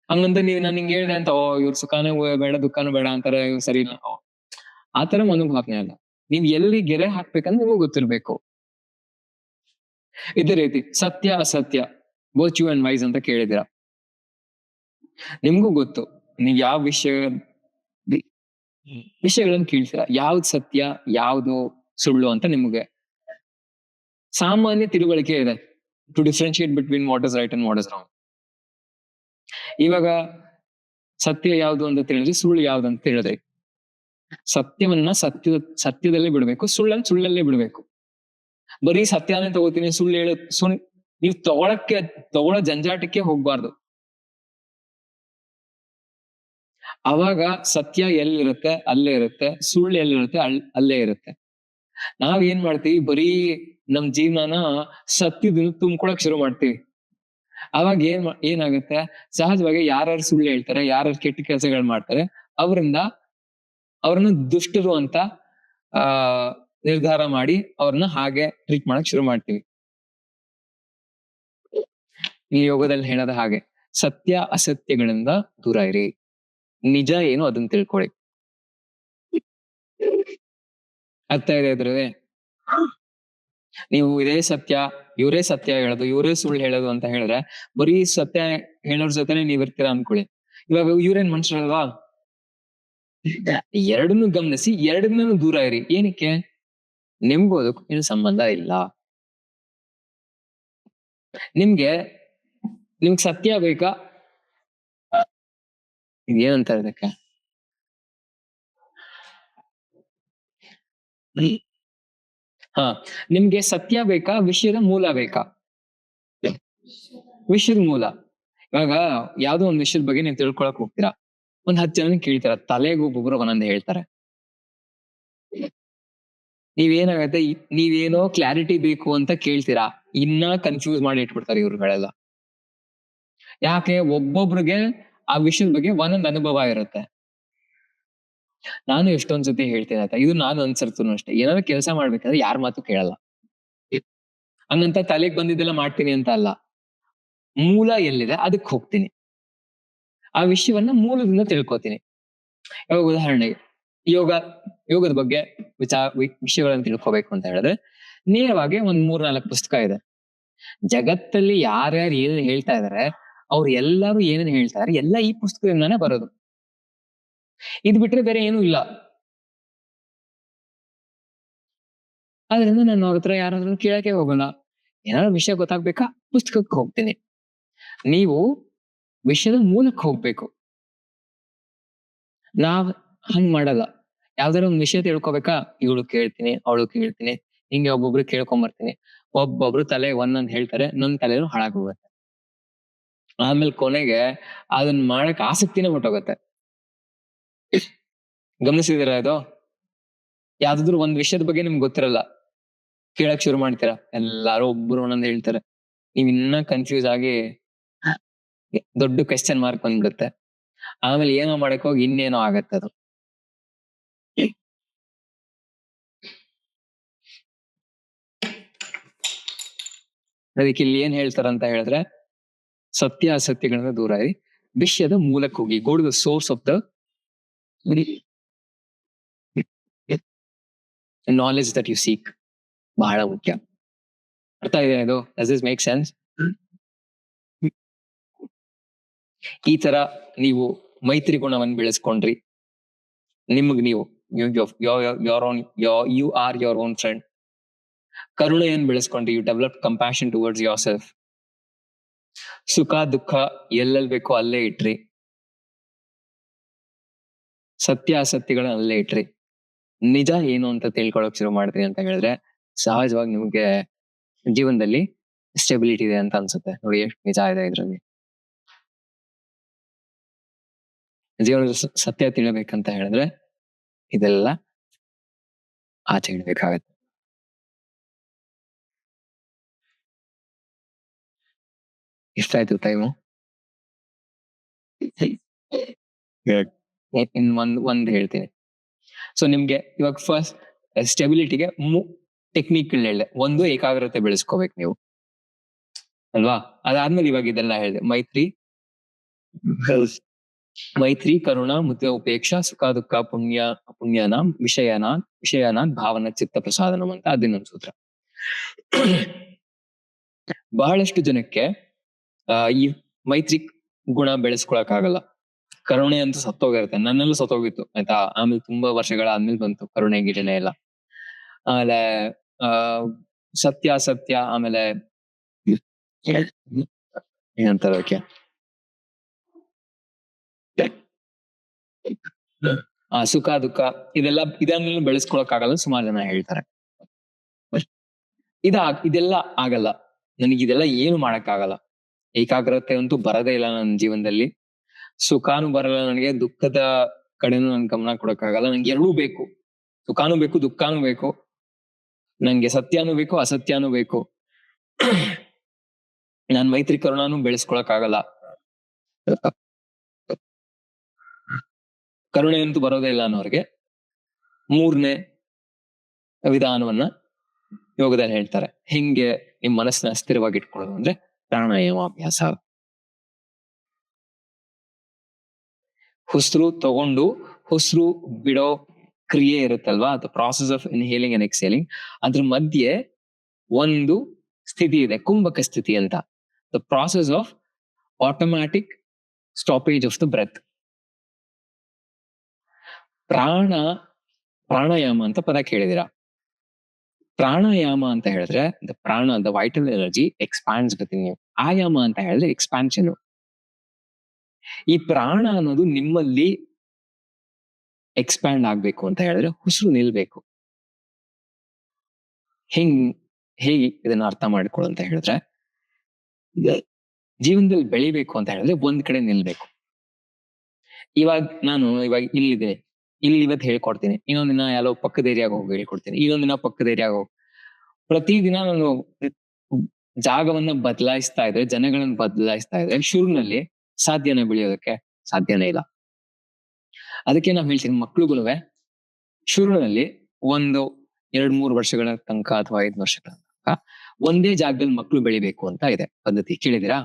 ಹಂಗಂತ ನಾನ್ ಹಿಂಗ್ ಹೇಳ್ದೆ ಅಂತ ಇವ್ರ ಸುಖಾನು ಬೇಡ ದುಃಖಾನು ಬೇಡ ಅಂತಾರೆ, ಇವ್ರು ಸರಿ ಇಲ್ಲ, ಆತರ ಮನೋಭಾವನೆ ಅಲ್ಲ. ನೀವ್ ಎಲ್ಲಿ ಗೆರೆ ಹಾಕ್ಬೇಕಂತ ನಿಮಗೂ ಗೊತ್ತಿರ್ಬೇಕು. ಇದೇ ರೀತಿ ಸತ್ಯ ಅಸತ್ಯ, ವರ್ಚ್ಯೂ ಅಂಡ್ ವೈಸ್ ಅಂತ ಕೇಳಿದಿರ. ನಿಮ್ಗೂ ಗೊತ್ತು ನೀವ್ ಯಾವ ವಿಷಯಗಳನ್ನ ಕೇಳ್ತೀರಾ, ಯಾವ್ದು ಸತ್ಯ ಯಾವ್ದು ಸುಳ್ಳು ಅಂತ ನಿಮ್ಗೆ ಸಾಮಾನ್ಯ ತಿಳುವಳಿಕೆ ಇದೆ. To differentiate between what is right and what is wrong. ಇವಾಗ ಸತ್ಯ ಯಾವ್ದು ಅಂತ ತಿಳಿದ್ರಿ, ಸುಳ್ಳು ಯಾವ್ದು ಅಂತ ತಿಳಿದ್ರಿ. ಸತ್ಯವನ್ನ ಸತ್ಯದಲ್ಲೇ ಬಿಡ್ಬೇಕು, ಸುಳ್ಳನ್ನು ಸುಳ್ಳಲ್ಲೇ ಬಿಡ್ಬೇಕು. ಬರೀ ಸತ್ಯನೇ ತಗೋತೀನಿ, ಸುಳ್ಳು ನೀವು ತಗೊಳ್ಳೋ ಜಂಜಾಟಕ್ಕೆ ಹೋಗ್ಬಾರ್ದು. ಅವಾಗ ಸತ್ಯ ಎಲ್ಲಿರುತ್ತೆ ಅಲ್ಲೇ ಇರುತ್ತೆ, ಸುಳ್ಳು ಎಲ್ಲಿರುತ್ತೆ ಅಲ್ಲೇ ಇರುತ್ತೆ. ನಾವ್ ಏನ್ ಮಾಡ್ತೀವಿ, ಬರೀ ನಮ್ ಜೀವನನ ಸತ್ಯದಿಂದ ತುಂಬ್ಕೊಳಕ್ ಶುರು ಮಾಡ್ತೀವಿ. ಅವಾಗ ಏನಾಗುತ್ತೆ, ಸಹಜವಾಗಿ ಯಾರ್ಯಾರು ಸುಳ್ಳು ಹೇಳ್ತಾರೆ, ಯಾರ್ಯಾರು ಕೆಟ್ಟ ಕೆಲಸಗಳು ಮಾಡ್ತಾರೆ, ಅವ್ರನ್ನ ದುಷ್ಟರು ಅಂತ ಆ ನಿರ್ಧಾರ ಮಾಡಿ ಅವ್ರನ್ನ ಹಾಗೆ ಟ್ರೀಟ್ ಮಾಡಕ್ ಶುರು ಮಾಡ್ತೀವಿ. ಈ ಯೋಗದಲ್ಲಿ ಹೇಳೋದ ಹಾಗೆ, ಸತ್ಯ ಅಸತ್ಯಗಳಿಂದ ದೂರ ಇರಿ, ನಿಜ ಏನು ಅದನ್ನ ತಿಳ್ಕೊಳ್ಳಿ. ಅರ್ಥ ಇದೆ ಇದ್ರವೆ. ನೀವು ಇದೇ ಸತ್ಯ, ಇವರೇ ಸತ್ಯ ಹೇಳೋದು, ಇವರೇ ಸುಳ್ಳು ಹೇಳೋದು ಅಂತ ಹೇಳಿದ್ರೆ, ಬರೀ ಸತ್ಯ ಹೇಳೋರ್ ಜೊತೆನೆ ನೀವ್ ಇರ್ತೀರಾ ಅನ್ಕೊಳ್ಳಿ. ಇವಾಗ ಇವ್ರೇನ್ ಮನುಷ್ಯರಲ್ವಾ? ಎರಡನ್ನೂ ಗಮನಿಸಿ, ಎರಡನ್ನೂ ದೂರ ಇರಿ. ಏನಕ್ಕೆ? ನಿಮ್ಗೂ ಅದಕ್ಕೂ ಏನು ಸಂಬಂಧ ಇಲ್ಲ. ನಿಮ್ಗೆ ಸತ್ಯ ಬೇಕಾ? ಏನಂತಾರೆ ಇದಕ್ಕೆ? ಹಾ, ನಿಮ್ಗೆ ಸತ್ಯ ಬೇಕಾ, ವಿಷಯದ ಮೂಲ ಬೇಕಾ? ವಿಷಯದ ಮೂಲ. ಇವಾಗ ಯಾವ್ದೋ ಒಂದ್ ವಿಷಯದ ಬಗ್ಗೆ ನೀವು ತಿಳ್ಕೊಳಕ್ ಹೋಗ್ತೀರಾ, ಒಂದ್ 10 ಜನ ಕೇಳ್ತೀರಾ, ತಲೆಗೆ ಒಬ್ಬೊಬ್ರು ಒಂದೊಂದ್ ಹೇಳ್ತಾರೆ. ನೀವೇನಾಗತ್ತೆ, ನೀವೇನೋ ಕ್ಲಾರಿಟಿ ಬೇಕು ಅಂತ ಕೇಳ್ತೀರಾ, ಇನ್ನ ಕನ್ಫ್ಯೂಸ್ ಮಾಡಿ ಇಟ್ಬಿಡ್ತಾರೆ ಇವ್ರುಗಳೆಲ್ಲ. ಯಾಕೆ? ಒಬ್ಬೊಬ್ರಿಗೆ ಆ ವಿಷಯದ ಬಗ್ಗೆ ಒಂದೊಂದ್ ಅನುಭವ ಇರುತ್ತೆ. ನಾನು ಎಷ್ಟೊಂದ್ ಸತಿ ಹೇಳ್ತೀನಿ ಆಯ್ತಾ, ಇದು ನಾನು ಅನ್ಸರ್ತೂನು ಅಷ್ಟೇ. ಏನಾದ್ರು ಕೆಲಸ ಮಾಡ್ಬೇಕಾದ್ರೆ ಯಾರ ಮಾತು ಕೇಳಲ್ಲ. ಹಂಗಂತ ತಲೆಗ್ ಬಂದಿದ್ದೆಲ್ಲ ಮಾಡ್ತೀನಿ ಅಂತ ಅಲ್ಲ, ಮೂಲ ಎಲ್ಲಿದೆ ಅದಕ್ಕೆ ಹೋಗ್ತೀನಿ, ಆ ವಿಷಯವನ್ನ ಮೂಲದಿಂದ ತಿಳ್ಕೊತೀನಿ. ಇವಾಗ ಉದಾಹರಣೆಗೆ ಯೋಗದ ಬಗ್ಗೆ ವಿಷಯಗಳನ್ನ ತಿಳ್ಕೊಬೇಕು ಅಂತ ಹೇಳಿದ್ರೆ, ನೇರವಾಗಿ ಒಂದ್ 3-4 ಪುಸ್ತಕ ಇದೆ. ಜಗತ್ತಲ್ಲಿ ಯಾರ್ಯಾರು ಏನೇನ್ ಹೇಳ್ತಾ ಇದಾರೆ, ಅವ್ರು ಎಲ್ಲಾರು ಏನೇನ್ ಹೇಳ್ತಾರೆ ಎಲ್ಲ ಈ ಪುಸ್ತಕದಿಂದಾನೇ ಬರೋದು. ಇದ್ ಬಿಟ್ರೆ ಬೇರೆ ಏನೂ ಇಲ್ಲ. ಆದ್ರಿಂದ ನಾನು ಅವ್ರ ಹತ್ರ ಯಾರಾದ್ರೂ ಕೇಳಕ್ಕೆ ಹೋಗಲ್ಲ. ಏನಾದ್ರು ವಿಷಯ ಗೊತ್ತಾಗ್ಬೇಕಾ, ಪುಸ್ತಕಕ್ಕೆ ಹೋಗ್ತೀನಿ. ನೀವು ವಿಷಯದ ಮೂಲಕ್ಕೆ ಹೋಗ್ಬೇಕು. ನಾವ್ ಹಂಗ್ ಮಾಡಲ್ಲ. ಯಾವ್ದಾರ ಒಂದ್ ವಿಷಯ ತಿಳ್ಕೊಬೇಕಾ, ಇವಳು ಕೇಳ್ತೀನಿ, ಅವಳು ಕೇಳ್ತೀನಿ, ಹಿಂಗೆ ಒಬ್ಬೊಬ್ರು ಕೇಳ್ಕೊಂಬರ್ತೀನಿ. ಒಬ್ಬೊಬ್ರು ತಲೆ ಒಂದೊಂದ್ ಹೇಳ್ತಾರೆ, ನನ್ ತಲೆನೂ ಹಾಳಾಗ್ ಹೋಗುತ್ತೆ. ಆಮೇಲೆ ಕೊನೆಗೆ ಅದನ್ನ ಮಾಡಕ್ ಆಸಕ್ತಿನೇ ಹೊರ್ಟೋಗತ್ತೆ. ಗಮನಿಸಿದೀರಾ ಇದು? ಯಾವ್ದಾದ್ರು ಒಂದ್ ವಿಷಯದ ಬಗ್ಗೆ ನಿಮ್ಗೆ ಗೊತ್ತಿರಲ್ಲ, ಕೇಳಕ್ ಶುರು ಮಾಡ್ತೀರಾ, ಎಲ್ಲಾರು ಒಬ್ರು ಒಂದೊಂದ್ ಹೇಳ್ತಾರೆ. ನೀವ್ ಇನ್ನ ಕನ್ಫ್ಯೂಸ್ ಆಗಿ ದೊಡ್ಡ ಕ್ವೆಶ್ಚನ್ ಮಾರ್ಕ್ ಬಂದ್ಬಿಡುತ್ತೆ. ಆಮೇಲೆ ಏನೋ ಮಾಡಕ್ ಹೋಗಿ ಇನ್ನೇನೋ ಆಗತ್ತೆ ಅದು. ಅದಕ್ಕೆ ಇಲ್ಲಿ ಏನ್ ಹೇಳ್ತಾರಂತ ಹೇಳಿದ್ರೆ, ಸತ್ಯ ಅಸತ್ಯಗಳಿಂದ ದೂರ ಇರಿ, ವಿಷಯದ ಮೂಲಕ್ಕೆ ಹೋಗಿ, go to the source of the knowledge that you seek. ಬಹಳ ಮುಖ್ಯ. ಅರ್ಥ ಇದೆ ಇದು? Does this make sense? ಈ ತರ ನೀವು ಮೈತ್ರಿ ಗುಣವನ್ನು ಬೆಳೆಸ್ಕೊಂಡ್ರಿ, ನಿಮಗ್ ನೀವು you are your own friend. ಕರುಣೆಯನ್ನು ಬೆಳೆಸ್ಕೊಂಡ್ರಿ, you develop compassion towards yourself. ಸುಖ ದುಃಖ ಎಲ್ಲೆಲ್ ಬೇಕೋ ಅಲ್ಲೇ ಇಟ್ರಿ, ಸತ್ಯ ಅಸತ್ಯಗಳನ್ನ ಅಲ್ಲೇ ಇಟ್ರಿ, ನಿಜ ಏನು ಅಂತ ತಿಳ್ಕೊಳಕ್ ಶುರು ಮಾಡಿದ್ರಿ ಅಂತ ಹೇಳಿದ್ರೆ, ಸಹಜವಾಗಿ ನಿಮ್ಗೆ ಜೀವನದಲ್ಲಿ ಸ್ಟೆಬಿಲಿಟಿ ಇದೆ ಅಂತ ಅನ್ಸುತ್ತೆ. ನೋಡಿ ಎಷ್ಟು ನಿಜ ಇದೆ ಇದ್ರಲ್ಲಿ. ಜೀವನದ ಸತ್ಯ ತಿಳಿಬೇಕಂತ ಹೇಳಿದ್ರೆ ಇದೆಲ್ಲ ಆಚೆ ಇಡ್ಬೇಕಾಗತ್ತೆ. ಎಷ್ಟಾಯ್ತು ಟೈಮು? ಇನ್ ಒಂದ್ ಹೇಳ್ತೀನಿ. ಸೊ ನಿಮ್ಗೆ ಇವಾಗ ಫಸ್ಟ್ ಸ್ಟೆಬಿಲಿಟಿಗೆ ಟೆಕ್ನಿಕ್ ಹೇಳಿದೆ. ಒಂದು, ಏಕಾಗ್ರತೆ ಬೆಳೆಸ್ಕೋಬೇಕು ನೀವು ಅಲ್ವಾ. ಅದಾದ್ಮೇಲೆ ಇವಾಗ ಇದೆಲ್ಲ ಹೇಳಿದೆ, ಮೈತ್ರಿ ಕರುಣ ಮುದ್ದೆ ಉಪೇಕ್ಷಾ ಸುಖ ದುಃಖ ಪುಣ್ಯನಾಂ ವಿಷಯನಾನ್ ಭಾವನ ಚಿತ್ತ ಪ್ರಸಾದನಂ ಅಂತ ಅದಿನ್ನೊಂದು ಸೂತ್ರ. ಬಹಳಷ್ಟು ಜನಕ್ಕೆ ಈ ಮೈತ್ರಿ ಗುಣ ಬೆಳೆಸ್ಕೊಳಕ್ ಆಗಲ್ಲ. ಕರುಣೆ ಅಂತೂ ಸತ್ತೋಗಿರುತ್ತೆ, ನನ್ನಲ್ಲೂ ಸತ್ತೋಗಿತ್ತು ಆಯ್ತಾ. ಆಮೇಲೆ ತುಂಬಾ ವರ್ಷಗಳಾದ್ಮೇಲೆ ಬಂತು ಕರುಣೆ ಗಿರುಣೆ ಎಲ್ಲ. ಆಮೇಲೆ ಆ ಸತ್ಯ ಅಸತ್ಯ, ಆಮೇಲೆ ಏನಂತಾರೆ ಅದಕ್ಕೆ, ಸುಖ ದುಃಖ, ಇದನ್ನೆಲ್ಲ ಬೆಳೆಸ್ಕೊಳಕ್ ಆಗಲ್ಲ ಸುಮಾರು ಜನ ಹೇಳ್ತಾರೆ. ಇದೆಲ್ಲ ಆಗಲ್ಲ, ನನಗಿದೆಲ್ಲ ಏನು ಮಾಡಕ್ ಆಗಲ್ಲ. ಏಕಾಗ್ರತೆ ಅಂತೂ ಬರದೇ ಇಲ್ಲ ನನ್ನ ಜೀವನದಲ್ಲಿ. ಸುಖಾನು ಬರಲ್ಲ ನನಗೆ, ದುಃಖದ ಕಡೆನೂ ನನ್ ಗಮನ ಕೊಡಕ್ಕಾಗಲ್ಲ. ನಂಗೆ ಎರಡೂ ಬೇಕು, ಸುಖಾನು ಬೇಕು ದುಃಖಾನು ಬೇಕು, ನಂಗೆ ಸತ್ಯಾನು ಬೇಕು ಅಸತ್ಯಾನು ಬೇಕು. ನಾನ್ ಮೈತ್ರಿ ಕರುಣಾನು ಬೆಳೆಸ್ಕೊಳಕ್ ಆಗಲ್ಲ. ಕರುಣೆ ಅಂತೂ ಬರೋದೇ ಇಲ್ಲ ಅನ್ನೋರ್ಗೆ ಮೂರನೇ ವಿಧಾನವನ್ನ ಯೋಗದಲ್ಲಿ ಹೇಳ್ತಾರೆ. ಹೆಂಗೆ ನಿಮ್ ಮನಸ್ಸನ್ನ ಸ್ಥಿರವಾಗಿ ಇಟ್ಕೊಳ್ಳೋದು ಅಂದ್ರೆ ಪ್ರಾಣಾಯಾಮಾಭ್ಯಾಸ. ಉಸಿರು ತಗೊಂಡು ಉಸಿರು ಬಿಡೋ ಕ್ರಿಯೆ ಇರುತ್ತಲ್ವಾ, ಅದು process of inhaling and exhaling. ಅದ್ರ ಮಧ್ಯೆ ಒಂದು ಸ್ಥಿತಿ ಇದೆ, ಕುಂಭಕ ಸ್ಥಿತಿ ಅಂತ. The process of automatic stoppage of the breath. ಪ್ರಾಣಾಯಾಮ ಅಂತ ಪದ ಕೇಳಿದಿರಾ? ಪ್ರಾಣಾಯಾಮ ಅಂತ ಹೇಳಿದ್ರೆ the vital energy expands within you. ಆಯಾಮ ಅಂತ ಹೇಳಿದ್ರೆ ಎಕ್ಸ್ಪಾನ್ಷನ್. ಈ ಪ್ರಾಣ ಅನ್ನೋದು ನಿಮ್ಮಲ್ಲಿ ಎಕ್ಸ್ಪ್ಯಾಂಡ್ ಆಗ್ಬೇಕು ಅಂತ ಹೇಳಿದ್ರೆ ಉಸಿರು ನಿಲ್ಬೇಕು. ಹೇಗೆ ಇದನ್ನ ಅರ್ಥ ಮಾಡ್ಕೊಳ್ಳು ಅಂತ ಹೇಳಿದ್ರೆ, ಜೀವನದಲ್ಲಿ ಬೆಳಿಬೇಕು ಅಂತ ಹೇಳಿದ್ರೆ ಒಂದ್ ಕಡೆ ನಿಲ್ಬೇಕು. ಇವಾಗ ಇಲ್ಲಿದೆ, ಇಲ್ಲಿ ಇವತ್ತು ಹೇಳ್ಕೊಡ್ತೀನಿ, ಇನ್ನೊಂದ್ ದಿನ ಎಲ್ಲೋ ಪಕ್ಕದ ಏರಿಯಾಗ ಹೋಗಿ ಹೇಳ್ಕೊಡ್ತೀನಿ, ಇನ್ನೊಂದ್ ದಿನ ಪಕ್ಕದ ಏರಿಯಾಗ ಹೋಗಿ. ಪ್ರತಿದಿನ ನಾನು ಜಾಗವನ್ನ ಬದಲಾಯಿಸ್ತಾ ಇದ್ರೆ, ಜನಗಳನ್ನ ಬದಲಾಯಿಸ್ತಾ ಇದ್ರೆ ಶುರುನಲ್ಲಿ ಸಾಧ್ಯನೇ ಬೆಳೆಯೋದಕ್ಕೆ ಸಾಧ್ಯನೇ ಇಲ್ಲ. ಅದಕ್ಕೆ ನಾವ್ ಹೇಳ್ತೀನಿ, ಮಕ್ಳುಗುಳುವೆ ಶುರುನಲ್ಲಿ ಒಂದು 2-3 ವರ್ಷಗಳ ತನಕ ಅಥವಾ 5 ವರ್ಷಗಳ ತನಕ ಒಂದೇ ಜಾಗದಲ್ಲಿ ಮಕ್ಳು ಬೆಳಿಬೇಕು ಅಂತ ಇದೆ ಪದ್ಧತಿ. ಕೇಳಿದಿರಾ?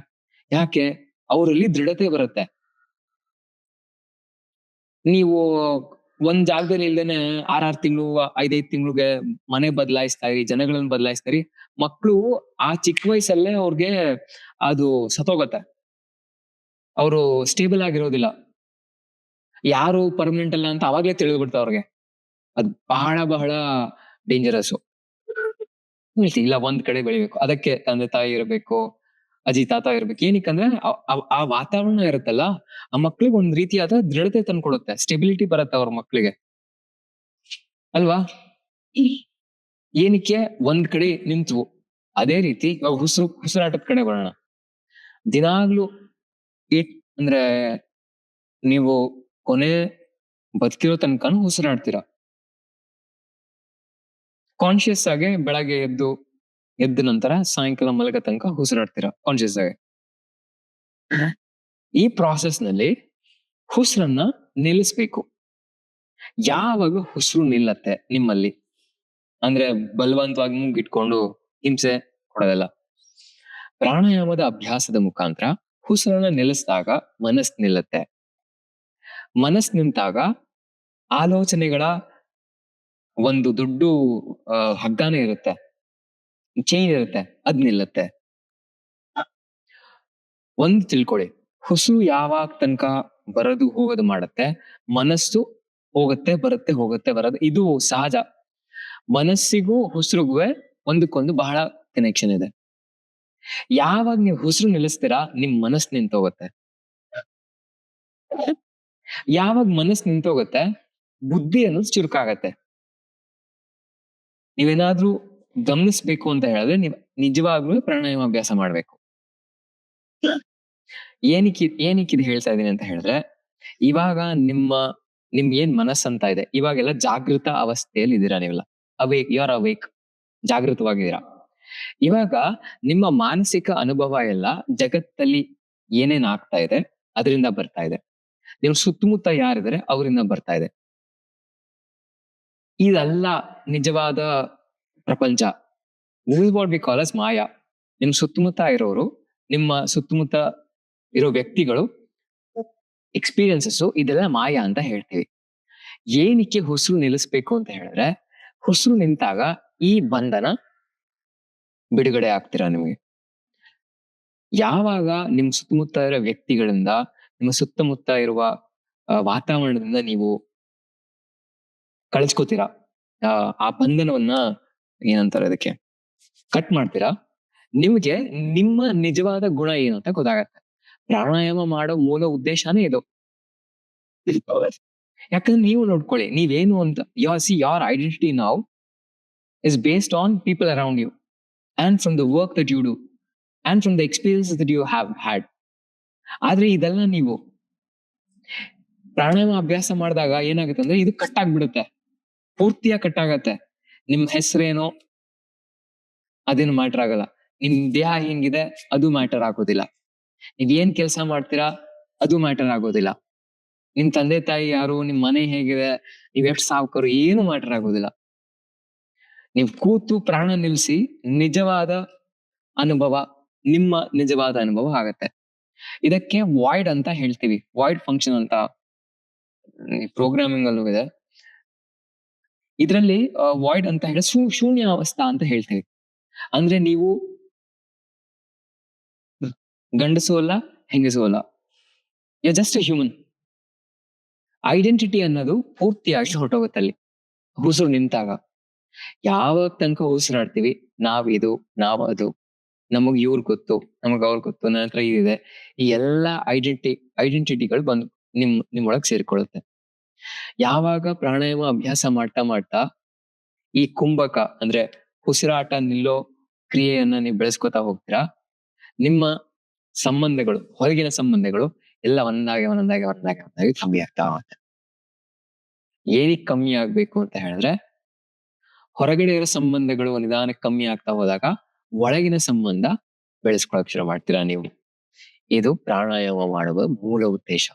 ಯಾಕೆ? ಅವರಲ್ಲಿ ದೃಢತೆ ಬರುತ್ತೆ. ನೀವು ಒಂದ್ ಜಾಗದಲ್ಲಿ ಇಲ್ದೇನೆ 6-6 ತಿಂಗಳು 5-5 ತಿಂಗಳಿಗೆ ಮನೆ ಬದಲಾಯಿಸ್ತಾ ಇರಿ, ಜನಗಳನ್ನ ಬದಲಾಯಿಸ್ತಾ ಇರಿ, ಮಕ್ಳು ಆ ಚಿಕ್ಕ ವಯಸ್ಸಲ್ಲೇ ಅವ್ರಿಗೆ ಅದು ಸತ್ತೋಗತ್ತೆ. ಅವರು ಸ್ಟೇಬಲ್ ಆಗಿರೋದಿಲ್ಲ, ಯಾರು ಪರ್ಮನೆಂಟ್ ಅಲ್ಲ ಅಂತ ಅವಾಗ್ಲೇ ತಿಳಿದು ಬಿಡ್ತಾ ಅವ್ರಿಗೆ. ಅದ್ ಬಹಳ ಬಹಳ ಡೇಂಜರಸ್. ಇಲ್ಲ, ಒಂದ್ ಕಡೆ ಬೆಳಿಬೇಕು. ಅದಕ್ಕೆ ತಂದೆ ತಾಯಿ ಇರಬೇಕು, ಅಜ್ಜಿ ತಾತ ಇರ್ಬೇಕು. ಏನಕ್ಕಂದ್ರೆ ಆ ವಾತಾವರಣ ಇರುತ್ತಲ್ಲ, ಆ ಮಕ್ಳಿಗೆ ಒಂದ್ ರೀತಿಯಾದ ದೃಢತೆ ತಂದ್ಕೊಡುತ್ತೆ, ಸ್ಟೆಬಿಲಿಟಿ ಬರುತ್ತೆ ಅವ್ರ ಮಕ್ಳಿಗೆ, ಅಲ್ವಾ? ಏನಕ್ಕೆ ಒಂದ್ ಕಡೆ ನಿಂತು. ಅದೇ ರೀತಿ ಇವಾಗ ಉಸಿರಾಟದ ಕಡೆ ಬರೋಣ. ದಿನಾಗ್ಲೂ ಅಂದ್ರೆ ನೀವು ಕೊನೆ ಬದುಕಿರೋ ತನಕನೂ ಉಸಿರಾಡ್ತೀರಾ. ಕಾನ್ಶಿಯಸ್ ಆಗಿ ಬೆಳಗ್ಗೆ ಎದ್ದ ನಂತರ ಸಾಯಂಕಾಲ ಮಲಗೋ ತನಕ ಉಸಿರಾಡ್ತೀರಾ ಕಾನ್ಶಿಯಸ್ ಆಗಿ. ಈ ಪ್ರಾಸೆಸ್ ನಲ್ಲಿ ಉಸಿರನ್ನ ನಿಲ್ಲಿಸ್ಬೇಕು. ಯಾವಾಗ ಉಸಿರು ನಿಲ್ಲತ್ತೆ ನಿಮ್ಮಲ್ಲಿ, ಅಂದ್ರೆ ಬಲವಂತವಾಗಿ ಮೂಗಿಟ್ಕೊಂಡು ಹಿಂಸೆ ಕೊಡೋದಲ್ಲ. ಪ್ರಾಣಾಯಾಮದ ಅಭ್ಯಾಸದ ಮುಖಾಂತರ ಉಸಿರನ್ನ ನಿಲ್ಲಿಸಿದಾಗ ಮನಸ್ಸು ನಿಲ್ಲತ್ತೆ. ಮನಸ್ಸು ನಿಂತಾಗ ಆಲೋಚನೆಗಳ ಒಂದು ದೊಡ್ಡ ಹಗ್ಗಾನೇ ಇರುತ್ತೆ, ಚೈನ್ ಇರುತ್ತೆ, ಅದ್ ನಿಲ್ಲತ್ತೆ. ಒಂದು ತಿಳ್ಕೊಳ್ಳಿ, ಉಸಿರು ಯಾವಾಗ ತನಕ ಬರೋದು ಹೋಗೋದು ಮಾಡತ್ತೆ, ಮನಸ್ಸು ಹೋಗುತ್ತೆ ಬರುತ್ತೆ ಹೋಗುತ್ತೆ ಬರೋದು, ಇದು ಸಹಜ. ಮನಸ್ಸಿಗೂ ಉಸಿರಿಗೂ ಒಂದಕ್ಕೊಂದು ಬಹಳ ಕನೆಕ್ಷನ್ ಇದೆ. ಯಾವಾಗ ನೀವು ಉಸಿರು ನಿಲ್ಲಿಸ್ತೀರಾ, ನಿಮ್ ಮನಸ್ಸು ನಿಂತೋಗುತ್ತೆ. ಯಾವಾಗ ಮನಸ್ಸು ನಿಂತೋಗುತ್ತೆ, ಬುದ್ಧಿ ಅನ್ನೋದು ಚುರುಕಾಗತ್ತೆ. ನೀವೇನಾದ್ರೂ ಗಮನಿಸ್ಬೇಕು ಅಂತ ಹೇಳಿದ್ರೆ ನೀವು ನಿಜವಾಗ್ಲೂ ಪ್ರಾಣಾಯಾಮ ಅಭ್ಯಾಸ ಮಾಡ್ಬೇಕು. ಏನಕ್ಕೆ ಇದು ಹೇಳ್ತಾ ಇದೀನಿ ಅಂತ ಹೇಳಿದ್ರೆ, ಇವಾಗ ನಿಮ್ ಏನ್ ಮನಸ್ಸಂತ ಇದೆ, ಇವಾಗೆಲ್ಲ ಜಾಗೃತ ಅವಸ್ಥೆಯಲ್ಲಿ ಇದೀರಾ ನೀವೆಲ್ಲ. ಯು ಆರ್ ಅವೇಕ್, ಜಾಗೃತವಾಗಿದ್ದೀರಾ. ಇವಾಗ ನಿಮ್ಮ ಮಾನಸಿಕ ಅನುಭವ ಎಲ್ಲ ಜಗತ್ತಲ್ಲಿ ಏನೇನ್ ಆಗ್ತಾ ಇದೆ ಅದರಿಂದ ಬರ್ತಾ ಇದೆ. ನಿಮ್ ಸುತ್ತಮುತ್ತ ಯಾರಿದ್ದಾರೆ ಅವರಿಂದ ಬರ್ತಾ ಇದೆ. ಇದೆಲ್ಲ ನಿಜವಾದ ಪ್ರಪಂಚ. This is what we call as maya. ನಿಮ್ ಸುತ್ತಮುತ್ತ ಇರೋರು, ನಿಮ್ಮ ಸುತ್ತಮುತ್ತ ಇರೋ ವ್ಯಕ್ತಿಗಳು, ಎಕ್ಸ್ಪೀರಿಯನ್ಸಸ್, ಇದೆಲ್ಲ ಮಾಯಾ ಅಂತ ಹೇಳ್ತೀವಿ. ಏನಕ್ಕೆ ಉಸಿರು ನಿಲ್ಲಿಸ್ಬೇಕು ಅಂತ ಹೇಳಿದ್ರೆ, ಉಸಿರು ನಿಂತಾಗ ಈ ಬಂಧನ ಬಿಡುಗಡೆ ಆಗ್ತೀರಾ ನಿಮಗೆ. ಯಾವಾಗ ನಿಮ್ ಸುತ್ತಮುತ್ತ ಇರೋ ವ್ಯಕ್ತಿಗಳಿಂದ, ನಿಮ್ಮ ಸುತ್ತಮುತ್ತ ಇರುವ ವಾತಾವರಣದಿಂದ ನೀವು ಕಳ್ಸ್ಕೊತೀರಾ, ಆ ಬಂಧನವನ್ನ ಏನಂತಾರೆ ಅದಕ್ಕೆ, ಕಟ್ ಮಾಡ್ತೀರಾ, ನಿಮ್ಗೆ ನಿಮ್ಮ ನಿಜವಾದ ಗುಣ ಏನು ಅಂತ ಗೊತ್ತಾಗತ್ತೆ. ಪ್ರಾಣಾಯಾಮ ಮಾಡೋ ಮೂಲ ಉದ್ದೇಶನೇ ಇದು. ಯಾಕಂದ್ರೆ ನೀವು ನೋಡ್ಕೊಳ್ಳಿ, ನೀವೇನು ಅಂತ, your identity now is based on people around you and from the work that you do and from the experiences that you have had. ಆದ್ರೆ ಇದೆಲ್ಲ ನೀವು ಪ್ರಾಣಾಯಾಮ ಅಭ್ಯಾಸ ಮಾಡಿದಾಗ ಏನಾಗುತ್ತೆ ಅಂದ್ರೆ ಇದು ಕಟ್ ಆಗ್ಬಿಡುತ್ತೆ, ಪೂರ್ತಿಯಾಗಿ ಕಟ್ ಆಗತ್ತೆ. ನಿಮ್ ಹೆಸರೇನೋ ಅದೇನು ಮ್ಯಾಟರ್ ಆಗಲ್ಲ, ನಿಮ್ ದೇಹ ಹೆಂಗಿದೆ ಅದು ಮ್ಯಾಟರ್ ಆಗೋದಿಲ್ಲ, ನೀವ್ ಏನ್ ಕೆಲಸ ಮಾಡ್ತೀರಾ ಅದು ಮ್ಯಾಟರ್ ಆಗೋದಿಲ್ಲ, ನಿಮ್ ತಂದೆ ತಾಯಿ ಯಾರು, ನಿಮ್ ಮನೆ ಹೇಗಿದೆ, ನೀವ್ ಎಷ್ಟು ಸಾವುಕರು, ಏನು ಮ್ಯಾಟರ್ ಆಗೋದಿಲ್ಲ. ನೀವು ಕೂತು ಪ್ರಾಣ ನಿಲ್ಸಿ ನಿಜವಾದ ಅನುಭವ, ನಿಮ್ಮ ನಿಜವಾದ ಅನುಭವ ಆಗತ್ತೆ. ಇದಕ್ಕೆ ವಾಯ್ಡ್ ಅಂತ ಹೇಳ್ತೀವಿ, ವಾಯ್ಡ್ ಫಂಕ್ಷನ್ ಅಂತ ಪ್ರೋಗ್ರಾಮಿಂಗ್ ಅಲ್ಲೂ ಇದೆ. ಇದರಲ್ಲಿ ವಾಯ್ಡ್ ಅಂತ ಹೇಳಿ ಶೂನ್ಯ ಅವಸ್ಥಾ ಅಂತ ಹೇಳ್ತೀವಿ. ಅಂದ್ರೆ ನೀವು ಗಂಡಸು ಅಲ್ಲ, ಹೆಂಗಸು ಅಲ್ಲ, you just a human. Identity ಅನ್ನೋದು ಪೂರ್ತಿಯಾಗಿ ಹೊರಟೋಗುತ್ತೆ ಅಲ್ಲಿ ಉಸಿರು ನಿಂತಾಗ. ಯಾವಾಗ ತನಕ ಉಸಿರಾಡ್ತೀವಿ, ನಾವಿದು, ನಾವ್ ಅದು, ನಮಗ್ ಇವ್ರ್ ಗೊತ್ತು, ನಮಗ್ ಅವ್ರ್ ಗೊತ್ತು, ನನ್ನ ಹತ್ರ ಇದಿದೆ, ಈ ಎಲ್ಲಾ ಐಡೆಂಟಿಟಿಗಳು ಬಂದು ನಿಮ್ಮೊಳಗ್ ಸೇರ್ಕೊಳ್ಳುತ್ತೆ. ಯಾವಾಗ ಪ್ರಾಣಾಯಾಮ ಅಭ್ಯಾಸ ಮಾಡ್ತಾ ಮಾಡ್ತಾ ಈ ಕುಂಭಕ ಅಂದ್ರೆ ಉಸಿರಾಟ ನಿಲ್ಲೋ ಕ್ರಿಯೆಯನ್ನ ನೀವು ಬೆಳೆಸ್ಕೊತಾ ಹೋಗ್ತೀರಾ, ನಿಮ್ಮ ಸಂಬಂಧಗಳು, ಹೊರಗಿನ ಸಂಬಂಧಗಳು ಎಲ್ಲ ಒಂದಾಗಿ ಕಮ್ಮಿ ಆಗ್ತಾ ಹೋಗುತ್ತೆ. ಏನಕ್ಕೆ ಕಮ್ಮಿ ಆಗ್ಬೇಕು ಅಂತ ಹೇಳಿದ್ರೆ, ಹೊರಗಡೆ ಇರೋ ಸಂಬಂಧಗಳು ನಿಧಾನಕ್ಕೆ ಕಮ್ಮಿ ಆಗ್ತಾ ಹೋದಾಗ ಒಳಗಿನ ಸಂಬಂಧ ಬೆಳೆಸ್ಕೊಳಕ್ ಶುರು ಮಾಡ್ತೀರಾ ನೀವು. ಇದು ಪ್ರಾಣಾಯಾಮ ಮಾಡುವ ಮೂಲ ಉದ್ದೇಶ.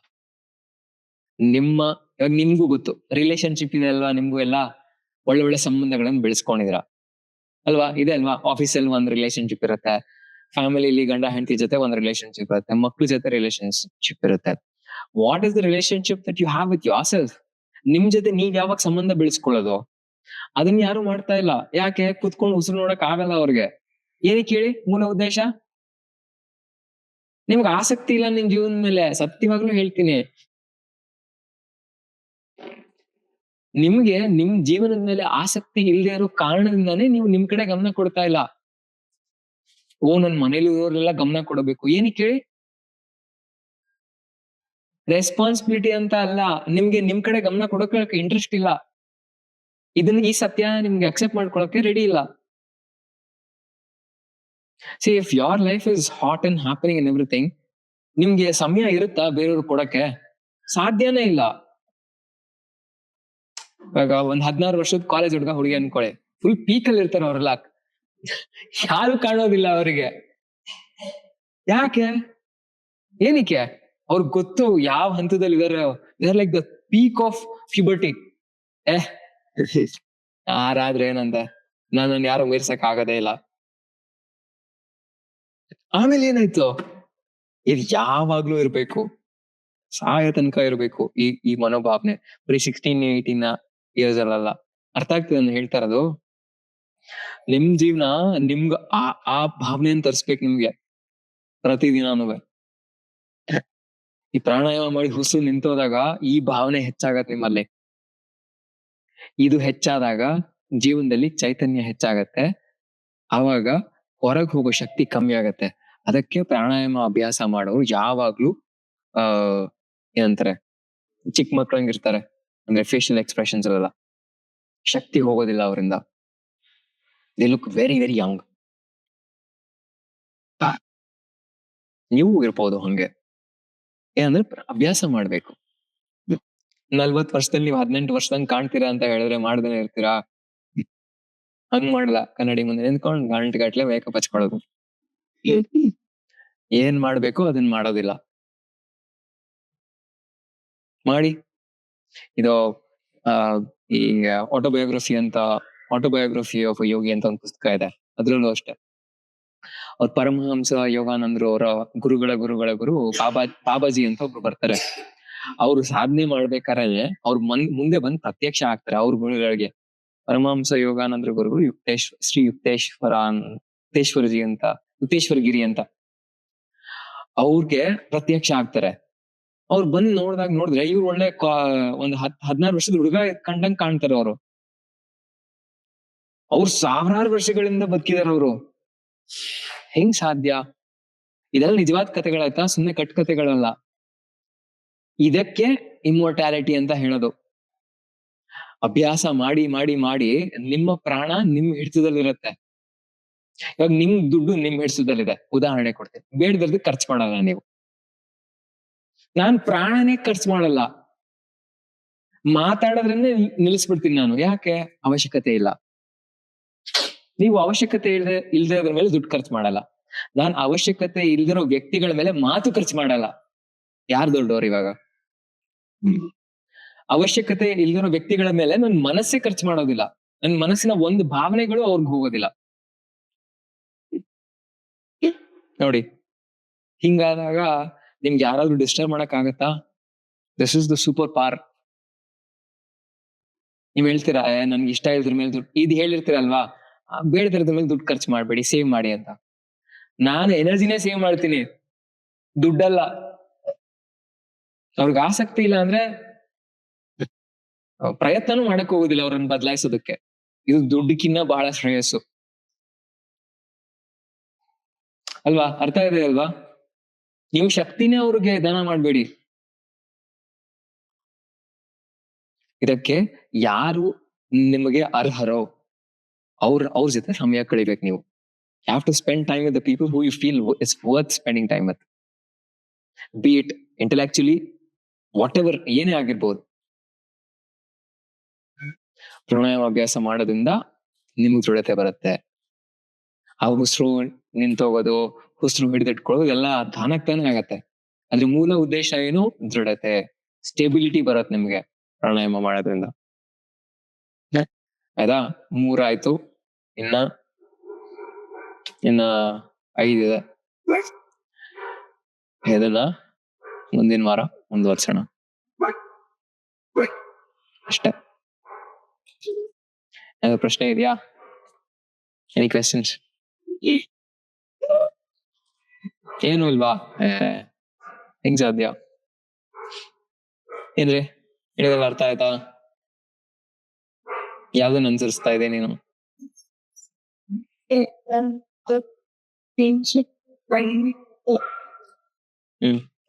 ಇವಾಗ ನಿಮ್ಗೂ ಗೊತ್ತು, ರಿಲೇಶನ್ಶಿಪ್ ಇದೆ ಅಲ್ವಾ, ನಿಮ್ಗೂ ಎಲ್ಲ ಒಳ್ಳೆ ಸಂಬಂಧಗಳನ್ನ ಬೆಳೆಸ್ಕೊಂಡಿದ್ದೀರಾ ಅಲ್ವಾ, ಇದೆ ಅಲ್ವಾ. ಆಫೀಸಲ್ಲಿ ಒಂದ್ ರಿಲೇಶನ್ಶಿಪ್ ಇರುತ್ತೆ, ಫ್ಯಾಮಿಲಿಲಿ ಗಂಡ ಹೆಂಡತಿ ಜೊತೆ ಒಂದ್ ರಿಲೇಶನ್ಶಿಪ್ ಇರುತ್ತೆ, ಮಕ್ಳ ಜೊತೆ ರಿಲೇಶನ್ಶಿಪ್ ಇರುತ್ತೆ. What is the relationship that you have with your self? ನಿಮ್ ಜೊತೆ ನೀವ್ ಯಾವಾಗ ಸಂಬಂಧ ಬೆಳೆಸ್ಕೊಳ್ಳೋದು, ಅದನ್ನ ಯಾರು ಮಾಡ್ತಾ ಇಲ್ಲ. ಯಾಕೆ? ಕುತ್ಕೊಂಡು ಉಸಿರು ನೋಡಕ್ ಆಗಲ್ಲ ಅವ್ರಿಗೆ. ಏನಕ್ಕೆ ಹೇಳಿ? ಮೂಲ ಉದ್ದೇಶ, ನಿಮ್ಗೆ ಆಸಕ್ತಿ ಇಲ್ಲ ನಿಮ್ ಜೀವನದ ಮೇಲೆ. ಸತ್ಯವಾಗ್ಲೂ ಹೇಳ್ತೀನಿ, ನಿಮ್ಗೆ ನಿಮ್ ಜೀವನದ ಮೇಲೆ ಆಸಕ್ತಿ ಇಲ್ಲದೆ ಇರೋ ಕಾರಣದಿಂದಾನೇ ನೀವು ನಿಮ್ ಕಡೆ ಗಮನ ಕೊಡ್ತಾ ಇಲ್ಲ. ನನ್ ಮನೇಲಿ ಇರೋರೆಲ್ಲ ಗಮನ ಕೊಡಬೇಕು, ಏನಕ್ಕೆ ಹೇಳಿ? ರೆಸ್ಪಾನ್ಸಿಬಿಲಿಟಿ ಅಂತ ಅಲ್ಲ, ನಿಮ್ಗೆ ನಿಮ್ ಕಡೆ ಗಮನ ಕೊಡೋಕೆ ಇಂಟ್ರೆಸ್ಟ್ ಇಲ್ಲ. ಈ ಸತ್ಯ ನಿಮ್ಗೆ ಅಕ್ಸೆಪ್ಟ್ ಮಾಡ್ಕೊಳಕ್ಕೆ ರೆಡಿ ಇಲ್ಲ. C if your life is hot and happening and everything, ನಿಮ್ಗೆ ಸಮಯ ಇರುತ್ತಾ ಬೇರೆಯವ್ರು ಕೊಡಕ್ಕೆ? ಸಾಧ್ಯನೇ ಇಲ್ಲ. ಇವಾಗ ಒಂದ್ 16 ವರ್ಷದ ಕಾಲೇಜ್ ಹುಡುಗ ಹುಡುಗಿ ಅನ್ಕೊಳ್ಳಿ, ಫುಲ್ ಪೀಕ್ ಅಲ್ಲಿ ಇರ್ತಾರೆ ಅವರೆಲ್ಲ, ಯಾರು ಕಾಣೋದಿಲ್ಲ ಅವರಿಗೆ. ಯಾಕೆ? ಏನಕ್ಕೆ? ಅವ್ರಿಗೆ ಗೊತ್ತು ಯಾವ ಹಂತದಲ್ಲಿ ಇದಾರೆ, like the peak of puberty. ಯಾರಾದ್ರೆ ಏನಂತ, ನನ್ನನ್ನು ಯಾರು ಮೀರ್ಸಕ್ ಆಗದೇ ಇಲ್ಲ. ಆಮೇಲೆ ಏನಾಯ್ತು? ಇದು ಯಾವಾಗ್ಲೂ ಇರ್ಬೇಕು, ಸಾಯ ತನಕ ಇರ್ಬೇಕು ಈ ಮನೋಭಾವನೆ. ಬರೀ 16-18 ಇಯರ್ಸ್ ಅಲ್ಲ. ಅರ್ಥ ಆಗ್ತದೆ ನಾನು ಹೇಳ್ತಾ ಇರೋದು? ನಿಮ್ ಜೀವನ ನಿಮ್ಗ ಆ ಭಾವನೆಯನ್ನು ತರಿಸ್ಬೇಕು ನಿಮ್ಗೆ ಪ್ರತಿದಿನಾನು. ಈ ಪ್ರಾಣಾಯಾಮ ಮಾಡಿ ಹುಸು ನಿಂತೋದಾಗ ಈ ಭಾವನೆ ಹೆಚ್ಚಾಗತ್ತೆ ನಿಮ್ಮಲ್ಲಿ. ಇದು ಹೆಚ್ಚಾದಾಗ ಜೀವನದಲ್ಲಿ ಚೈತನ್ಯ ಹೆಚ್ಚಾಗತ್ತೆ, ಆವಾಗ ಹೊರಗೆ ಹೋಗೋ ಶಕ್ತಿ ಕಮ್ಮಿ ಆಗತ್ತೆ. ಅದಕ್ಕೆ ಪ್ರಾಣಾಯಾಮ ಅಭ್ಯಾಸ ಮಾಡೋರು ಯಾವಾಗ್ಲೂ ಏನಂತಾರೆ, ಚಿಕ್ಕ ಮಕ್ಳಂಗಿರ್ತಾರೆ, ಅಂದ್ರೆ ಫೇಶಿಯಲ್ ಎಕ್ಸ್ಪ್ರೆಷನ್ಸ್ ಅಲ್ಲ, ಶಕ್ತಿ ಹೋಗೋದಿಲ್ಲ ಅವರಿಂದ. They look very very Young. ನೀವು ಇರ್ಬೋದು ಹಂಗೆ. ಏನಂದ್ರೆ ಅಭ್ಯಾಸ ಮಾಡ್ಬೇಕು. 40 ವರ್ಷದಲ್ಲಿ ನೀವು 18 ವರ್ಷದಂಗ್ ಕಾಣ್ತೀರಾ ಅಂತ ಹೇಳಿದ್ರೆ ಮಾಡ್ದೇನೆ ಇರ್ತೀರಾ? ಹಂಗ್ ಮಾಡಲ್ಲ. ಕನ್ನಡಿ ಮುಂದೆ ನಿಂತ್ಕೊಂಡು ಗಂಟೆಗಟ್ಲೆ ಮೇಕಪ್ ಹಚ್ಕೊಳ್ಳೋದು. ಏನ್ ಮಾಡ್ಬೇಕು ಅದನ್ನ ಮಾಡೋದಿಲ್ಲ. ಮಾಡಿ. ಇದು ಈ ಆಟೋಬಯೋಗ್ರಫಿ ಆಫ್ ಯೋಗಿ ಅಂತ ಒಂದು ಪುಸ್ತಕ ಇದೆ, ಅದ್ರಲ್ಲೂ ಅಷ್ಟೇ. ಅವ್ರ ಪರಮಹಂಸ ಯೋಗಾನಂದ್ರು ಅವರ ಗುರುಗಳ ಗುರು ಬಾಬಾಜಿ ಅಂತ ಒಬ್ರು ಬರ್ತಾರೆ. ಅವ್ರು ಸಾಧನೆ ಮಾಡ್ಬೇಕಾದ್ರೆ ಅವ್ರ ಮುಂದೆ ಬಂದು ಪ್ರತ್ಯಕ್ಷ ಆಗ್ತಾರೆ ಅವ್ರ ಗುರುಗಳಿಗೆ. ಪರಮಹಂಸ ಯೋಗಾನಂದ್ರ ಗುರುಗಳು ಶ್ರೀ ಯುಕ್ತೇಶ್ವರಗಿರಿ ಅಂತ. ಅವ್ರಿಗೆ ಪ್ರತ್ಯಕ್ಷ ಆಗ್ತಾರೆ. ಅವ್ರು ಬಂದ್ ನೋಡಿದ್ರೆ ಇವ್ರು ಒಳ್ಳೆ ಒಂದ್ 16 ವರ್ಷದ ಹುಡುಗ ಕಂಡಂಗ್ ಕಾಣ್ತಾರೆ ಅವ್ರು. ಅವ್ರು ಸಾವಿರಾರು ವರ್ಷಗಳಿಂದ ಬದುಕಿದಾರೆ ಅವ್ರು. ಹೆಂಗ್ ಸಾಧ್ಯ? ಇದೆಲ್ಲ ನಿಜವಾದ ಕಥೆಗಳಾಯ್ತಾ? ಸುಮ್ನೆ ಕಥೆಗಳಲ್ಲ. ಇದಕ್ಕೆ ಇಮ್ಮೋರ್ಟ್ಯಾಲಿಟಿ ಅಂತ ಹೇಳೋದು. ಅಭ್ಯಾಸ ಮಾಡಿ ಮಾಡಿ ಮಾಡಿ ನಿಮ್ಮ ಪ್ರಾಣ ನಿಮ್ ಹಿಡಿತದಲ್ಲಿರುತ್ತೆ. ಇವಾಗ ನಿಮ್ ದುಡ್ಡು ನಿಮ್ ಹಿಡಿತದಲ್ಲಿದೆ. ಉದಾಹರಣೆ ಕೊಡ್ತೀನಿ. ಬೇಡದಿರೋದು ಖರ್ಚು ಮಾಡಲ್ಲ ನೀವು. ನಾನ್ ಪ್ರಾಣನೇ ಖರ್ಚು ಮಾಡಲ್ಲ. ಮಾತಾಡೋದ್ರಿಂದ ನಿಲ್ಲಿಸ್ಬಿಡ್ತೀನಿ ನಾನು. ಯಾಕೆ? ಅವಶ್ಯಕತೆ ಇಲ್ಲ. ನೀವು ಅವಶ್ಯಕತೆ ಇಲ್ದೇ ಅದ್ರ ಮೇಲೆ ದುಡ್ಡು ಖರ್ಚು ಮಾಡಲ್ಲ. ನಾನ್ ಅವಶ್ಯಕತೆ ಇಲ್ದಿರೋ ವ್ಯಕ್ತಿಗಳ ಮೇಲೆ ಮಾತು ಖರ್ಚು ಮಾಡಲ್ಲ. ಯಾರು ದೊಡ್ಡವ್ರು ಇವಾಗ? ಅವಶ್ಯಕತೆ ಇಲ್ದಿರೋ ವ್ಯಕ್ತಿಗಳ ಮೇಲೆ ನನ್ ಮನಸ್ಸೇ ಖರ್ಚು ಮಾಡೋದಿಲ್ಲ. ನನ್ ಮನಸ್ಸಿನ ಒಂದು ಭಾವನೆಗಳು ಅವ್ರಿಗೆ ಹೋಗೋದಿಲ್ಲ. ನೋಡಿ, ಹಿಂಗಾದಾಗ ನಿಮ್ಗೆ ಯಾರಾದ್ರೂ ಡಿಸ್ಟರ್ಬ್ ಮಾಡಕ್ ಆಗತ್ತಾ? This is the super power. ನೀವ್ ಹೇಳ್ತೀರಾ ನನ್ಗೆ ಇಷ್ಟ ಇಲ್ದ್ರ ಮೇಲೆ ದುಡ್ಡು ಇದು ಹೇಳಿರ್ತೀರಲ್ವಾ, ಬೇಡದಿರೋದ್ರ ಮೇಲೆ ದುಡ್ಡು ಖರ್ಚು ಮಾಡ್ಬೇಡಿ, ಸೇವ್ ಮಾಡಿ ಅಂತ. ನಾನು ಎನರ್ಜಿನೇ ಸೇವ್ ಮಾಡ್ತೀನಿ, ದುಡ್ಡಲ್ಲ. ಅವ್ರಿಗೆ ಆಸಕ್ತಿ ಇಲ್ಲ ಅಂದ್ರೆ ಪ್ರಯತ್ನನೂ ಮಾಡಕ್ ಹೋಗುದಿಲ್ಲ ಅವ್ರನ್ನ ಬದಲಾಯಿಸೋದಕ್ಕೆ. ಇದು ದುಡ್ಡಕ್ಕಿನ್ನ ಬಹಳ ಶ್ರೇಯಸ್ಸು ಅಲ್ವಾ? ಅರ್ಥ ಇದೆ ಅಲ್ವಾ? ನೀವು ಶಕ್ತಿನೇ ಅವ್ರಿಗೆ ದಾನ ಮಾಡ್ಬೇಡಿ. ಇದಕ್ಕೆ ಯಾರು ನಿಮಗೆ ಅರ್ಹರೋ ಅವ್ರ ಜೊತೆ ಸಮಯ ಕಳಿಬೇಕು ನೀವು. You have to spend time with the people who you feel it's worth spending time with. Be it intellectually, whatever, ಏನೇ ಆಗಿರ್ಬೋದು. ಪ್ರಾಣಾಯಾಮ ಅಭ್ಯಾಸ ಮಾಡೋದ್ರಿಂದ ನಿಮ್ಗೆ ದೃಢತೆ ಬರುತ್ತೆ. ಆ ಉಸಿರು ನಿಂತೋಗೋದು, ಉಸಿರು ಹಿಡಿದಿಟ್ಕೊಳ್ಳೋದು ಎಲ್ಲ ತಾನೇ ಆಗತ್ತೆ. ಅದ್ರ ಮೂಲ ಉದ್ದೇಶ ಏನು? ದೃಢತೆ, ಸ್ಟೆಬಿಲಿಟಿ ಬರುತ್ತೆ ನಿಮ್ಗೆ ಪ್ರಾಣಾಯಾಮ ಮಾಡೋದ್ರಿಂದ. ಆಯ್ತಾ? 3 ಆಯ್ತು, ಇನ್ನ 5 ಇದೆ. ಇದನ್ನ ಮುಂದಿನ ವಾರ ಮುಂದುವರ್ಸೋಣ ಅಷ್ಟೇ. ಪ್ರಶ್ನೆ ಇದೆಯಾ? Any questions? ಏನು ಇಲ್ವಾ? ಹೆಂಗ್ ಸಾಧ್ಯ? ಏನ್ರಿ ಹೇಳಿದೆಲ್ಲ ಅರ್ಥ ಆಯ್ತಾ? ಯಾವ್ದನ್ನ ಅನ್ಸರಿಸ್ತಾ ಇದೆ ನೀನು?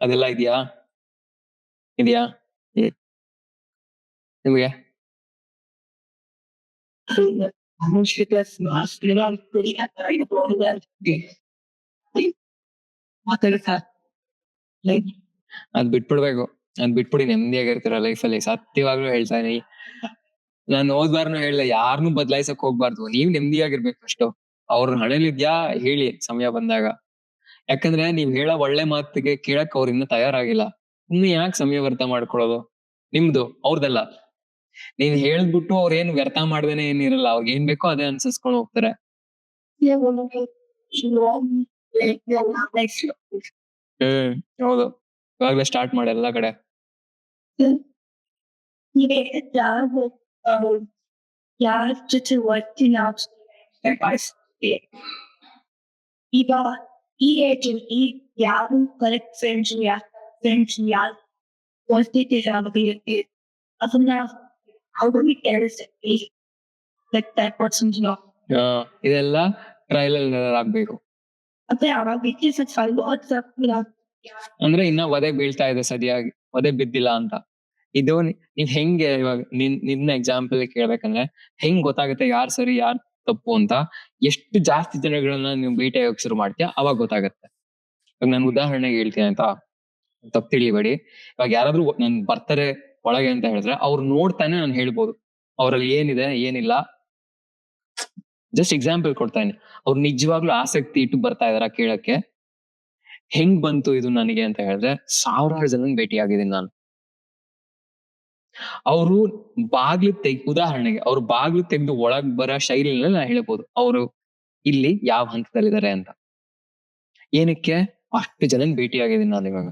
ಅದೆಲ್ಲ ಇದೆಯಾ ನಿಮ್ಗೆ? ಅದ್ ಬಿಟ್ಬಿಡ್ಬೇಕು. ಅದ್ ಬಿಟ್ಬಿಡಿ, ನೆಮ್ಮದಿಯಾಗಿರ್ತೀರ ಲೈಫಲ್ಲಿ. ಸತ್ಯವಾಗ್ಲೂ ಹೇಳ್ತಾ ಇದೀನಿ. ನಾನು ಹೋದ್ವಾರನು ಹೇಳ್ದೆ, ಯಾರನ್ನೂ ಬದಲಾಯಿಸಕ್ ಹೋಗ್ಬಾರ್ದು. ನೀವ್ ನೆಮ್ಮದಿಯಾಗಿರ್ಬೇಕು ಅಷ್ಟು. ಅವ್ರ ಹಣೆಲಿದ್ಯಾ ಹೇಳಿ ಸಮಯ ಬಂದಾಗ. ಯಾಕಂದ್ರೆ ನೀವ್ ಹೇಳೋ ಒಳ್ಳೆ ಮಾತಿಗೆ ಕೇಳಕ್ ಅವ್ರ ಇನ್ನೂ ತಯಾರಾಗಿಲ್ಲ. ಇನ್ನು ಯಾಕೆ ಸಮಯ ವ್ಯರ್ಥ ಮಾಡ್ಕೊಳ್ಳೋದು? ನಿಮ್ದು, ಅವ್ರದಲ್ಲ. ನೀನ್ ಹೇಳ್ಬಿಟ್ಟು ಅವ್ರೇನು ವ್ಯರ್ಥ ಮಾಡ್ದೇನೆ ಏನಿರಲ್ಲ. ಅವ್ರಿಗೆ ಏನ್ ಬೇಕೋ ಅದೇ ಅನ್ಸಸ್ಕೊಂಡು ಹೋಗ್ತಾರೆ. ಹೌದು, ಇವಾಗ್ಲೇ ಸ್ಟಾರ್ಟ್ ಮಾಡಿ ಎಲ್ಲಾ ಕಡೆ. ಈಗ ಈ ಏಜ್ ಯಾರು ಕರೆಕ್ಟ್ ಫ್ರೆಂಡ್ಸ್ ಯಾರು ಅದನ್ನ ಇದೆಲ್ಲ ಟ್ರಯಲ್ ಆಗ್ಬೇಕು. ಅಂದ್ರೆ ಇನ್ನ ಒದೆ ಬೀಳ್ತಾ ಇದೆ, ಸರಿಯಾಗಿ ಒದೆ ಬಿದ್ದಿಲ್ಲ ಅಂತ. ಇದು ನೀವ್ ಹೆಂಗೆ ಇವಾಗ ನಿನ್ನ ಎಕ್ಸಾಂಪಲ್ ಕೇಳ್ಬೇಕಂದ್ರೆ ಹೆಂಗ್ ಗೊತ್ತಾಗುತ್ತೆ ಯಾರ್ ಸರಿ ಯಾರ್ ತಪ್ಪು ಅಂತ? ಎಷ್ಟು ಜಾಸ್ತಿ ಜನಗಳನ್ನ ನೀವು ಭೇಟಿ ಆಗೋಕ್ ಶುರು ಮಾಡ್ತೀಯ, ಅವಾಗ ಗೊತ್ತಾಗತ್ತೆ. ಇವಾಗ ನಾನು ಉದಾಹರಣೆಗೆ ಹೇಳ್ತೀನಿ ಆಯ್ತಾ, ತಪ್ಪು ತಿಳಿಬೇಡಿ. ಇವಾಗ ಯಾರಾದ್ರೂ ನನ್ ಬರ್ತಾರೆ ಒಳಗೆ ಅಂತ ಹೇಳಿದ್ರೆ ಅವ್ರು ನೋಡ್ತಾನೆ ನಾನು ಹೇಳ್ಬೋದು ಅವ್ರಲ್ಲಿ ಏನಿದೆ ಏನಿಲ್ಲ. ಜಸ್ಟ್ ಎಕ್ಸಾಂಪಲ್ ಕೊಡ್ತಾ ಇದೀನಿ. ಅವ್ರು ನಿಜವಾಗ್ಲೂ ಆಸಕ್ತಿ ಇಟ್ಟು ಬರ್ತಾ ಇದಾರ ಕೇಳಕ್ಕೆ? ಹೆಂಗ್ ಬಂತು ಇದು ನನಗೆ ಅಂತ ಹೇಳಿದ್ರೆ, ಸಾವಿರಾರು ಜನ ಭೇಟಿ ಆಗಿದ್ದೀನಿ ನಾನು. ಅವರು ಉದಾಹರಣೆಗೆ ಅವ್ರು ಬಾಗ್ಲು ತೆಗೆದು ಒಳಗ್ ಬರೋ ಶೈಲಿನಲ್ಲಿ ನಾ ಹೇಳ್ಬೋದು ಅವ್ರು ಇಲ್ಲಿ ಯಾವ ಹಂತದಲ್ಲಿದ್ದಾರೆ ಅಂತ. ಏನಕ್ಕೆ? ಅಷ್ಟು ಜನ ಭೇಟಿ ಆಗಿದ್ದೀನಿ ನಾನು ಇವಾಗ.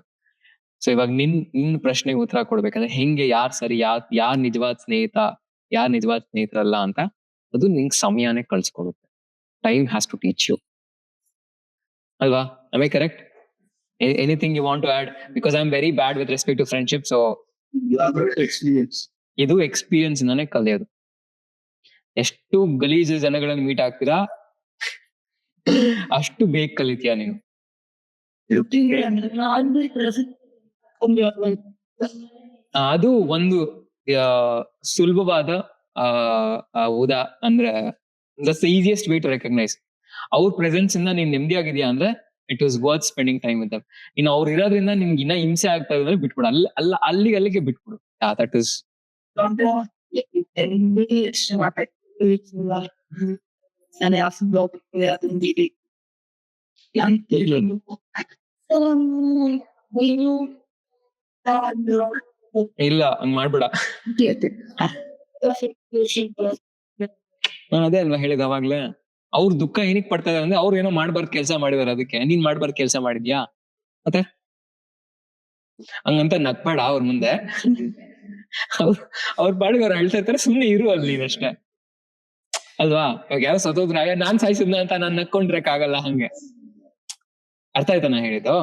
ಸೊ ಇವಾಗ ನಿನ್ ಪ್ರಶ್ನೆಗೆ ಉತ್ತರ ಕೊಡ್ಬೇಕಂದ್ರೆ ಹೆಂಗೆ ಯಾರ್ ಸರಿ ಯಾರ್ ನಿಜವಾದ ಸ್ನೇಹಿತ ಯಾರ್ ನಿಜವಾದ ಸ್ನೇಹಿತರಲ್ಲ ಅಂತ, ಅದು ನಿಂಗೆ ಸಮಯನೇ ಕಳ್ಸ್ಕೊಡುತ್ತೆ. Time has to teach you, ಅಲ್ವಾ? I correct? Anything you want to add? Because I am very bad with respect to friendship. So experience. ಇದು ಎಕ್ಸ್ಪೀರಿಯನ್ಸ್ ನಾನೇ ಕಲಿಯೋದು. ಎಷ್ಟು ಗಲೀಜು ಜನಗಳನ್ನ ಮೀಟ್ ಆಗ್ತೀರಾ ಅಷ್ಟು ಬೇಗ ಕಲಿತೀಯ ನೀನು. ಅದು ಒಂದು ಸುಲಭವಾದ ಅಂದ್ರೆ that's the easiest way to recognise. ಅವ್ರ ಪ್ರೆಸೆನ್ಸ್ ಇಂದ ನೀನ್ ನೆಮ್ಮದಿಯಾಗಿದ್ಯಾ ಅಂದ್ರೆ it was worth spending time with them. ಇನ್ನು ಅವ್ರು ಇರೋದ್ರಿಂದ ನಿಮ್ಗೆ ಇನ್ನ ಹಿಂಸೆ ಆಗ್ತಾ ಇದ್ರೆ ಬಿಟ್ಬಿಡು, ಅಲ್ಲಿಗೆ ಬಿಟ್ಬಿಡು. ದಟ್ ಇಸ್ ಇಲ್ಲ ಹಂಗ್ ಮಾಡ್ಬೇಡ. ನಾನು ಅದೇ ಅಲ್ವಾ ಹೇಳಿದ ಅವಾಗ್ಲೇ, ಅವ್ರ ದುಃಖ ಏನಕ್ ಪಡ್ತಾ ಇದಾರೆ ಅಂದ್ರೆ ಅವ್ರು ಏನೋ ಮಾಡ್ಬಾರ್ದು ಕೆಲಸ ಮಾಡಿದಾರೆ, ಅದಕ್ಕೆ ನೀನ್ ಮಾಡ್ಬಾರ್ದು ಕೆಲಸ ಮಾಡಿದ್ಯಾ ಮತ್ತೆ ಹಂಗಂತ ನಗ್ಬೇಡ ಅವ್ರ ಮುಂದೆ. ಅವ್ರ ಪಾಡಿಗೆ ಅವ್ರು ಹೇಳ್ತಾ ಇರ್ತಾರೆ, ಸುಮ್ನೆ ಇರು ಅಲ್ಲಿ ನೀನಷ್ಟೇ ಅಲ್ವಾ. ಇವಾಗ ಯಾರೋ ಸತ್ತೋದ್ರ ನಾನ್ ಸಾಯಿಸಿದ್ನ ಅಂತ ನಾನ್ ನಕ್ಕೊಂಡಿರಕ್ ಆಗಲ್ಲ. ಹಂಗೆ ಅರ್ಥ ಆಯ್ತಾ ನಾ ಹೇಳಿದ್ದು?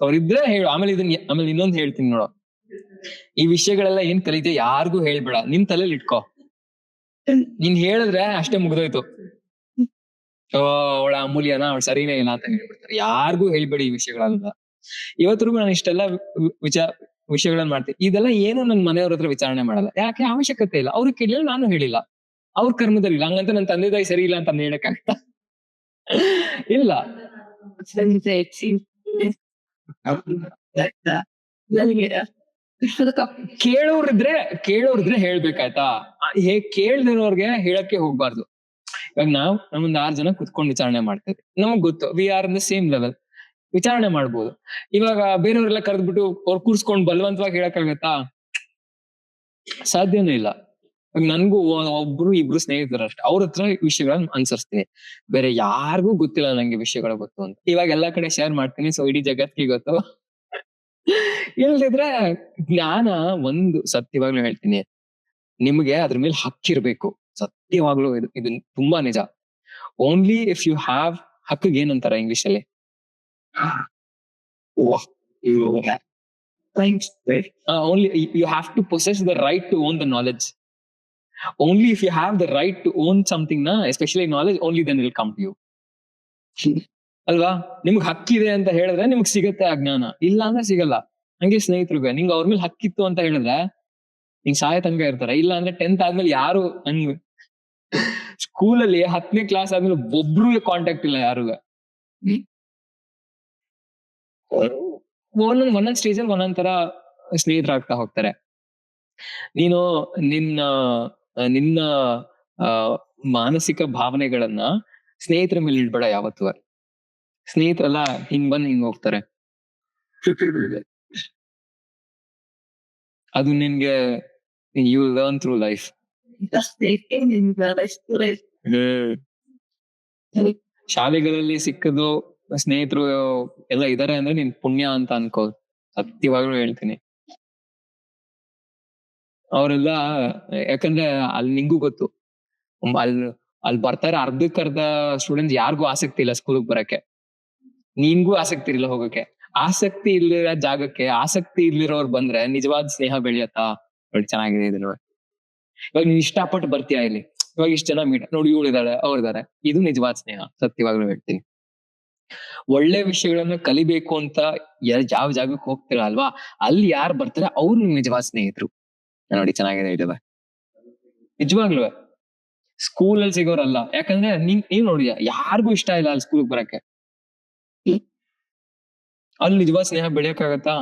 ಅವ್ರಿದ್ರೆ ಹೇಳು. ಆಮೇಲೆ ಇನ್ನೊಂದ್ ಹೇಳ್ತೀನಿ ನೋಡು, ಈ ವಿಷಯಗಳೆಲ್ಲ ಏನ್ ಕಲಿತೆ ಯಾರಿಗೂ ಹೇಳ್ಬೇಡ, ನಿನ್ ತಲೆಯಲ್ಲಿ ಇಟ್ಕೋ. ನೀನ್ ಹೇಳಿದ್ರೆ ಅಷ್ಟೇ ಮುಗ್ದೋಯ್ತು. ಅವಳ ಅಮೂಲ್ಯನ ಅವಳು ಸರಿನೇ ಇಲ್ಲ ಅಂತ ಹೇಳ್ಬಿಡ್ತಾರೆ. ಯಾರಿಗೂ ಹೇಳ್ಬೇಡಿ ಈ ವಿಷಯಗಳೆಲ್ಲ. ಇವತ್ತಿಗೂ ನಾನು ಇಷ್ಟೆಲ್ಲ ವಿಷಯಗಳನ್ನ ಮಾಡ್ತೀನಿ. ಇದೆಲ್ಲ ಏನು ನನ್ ಮನೆಯವ್ರ ಹತ್ರ ವಿಚಾರಣೆ ಮಾಡಲ್ಲ, ಯಾಕೆ ಅವಶ್ಯಕತೆ ಇಲ್ಲ. ಅವ್ರಿಗೆ ಕೇಳಿಲ್ಲ, ನಾನು ಹೇಳಿಲ್ಲ. ಅವ್ರ ಕರ್ಮದಲ್ಲಿ ಇಲ್ಲ. ಹಂಗಂತ ನನ್ನ ತಂದೆ ತಾಯಿ ಸರಿ ಇಲ್ಲ ಅಂತ ಹೇಳಕ್ಕಾಗತ್ತಾ? ಇಲ್ಲ. ಕೇಳೋರಿದ್ರೆ ಹೇಳ್ಬೇಕಾಯ್ತಾ? ಕೇಳ್ದಿರೋರ್ಗೆ ಹೇಳಕ್ಕೆ ಹೋಗ್ಬಾರ್ದು. ಇವಾಗ ನಮ್ಮೊಂದ್ 6 ಜನ ಕುತ್ಕೊಂಡು ವಿಚಾರಣೆ ಮಾಡ್ತೇವೆ, ನಮಗ್ ಗೊತ್ತು we are in the same level, ವಿಚಾರಣೆ ಮಾಡ್ಬೋದು. ಇವಾಗ ಬೇರೆಯವ್ರೆಲ್ಲ ಕರೆದ್ಬಿಟ್ಟು ಅವ್ರು ಕೂರ್ಸ್ಕೊಂಡ್ ಬಲವಂತವಾಗಿ ಹೇಳಕ್ಕಾಗತ್ತಾ? ಸಾಧ್ಯನೇ ಇಲ್ಲ. ನನ್ಗೂ ಇಬ್ರು ಸ್ನೇಹಿತರು ಅಷ್ಟೇ, ಅವ್ರ ಹತ್ರ ವಿಷಯಗಳನ್ನ ಅನುಸರಿಸ್ತೀನಿ. ಬೇರೆ ಯಾರಿಗೂ ಗೊತ್ತಿಲ್ಲ ನಂಗೆ ವಿಷಯಗಳು ಗೊತ್ತು ಅಂತ. ಇವಾಗ ಎಲ್ಲಾ ಕಡೆ ಶೇರ್ ಮಾಡ್ತೀನಿ, ಸೊ ಇಡೀ ಜಗತ್ತಿಗೆ ಗೊತ್ತು. ಇಲ್ದಿದ್ರೆ ಜ್ಞಾನ ಒಂದು ಸತ್ಯವಾಗ್ಲೂ ಹೇಳ್ತೀನಿ, ನಿಮ್ಗೆ ಅದ್ರ ಮೇಲೆ ಹಕ್ಕಿರ್ಬೇಕು. ಸತ್ಯವಾಗ್ಲೂ ಇದು ತುಂಬಾ ನಿಜ. ಓನ್ಲಿ ಇಫ್ ಯು ಹ್ಯಾವ್, ಹಕ್ಕಿಗೆ ಏನಂತಾರ ಇಂಗ್ಲಿಷ್ ಅಲ್ಲಿ? Only you have to possess the right to own the knowledge. Only if you have the right to own something, especially knowledge, only then it will come to you. ಅಲ್ವಾ? ನಿಮ್ಗೆ ಹಕ್ಕಿದೆ ಅಂತ ಹೇಳಿದ್ರೆ ನಿಮ್ಗೆ ಸಿಗತ್ತೆ ಆ ಜ್ಞಾನ, ಇಲ್ಲ ಅಂದ್ರೆ ಸಿಗಲ್ಲ. ಹಂಗೆ ಸ್ನೇಹಿತರಿಗೆ ನಿಂಗೆ ಅವ್ರ ಮೇಲೆ ಹಕ್ಕಿತ್ತು ಅಂತ ಹೇಳಿದ್ರೆ ನಿಂಗೆ ಸಹಾಯ ತನಕ ಇರ್ತಾರೆ. ಇಲ್ಲ ಅಂದ್ರೆ 10th ಆದ್ಮೇಲೆ ಯಾರು ಸ್ಕೂಲಲ್ಲಿ 10ನೇ ಕ್ಲಾಸ್ ಆದ್ಮೇಲೆ ಒಬ್ರು ಕಾಂಟ್ಯಾಕ್ಟ್ ಇಲ್ಲ ಯಾರುಗ. ಒಂದೊಂದ್ ಸ್ಟೇಜಲ್ಲಿ ಒಂದೊಂದ್ ತರ ಸ್ನೇಹಿತರಾಗ್ತಾ ಹೋಗ್ತಾರೆ. ನೀನು ನಿನ್ನ ಮಾನಸಿಕ ಭಾವನೆಗಳನ್ನ ಸ್ನೇಹಿತರ ಮೇಲೆ ಇಡ್ಬೇಡ ಯಾವತ್ತೂ. ಸ್ನೇಹಿತರೆಲ್ಲ ಹಿಂಗ್ ಬಂದ್ ಹಿಂಗ್ ಹೋಗ್ತಾರೆ. ಅದು ನಿನ್ಗೆ ಯು ಲರ್ನ್ ಥ್ರೂ ಲೈಫ್. ಶಾಲೆಗಳಲ್ಲಿ ಸಿಕ್ಕದು ಸ್ನೇಹಿತರು ಎಲ್ಲ ಇದಾರೆ ಅಂದ್ರೆ ನೀನ್ ಪುಣ್ಯ ಅಂತ ಅನ್ಕೋ. ಸತ್ಯವಾಗ್ಲೂ ಹೇಳ್ತೀನಿ. ಅವರೆಲ್ಲ ಯಾಕಂದ್ರೆ ಅಲ್ಲಿ ನಿಂಗೂ ಗೊತ್ತು, ಅಲ್ಲಿ ಬರ್ತಾರೆ ಅರ್ಧಕ್ಕರ್ಧ ಸ್ಟೂಡೆಂಟ್ಸ್ ಯಾರಿಗೂ ಆಸಕ್ತಿ ಇಲ್ಲ ಸ್ಕೂಲ್ಗೆ ಬರಕ್ಕೆ. ನಿನ್ಗೂ ಆಸಕ್ತಿ ಇರಲ್ಲ ಹೋಗಕ್ಕೆ. ಆಸಕ್ತಿ ಇಲ್ಲಿರೋ ಜಾಗಕ್ಕೆ ಆಸಕ್ತಿ ಇಲ್ಲಿರೋರು ಬಂದ್ರೆ ನಿಜವಾದ ಸ್ನೇಹ ಬೆಳೆಯತ್ತಾ? ನೋಡಿ ಚೆನ್ನಾಗಿದೆ ಇದು ನೋಡಿ. ಇವಾಗ ನೀನ್ ಇಷ್ಟಪಟ್ಟು ಬರ್ತೀಯಾ ಇಲ್ಲಿ, ಇವಾಗ ಇಷ್ಟ ಜನ ಮೀಟ್ ನೋಡಿ, ಇವಳಿದಾಳೆ ಅವ್ರಿದಾರೆ, ಇದು ನಿಜವಾದ ಸ್ನೇಹ. ಸತ್ಯವಾಗ್ಲೂ ಹೇಳ್ತೀನಿ. ಒಳ್ಳೆ ವಿಷಯಗಳನ್ನ ಕಲಿಬೇಕು ಅಂತ ಯಾವ ಜಾಗಕ್ಕೆ ಹೋಗ್ತೀರಾ ಅಲ್ವಾ, ಅಲ್ಲಿ ಯಾರು ಬರ್ತಾರೆ ಅವ್ರು ನಿಮ್ ನಿಜವಾದ ಸ್ನೇಹಿತರು. ನೋಡಿ ಚೆನ್ನಾಗಿದೆ ಇದಾವೆ ನಿಜವಾಗ್ಲೂ. ಸ್ಕೂಲಲ್ಲಿ ಸಿಗೋರಲ್ಲ. ಯಾಕಂದ್ರೆ ನೀವ್ ನೋಡಿದ್ಯಾ ಯಾರಿಗೂ ಇಷ್ಟ ಇಲ್ಲ ಅಲ್ಲಿ ಸ್ಕೂಲ್ಗೆ ಬರಕ್ಕೆ. ಅಲ್ಲಿ ನಿಜವಾದ ಸ್ನೇಹ ಬೆಳೆಯಕ್ಕಾಗತ್ತಾ?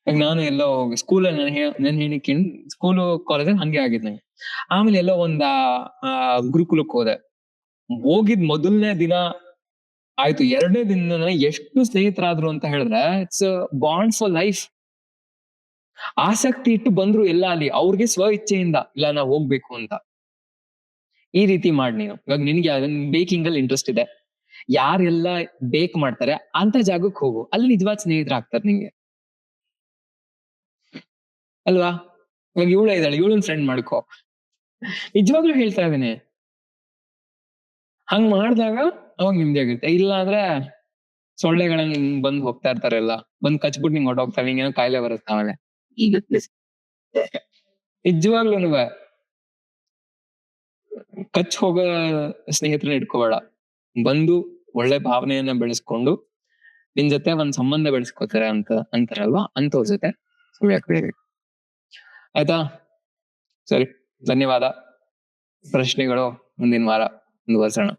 ನಾನು ಎಲ್ಲೋ ಹೋಗಿ ಸ್ಕೂಲಲ್ಲಿ ನನ್ ಹೇಳಿಕೆ ಸ್ಕೂಲು ಕಾಲೇಜಲ್ಲಿ ಹಂಗೆ ಆಗಿದ್ ನಂಗೆ. ಆಮೇಲೆ ಎಲ್ಲೋ ಒಂದ್ ಗುರುಕುಲಕ್ಕೆ ಹೋದೆ. ಹೋಗಿದ್ ಮೊದಲನೇ ದಿನ ಆಯ್ತು, 2ನೇ ದಿನ ಎಷ್ಟು ಸ್ನೇಹಿತರಾದ್ರು ಅಂತ ಹೇಳಿದ್ರೆ ಇಟ್ಸ್ ಬಾಂಡ್ ಫಾರ್ ಲೈಫ್. ಆಸಕ್ತಿ ಇಟ್ಟು ಬಂದ್ರು ಎಲ್ಲ ಅಲ್ಲಿ, ಅವ್ರಿಗೆ ಸ್ವ ಇಚ್ಛೆಯಿಂದ ಇಲ್ಲ ನಾವ್ ಹೋಗ್ಬೇಕು ಅಂತ. ಈ ರೀತಿ ಮಾಡಿ ನೀನು. ಇವಾಗ ನಿನ್ಗೆ ಬೇಕಿಂಗ್ ಅಲ್ಲಿ ಇಂಟ್ರೆಸ್ಟ್ ಇದೆ, ಯಾರೆಲ್ಲ ಬೇಕ್ ಮಾಡ್ತಾರೆ ಅಂತ ಜಾಗಕ್ಕೆ ಹೋಗು, ಅಲ್ಲಿ ನಿಜವಾದ ಸ್ನೇಹಿತರಾಗ್ತಾರೆ ನಿಂಗೆ ಅಲ್ವಾ. ಇವಾಗ ಇವಳ ಇದ್ದಾಳೆ, ಇವಳನ್ ಫ್ರೆಂಡ್ ಮಾಡ್ಕೋ. ನಿಜವಾಗ್ಲೂ ಹೇಳ್ತಾ ಇದ್ದೇನೆ. ಹಂಗ್ ಮಾಡಿದಾಗ ಅವಾಗ ನಿಮ್ದೇ ಆಗುತ್ತೆ. ಇಲ್ಲ ಅಂದ್ರೆ ಸೊಳ್ಳೆಗಳ ಹಿಂಗ್ ಬಂದ್ ಹೋಗ್ತಾ ಇರ್ತಾರೆಲ್ಲ, ಬಂದ್ ಕಚ್ಬಿಟ್ಟು ನಿಂಗ್ ಹೊಟ್ಟೋಗ್ತಾರೆ, ನಿಂಗೇನೋ ಕಾಯಿಲೆ ಬರುತ್ತೆ ಆಮೇಲೆ. ನಿಜವಾಗ್ಲೂನು ಕಚ್ ಹೋಗೋ ಸ್ನೇಹಿತರನ್ನ ಇಟ್ಕೋಬೇಡ. ಬಂದು ಒಳ್ಳೆ ಭಾವನೆಯನ್ನ ಬೆಳೆಸ್ಕೊಂಡು ನಿನ್ ಜೊತೆ ಒಂದ್ ಸಂಬಂಧ ಬೆಳೆಸ್ಕೋತಾರೆ ಅಂತಾರಲ್ವಾ, ಅಂತವ್ರ ಜೊತೆ ಸುಳ್ಳು ಬೆಳಿಬೇಕು. ಆಯ್ತಾ? ಸರಿ, ಧನ್ಯವಾದ. ಪ್ರಶ್ನೆಗಳು ಮುಂದಿನ ವಾರ ಮುಂದುವರ್ಸೋಣ.